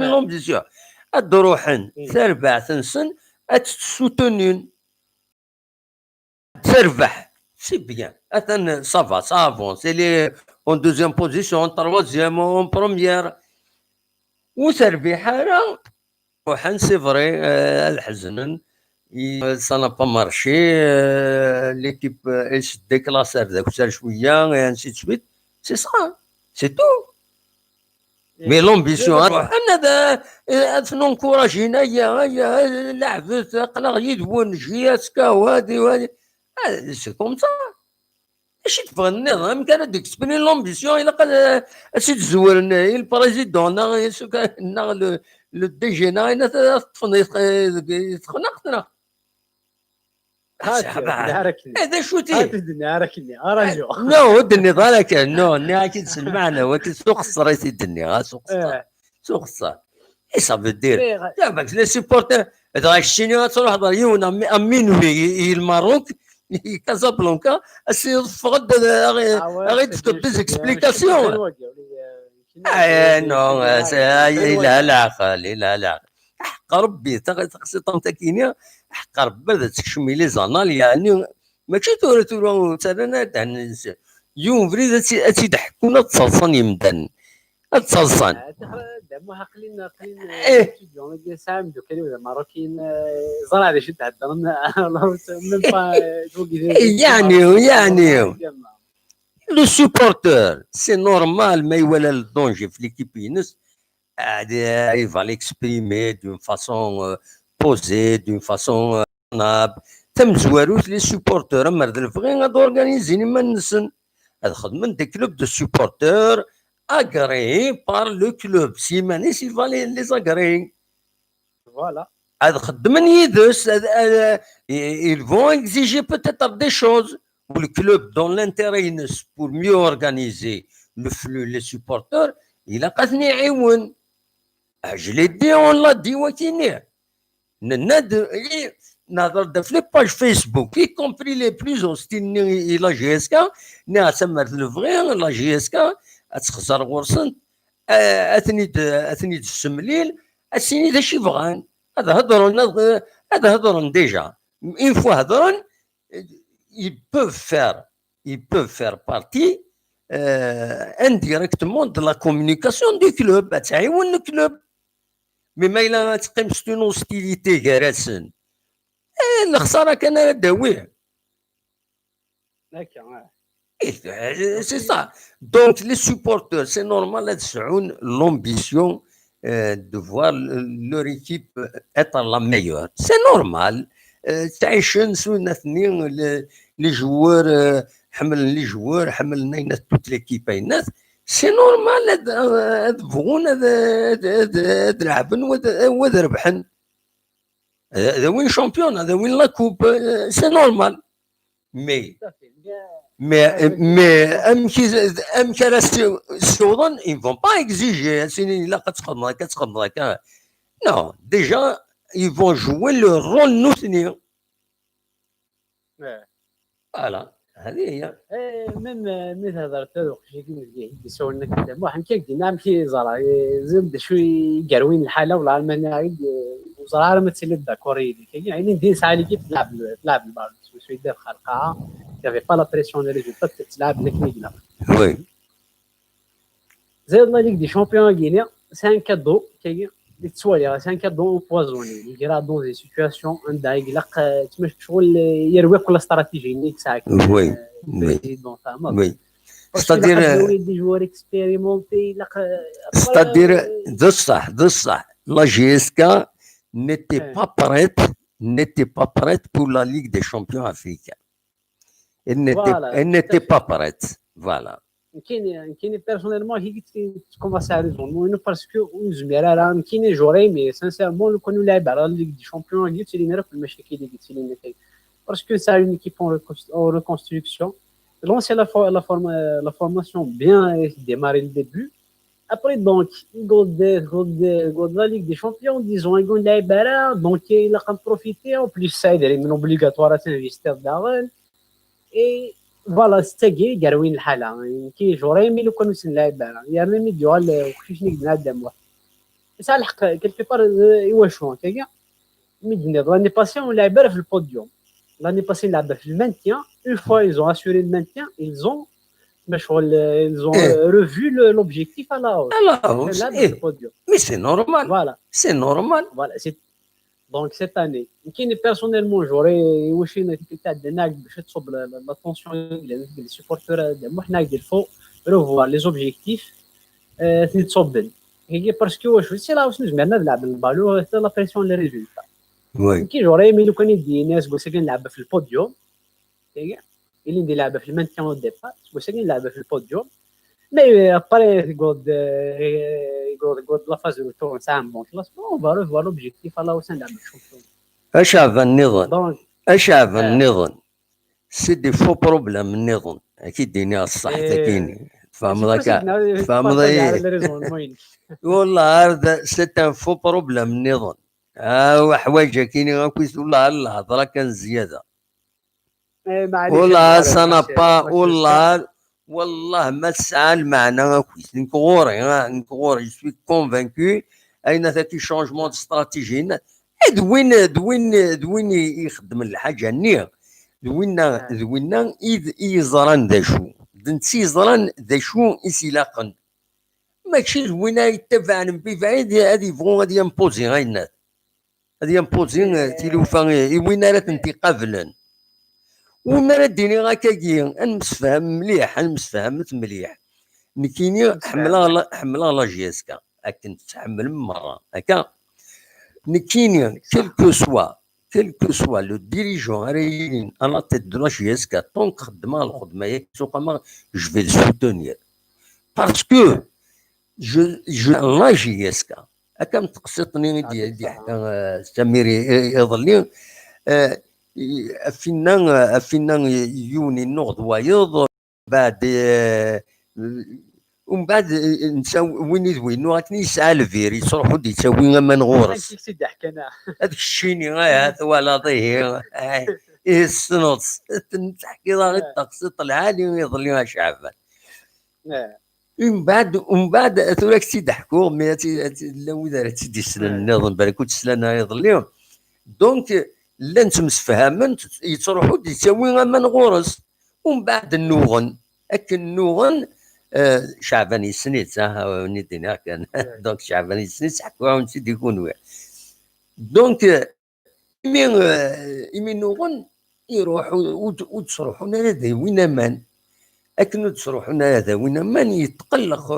لومبيسيون الدروحن تربع تنسن اتسوتونين تربح سي بيان اتن صافا سافون سي لي اون دوزيام بوزيسيون تروازيام اون بروميير وتربيح راه روحن سي فري الحزن ça n'a pas marché l'équipe elle se déclasse avec ça شويه et ainsi de suite c'est ça c'est tout mais l'ambition انا نكوراجينا يا لعبت قلق يدون جيات كاوادي وهذه سي كوم سا اش تبغى النظام كان ديكسبري لومبيسيون الا قال اسي تزورنا البريزيدون لو دي جي نا تخنقنا هذا شو ناركني اراجو نو ودني ضالك نو ني اكيد سمعنا ولكن سوق الصريت الدنيا سوق الصار ايش بدير دابا لي سيبورتر هذا الشيني تروح ضريون امين الماروك كازابلانكا اسي فقد غير تفقد دي اكسبليكاسيون نو لا لا حق ربي تقصي طنطاكينيا حق ربي هذا تكشمي لي زانال يعني ماشي تورا مثلا يوم فريد تيضحكونا تصلصن يمدن تصلصن دابا قليل ستوديو سام دو كلمه ماروكين زرع هذا شي تهضر يعني لو سوبورتور سي نورمال ما يولى الدونجي في ليكيب ينس il va l'exprimer d'une façon posée, d'une façon ناب تم زواروت لي سوبورتور مرد الفغين غادي اورغانيزيني ما نسن هاد خدمة دي كلوب دو سوبورتور agréé par le club سيماني سي فالي لي زاغري فوالا هاد خدمن يدس ils vont exiger peut-être des choses ou le club dans l'intérêt pour mieux organiser le flux les supporters il a قاثني يعاون je l'ai dit on l'a dit وكيني ناد نهضر في لي باج فيسبوك y compris les plus hostiles لا جي اس كا نا سمرت الفغي لا جي اس كا تخسر غرسن اثني السمليل اسيني ذا شي بغان هذا هضرون ديجا اون فوا هضرون ils peuvent faire partie indirectement de la communication du club تعاون الكلوب مي ما الا تقيم ستون هوستيليتي كراسن الخساره كان داويه c'est ça. Donc les supporters, c'est normal l'ambition de voir leur équipe être la meilleure. C'est normal. Les joueurs, les joueurs, toute l'équipe. C'est normal. هذا وين شامبيون هذا وين لا كوب سي نورمال مي ام كراسي السودان ils vont pas exiger سيني لا كتقدم هكا non déjà ils vont jouer leur rôle نوثني فوالا هذه هي ميم هضرت هذوك شي كيسولنا كذا واحد كيدينا مشي زرا زيد شوي قروين الحاله ولا المانيا وزرا ما تسلي داكوري يعني ندير ساعه اللي تلعب البال شوي دير خلقها يافي با لا بريسيون لي ريزولتا تلعب لك ميدنا وي زيد لا ليغ دي شامبيون غينيا سي ان كادو كي تسوالي سي ان كادو بوازوني يجرا دون دي سيتوياسيون عندها يقلق تمشي شغل يروي كل استراتيجي نيك ساعه وي وي ستادير دي جوار اكسبيريمونتي ستادير دو صح لا جي اس كا n'était pas prête pour la Ligue des champions africains. Elle n'était pas prête. Voilà. كاين بيرسونيلمون هي كوماسي على ريزون باسكو زميرا راه كاين جوري مي سانسيرمون لو كانوا لاعب على ليغ دي شامبيون قلت لي في المشاكل اللي قلت لي كاين باسكو سا اون ايكيب اون ريكونستركسيون لونسي لا فورماسيون بيان ديماري le début après donc God la Ligue des Champions disons يقول لاعب على دونك الا كنبروفيتي او بليس سايدري من اوبليغاتوار تنفيستير داغن اي فوالا ستاكي قروين الحاله كي جوري مي لو كانوا نلعب يا ميمي ديال وكيفاش نقدر نعدم واحد سا الحق كيلكو بار يواشون كاع ميدني لاني باسيون لعب في البوديوم لاني باسي لعب في المانتيان اون فوا ايزون اسوري المانتيان ايزون ils ont revu l'objectif à la hausse. Mais c'est normal. Voilà. C'est normal. Voilà. Donc cette année, personnellement, j'aurais l'attention des supporters il faut revoir les objectifs parce que c'est là où nous avons la pression les résultats. J'aurais aimé le connaître في البوديوم اللي ندير لعبه في المانتيان او ديبار وساكن لعبه في البوديوم مي ابري غود لا فاز دو تور ساع بون كلاسمون اون فالو فوا لوبجيكتيف على وسن لعبه الشامبيون اشعب النظام سي دي فو بروبليم النظام اكيد ديني الصح تكيني فاهم والله هذا سي ان فو بروبليم النظام وحوايج كاينين كويس والله الهضره كان زياده والله سانا با والله ما تسعى المعنى كويس نكغوري سوي كونفانكو اين ذاك شونجمون دو استراتيجي دوين يخدم الحاجه نيه دوينا يزران ذا شو دنتي يزران ذا شو يسيلاقن ماشي دوينا يتبع ببعيد هذه فون هذه امبوزي غاينات هذه امبوزي تيلوفا وين راه انت قبلا وما راه ديني غاكاكي نمسفهم مليح نمسفهمت مليح نكيني حملها لا جيسكا كنت تحمل مره هكا نكيني كيلكو سوا لو ديريجون ريين انا تيت دو لا جيسكا طونك خدمها الخدمه ياك سوق ما جو في سوتونير باسكو جو لا جيسكا هكا متقسطني دي حتى سميري يظلني فينا يوني النغض ويض بعد ومن بعد نساو وين يدوينو غاتني يسعى الفيري يصرحو دي تساوي ما نغورس سيدي حكينا هذاك الشيني هذا ولا ظهير السنوط تحكي غير التقسيط العالي ويظل شعبان ومن بعد ثولاك سيدي حكو مي لو دارت سيدي سلان نظن بالك تسلان يظل دونك لا نتمسفهمن يتروحوا يساوي ما نغورس ومن بعد النوغن النوغن شعبان يسنيت ندينا كان دونك شعبان يسنيت حكوا ونسيت يكون دونك يمين نوغن يروحوا وتصروحوا هذا وين مان اكنو تصروحوا هذا وين مان يتقلق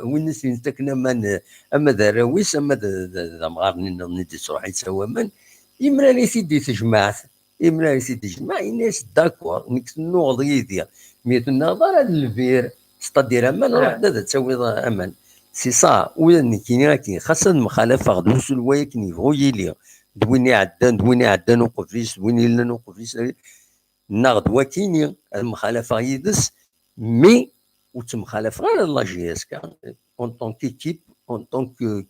وين نسيتكنا مان اما دراويس اما مغارني ندي تصروح يتسوى مان يمراني سيدي تجمعت يمراني سيدي تجمع الناس داكور نكس النوض يدير ميت النظر هذا الفير ستادير امان روح هذا تسوي امان سي صا وين كاين خاصه المخالفه غدوس الوايا كنيفو يلي دويني عدان وقفيس دويني لنا وقفيس ناخد وكيني المخالفه يدس مي وتمخالف غير لا جي اس كا اون طون كيكيب اون طون كو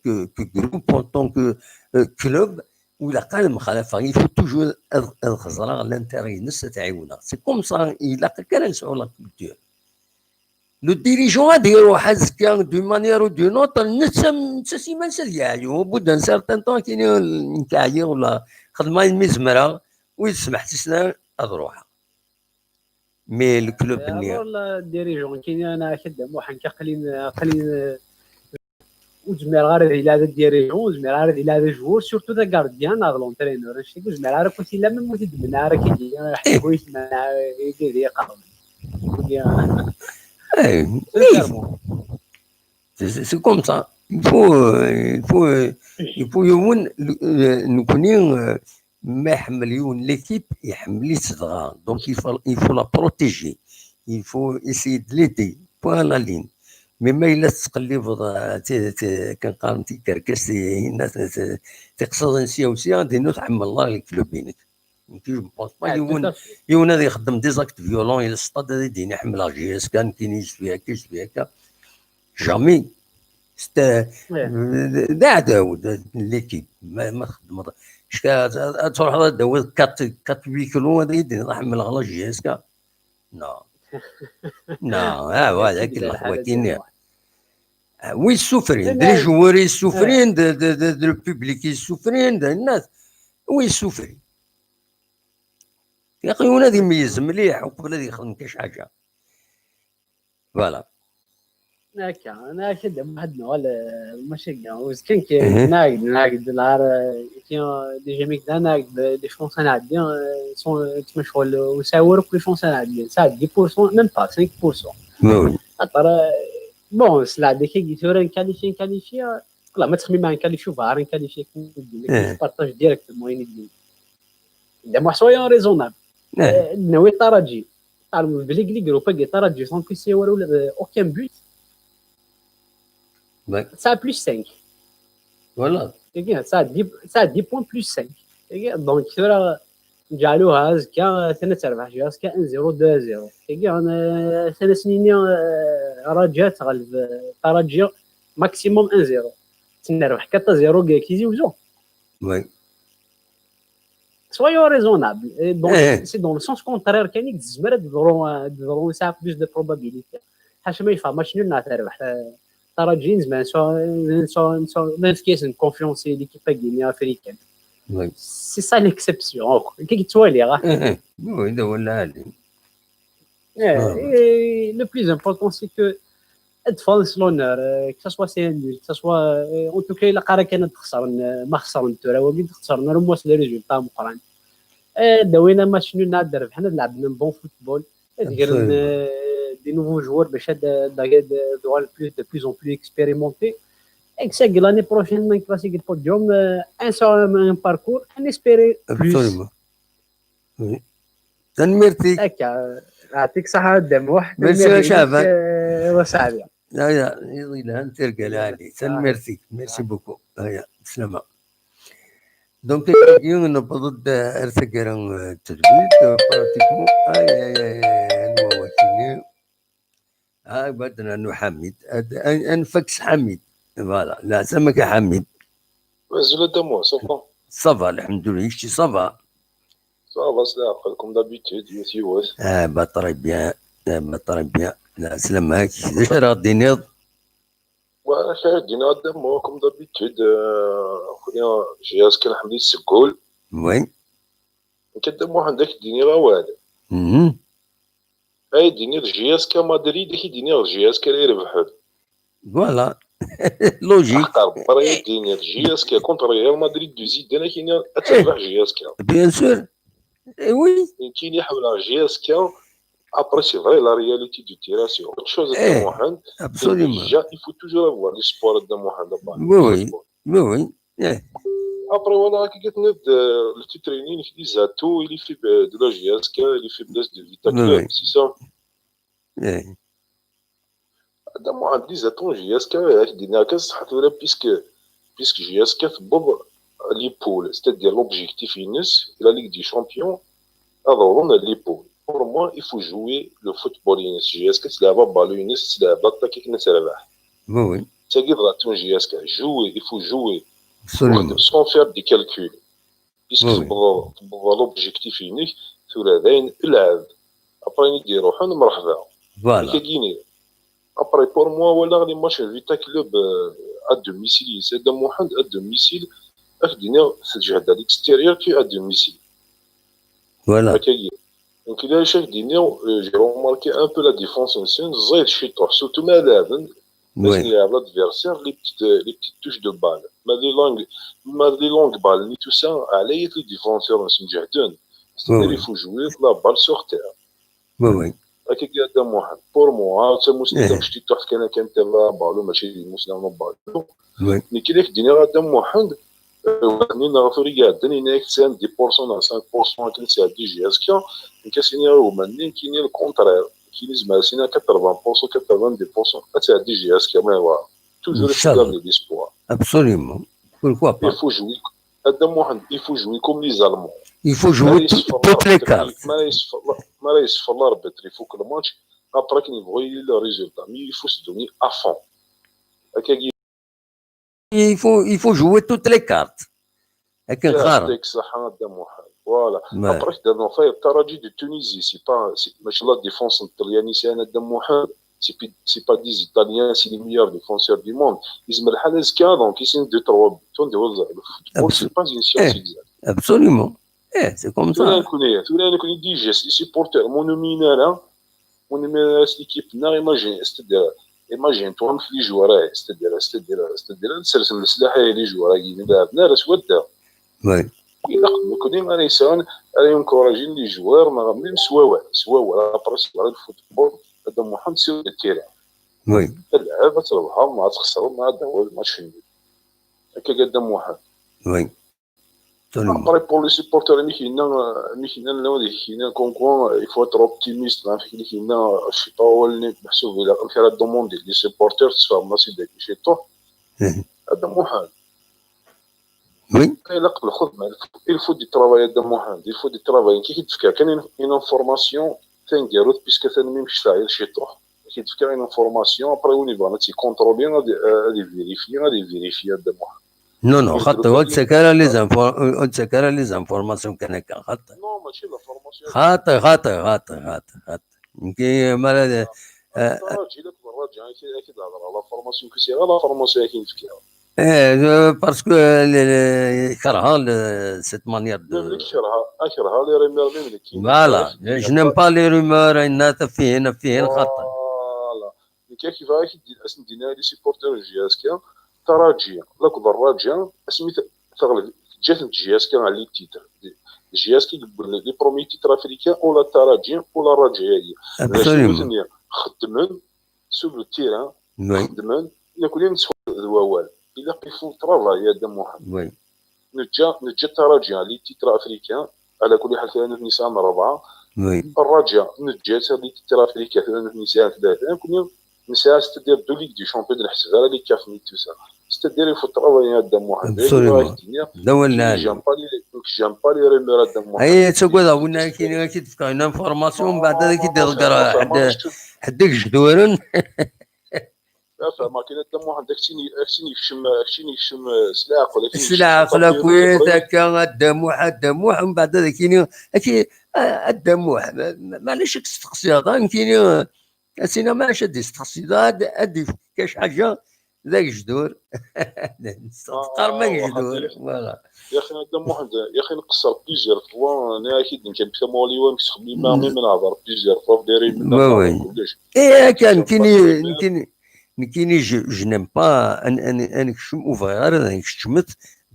جروب اون طون كلوب ولا قال المخالفه يفو توجور الخزرة لانتيري نس تعاونا سي كوم سا الا كان نسعو لا كولتور لو ديريجون غادي يروح هزكا دو مانيير و دو نوتر نتا سيمان سريالي وبدا سارتان طون كاين نكاعي ولا خدمه المزمره ويسمح تسنا اروح مي الكلوب نيا والله ديريجون كاين انا خدام واحد قليل وزمير غير الى هذا ديريجون وزمير غير الى هذا جوور سورتو ذا كارديان هذا لونترينور اش تيقول زمير غير كنت الا من موتي دمنا راه كيجي انا راح كويس مع يدير قاوم سي كوم سا يفو يوم نكوني ما يحمليون ليكيب يحملي صدغا دونك يفو لا بروتيجي يفو اسيي دو ليدي بوان لا لين مي ما الا تقلب كنقارن تيكركس تقصد نسيا غادي نتحمل الله الكلوب بينك يمكن بونس با يون هذا يخدم دي زاكت فيولون الى السطاد هذا يديني يحمل جي اس كان كاين فيها كاش فيها هكا جامي دا داود ليكيب ما خدم شكا تروح هذا داود 4 كيلو هذا يديني يحمل على جي اس كا نو هذاك الخواتين وي سوفرين دي جواري سوفرين دو البوبليك سوفرين الناس وي سوفرين يا اخي هنا يميز مليح وقبل هذا يخدم كاش حاجه فوالا هكا انا خدام واحد النوع ماشي كاع كاين ناقد العار ديجا ميك ناقد دي شونس انا عندي سون مشغول وساور كل شونس انا عندي ساعه 10% ميم با 5% وي اطرا بون سلا ديك كي تورا كاليفي لا ما تخمي ما نكاليفيو فار نكاليفي كي بارطاج ديريكت المهم يدي دابا حصويا ريزونابل نوي الترجي تعرف بلي كلي جروبا كي ترجي سون كيسي ولا اوكان بوت ça plus 5 voilà ça 10 points plus 5 donc ترى نجعلوها هكا 3 هكا 1-0 2-0 انا 3 سنين رجاء تغلب ترجي ماكسيموم 1-0 تنروح 4-0 كيزيوزو وي soyons raisonnables. C'est dans le sens contraire كاين تزمر تضرو يساعد plus de probabilité حاش ما يفهم ماتش نول نعترف ترجي زمان même qui est une confiance l'équipe Guinée africaine. C'est ça l'exception. كي تولي راه هذا هو العالم. Et le plus important c'est que défense l'honneur que ça soit c'est nul que ça soit en tout cas الا قرا كانت تخسر ما خسرنا راه ولكن خسرنا رموس لي ريزولطا مقران دوينا ماتش نول نادر حنا لعبنا بون فوتبول غير دي نوفو جوار باش هاد دوال de plus en plus expérimenté et que l'année prochaine on classique le podium un parcours on espérer plus. Absolument. Oui. تنميرتي يعطيك الصحة الدموح. ميرسي شعبان. وسعدي. لا يلا انت القلالي تنميرتي ميرسي بوكو هيا سلامة. دونك يوم نبض ارتقرن التدوير براتيكمون نواكيني بدنا انه حميد انفكس حميد فوالا لا سمك حميد زول دمو صافا الحمد لله شتي صافا صافا comme d'habitude يوث با طري بيان با طري بيان لا سلامك اش راه دينيض وانا شاهدين دمو comme d'habitude خويا جهاز كان حميد السكول وين كدمو عندك ديني غا والو اي ديني جهاز كا مدريد كي ديني جهاز كا يربحو فوالا لوجيك بري ديني جهاز كا كونتر ريال مدريد دو زيدان كاين اتربح جهاز كا بيان سور وي كاين يحاول جهاز كا après c'est vrai la réalité du terrain c'est autre chose de Mohamed absolument déjà il faut toujours avoir l'espoir de Mohamed oui après voilà كي قلت le petit training il dit Zato il fait de la GSK il fait place de Vita Club c'est ça هذا Mohamed dit Zato GSK il dit ناقص حتى ولا puisque GSK في باب les poules c'est-à-dire l'objectif initial de la Ligue des Champions alors on a les poules. Pour moi, il faut jouer le football initial. GSK, c'est la balle initiale, c'est la balle qui est nécessaire. Oui. C'est qu'il faut GSK jouer, il faut jouer sans faire des calculs. Puisque l'objectif initial, c'est la veine, l'ave. Après, il dit, on va marhaba. Voilà. Après, pour moi, voilà, les matchs Vita Club à domicile, c'est de Mohamed à domicile. C'est à l'extérieur qui est à domicile. Voilà. Donc il a chaque dîner, j'ai remarqué un peu la défense ancienne, surtout Malaven, parce qu'il y a l'adversaire, les petites touches de balle. Mais les longues balles, ni tout ça, allez être les défenseurs anciens Jadon. C'est-à-dire il faut jouer la balle sur terre. Oui. Pour moi, c'est Mousseline, je suis tout à fait là, balle, mais chez Mousseline, balle. Mais qu'il est dîner à Mohamed, nous avons regardé, il y a 10% à 5% qui sont à GSK, et qu'il y a le contraire, qui est 80%, 90%, c'est à GSK, mais voilà. Toujours le l'espoir. Absolument. Pourquoi pas? Il faut jouer comme les Allemands. Il faut jouer toutes les cartes. Il faut que le match, après qu'il voit le résultat, mais il faut se donner à fond. Il faut jouer toutes les cartes. Voilà. Après, dans le Taraji de Tunisie, c'est pas la défense italienne, c'est pas des Italiens, c'est les meilleurs défenseurs du monde. Ils se mettent à l'escale, donc ils sont 2-3 buts. Le football, c'est pas une science exacte. Absolument. C'est comme ça. Tout le monde connaît des gestes, les supporters, mon nominal, l'équipe, c'est-à-dire. Imagine-toi les joueurs, c'est-à-dire, les joueurs, oui. Nous connaissons les joueurs, même soit après le football, sur le terrain. Oui. Oui. Après, pour les supporters, il faut être optimiste. Il faut faire demander les supporters chez toi. Oui. Il faut du travail de Mohamed. Il faut du travail. Il y a une information puisque c'est même chez toi. Il y a une information. Après, on y va contrôler, vérifier de Mohamed. نو خاطر وتسكر لي زانفورماسيون كان خاطر نو ماشي لا فورماسيون خاطر يمكن مال الراجل اكيد هضر على فورماسيون كسي لا فورماسيون كاين فيها باسكو كرهها سيت مانيير ميم كرهها لي ريمير ميم كاين فوالا جو نيم با لي رومور ان فيه الخطا فوالا كيفاش دير اسم دينا لي سيبورتور جياسكا تراجيا لاك الراجيا اسمي تغلب جات جياسكا على لي تيتر جياسكا يقول لي برومي تيتر افريكان ولا تراجيا ولا راجيا هي خدمن سوب التيران خدمن ياكلين نسوا الووال الا كيفو طرافا يا دم محمد نجا تراجيا لي تيتر افريكان على كل حال كان نيسان 4 الرجاء نجات لي تيتر افريكان كان نيسان 3 كنا نساء ستدير دو ليغ دي شامبيون ديال الحسبه لي كافني تو سا ستدير يفو طرافا يا دم محمد دولنا جام با لي ريمير دم محمد اي تقول هنا كاين اكيد فكاين انفورماسيون بعد هذاك يدير حدك جدورن فما كاين دم واحد داكشي يكشم سلاح ولا السلاح ولا كويت هكا الدموح ومن بعد هذا كاين الدموح معليش تستقصي هذا كاين سينا ما شاد يستقصي هادي كاش حاجه ذاك جدور تقار ما جدور فوالا يا اخي دم واحد يا اخي نقصر بليزيور فوا انا اكيد يمكن بثمولي ومكتخبي ما من هضر بليزيور فوا دايرين كلش كان كاين جو نيم با ان نكشم اوفر نكشمت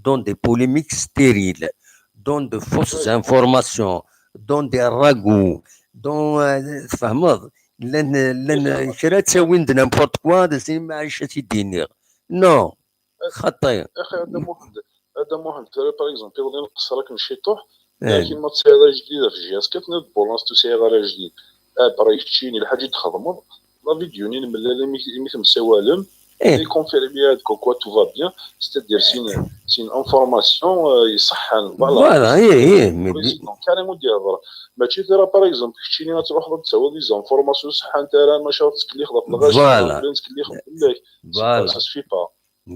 دون دي بوليميك ستيريل دون دو فوس انفورماسيون دون دي راغو دون تفهمض لان كرا تساوي نيمبورت كوا دازين ما عايشه دينير نو خطير يا اخي هذا واحد باغ اكزومبل غادي نقص راك نشيطوح لكن ما تصاير جديده في جهاز كتناد بولانس تساير جديد برا يشتيني الحاجه تخدم لا فيديو ني ملي مثل مسوالم لي كونفيرمي هاد كوا تو فا بيان ستادير سين انفورماسيون يصحن فوالا هي كاريمون ديال ماشي ترى باغ اكزومبل كشتيني تروح تسوي لي زانفورماسيون صح انت راه ما شاطش كلي خدم الغاش فوالا كلي خدم لك فوالا سا سفي با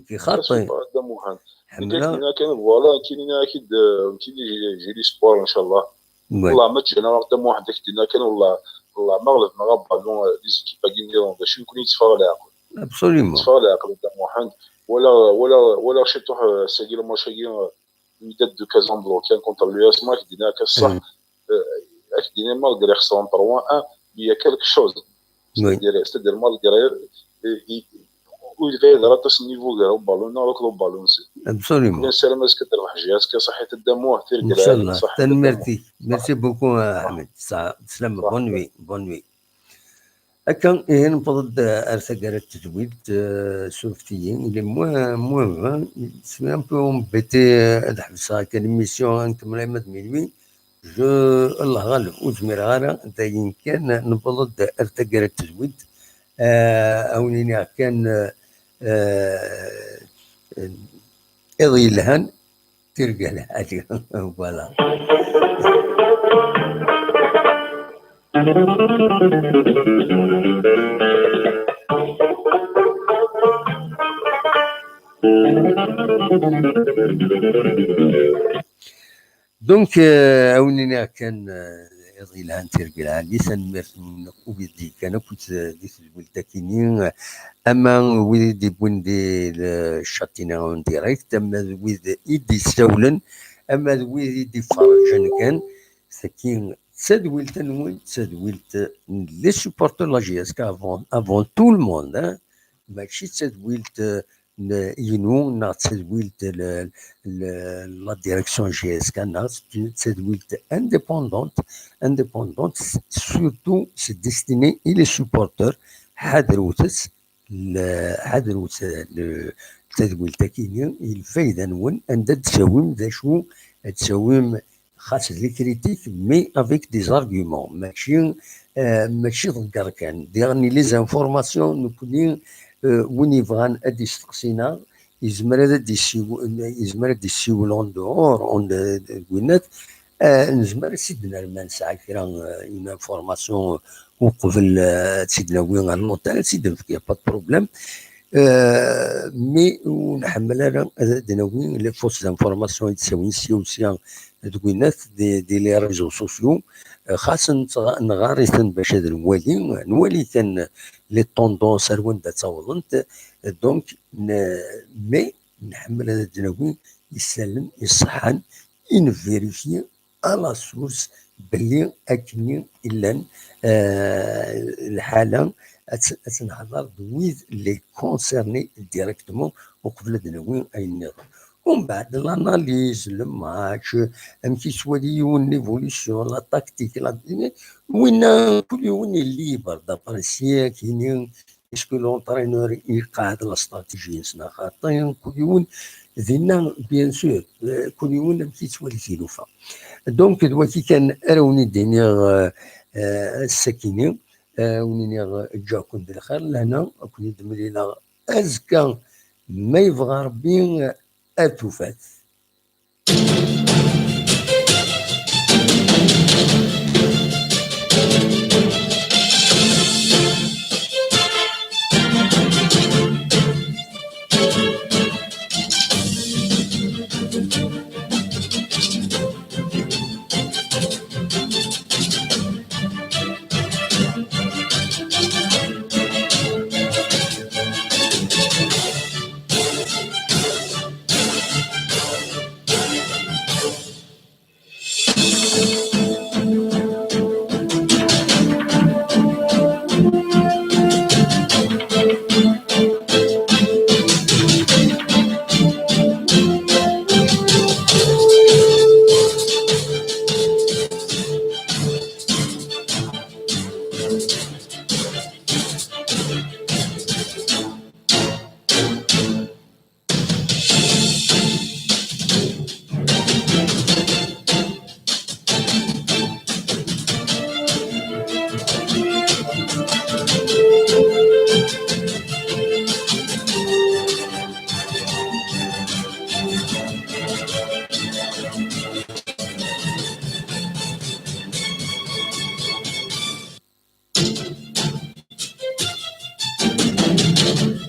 كي خاطي هذا مهم كاين فوالا كاين اكيد كاين جيلي سبور ان شاء الله والله ما تجينا قدام واحد ديك كان والله مغلب ما بالون لي زيكيب كاين باش يكون يتفاعل العقل ابسوليومون يتفاعل العقل قدام واحد ولا شي تروح ساقي ماشي ميداد دو كازون بلوكان كونتر لو اس ما كدينا كصح كدينا مالغري خسران 3-1 هي كالك شوز ستادير مالغري ويغير راطس النيفو كاع بالون ناروك لو بالون سي ابسوليومون يا سلام اسك تربح جهاز كصحه الدموع تير ان شاء الله ميرسي بوكو احمد سلام بون نوي هكا نفضل ارسل التجويد سوفتيين اللي موان سي ان بو مبيتي الحبسه كان ميسيون نكمل مد ميلوي جو الله غالب وزمير غانا داين كان نفضل ارتقى التجويد اونيني كان اضي لهن ترجع لحاجه فوالا دونك اونيني كان يضي لها نترقل عندي ويدي كان كنت ديت الولتاكينين اما ويدي بوندي الشاتينا اون ديريكت اما ويدي يدي سولن اما ويدي فرجن كان سكين تسدولت نون تسدولت لي سوبورتور لا جي اس كا افون تو الموند ماشي تسدولت ينو نا تسدولت لا ديريكسيون جي اس كا نا تسدولت انديبوندونت سورتو سي ديستيني الى لي سوبورتور حضروتس تسدولت كاين الفايده نون ان تساوم ذا شو تساوم خاص لي كريتيك مي افيك دي زارغيومون ماشي ضكر كان ديرني لي زانفورماسيون نكوني وين يبغان ادي يستقسينا يزمر هذا يسيولون دور اون وينات نزمر سيدنا المان ساعه كرا اون انفورماسيون وقبل سيدنا وين النوتال سيدنا فيها با بروبليم مي ونحمل انا دناوي لي فوس انفورماسيون يتساوي سيوسيا دوينات دي لي ريزو سوسيو خاصة نغارثن باش هذا نولي كان لي طوندونس روان دا تاوضنت دونك مي نحمل هذا الدناوي يسلم يصحن ينفيريفي على سورس بلي اكني الا الحاله تنهضر بويز لي كونسيرني ديريكتومون وقبل دناوي اي النظام ومن بعد الاناليز الماتش ام كيسواليون ليفوليسيون لا تاكتيك وين كل يوم ليبر دابرسيا كاينين اسكو لونترينور يقعد لا استراتيجيه سنا خاطين كل يوم ذينا بيان سور كل يوم كيتوالي فيلوفا دونك دلوقتي كان راوني دينيغ السكينه ونينيغ جاكون بالخير لهنا كون دملينا ازكى ما يبغى ربي اتوفات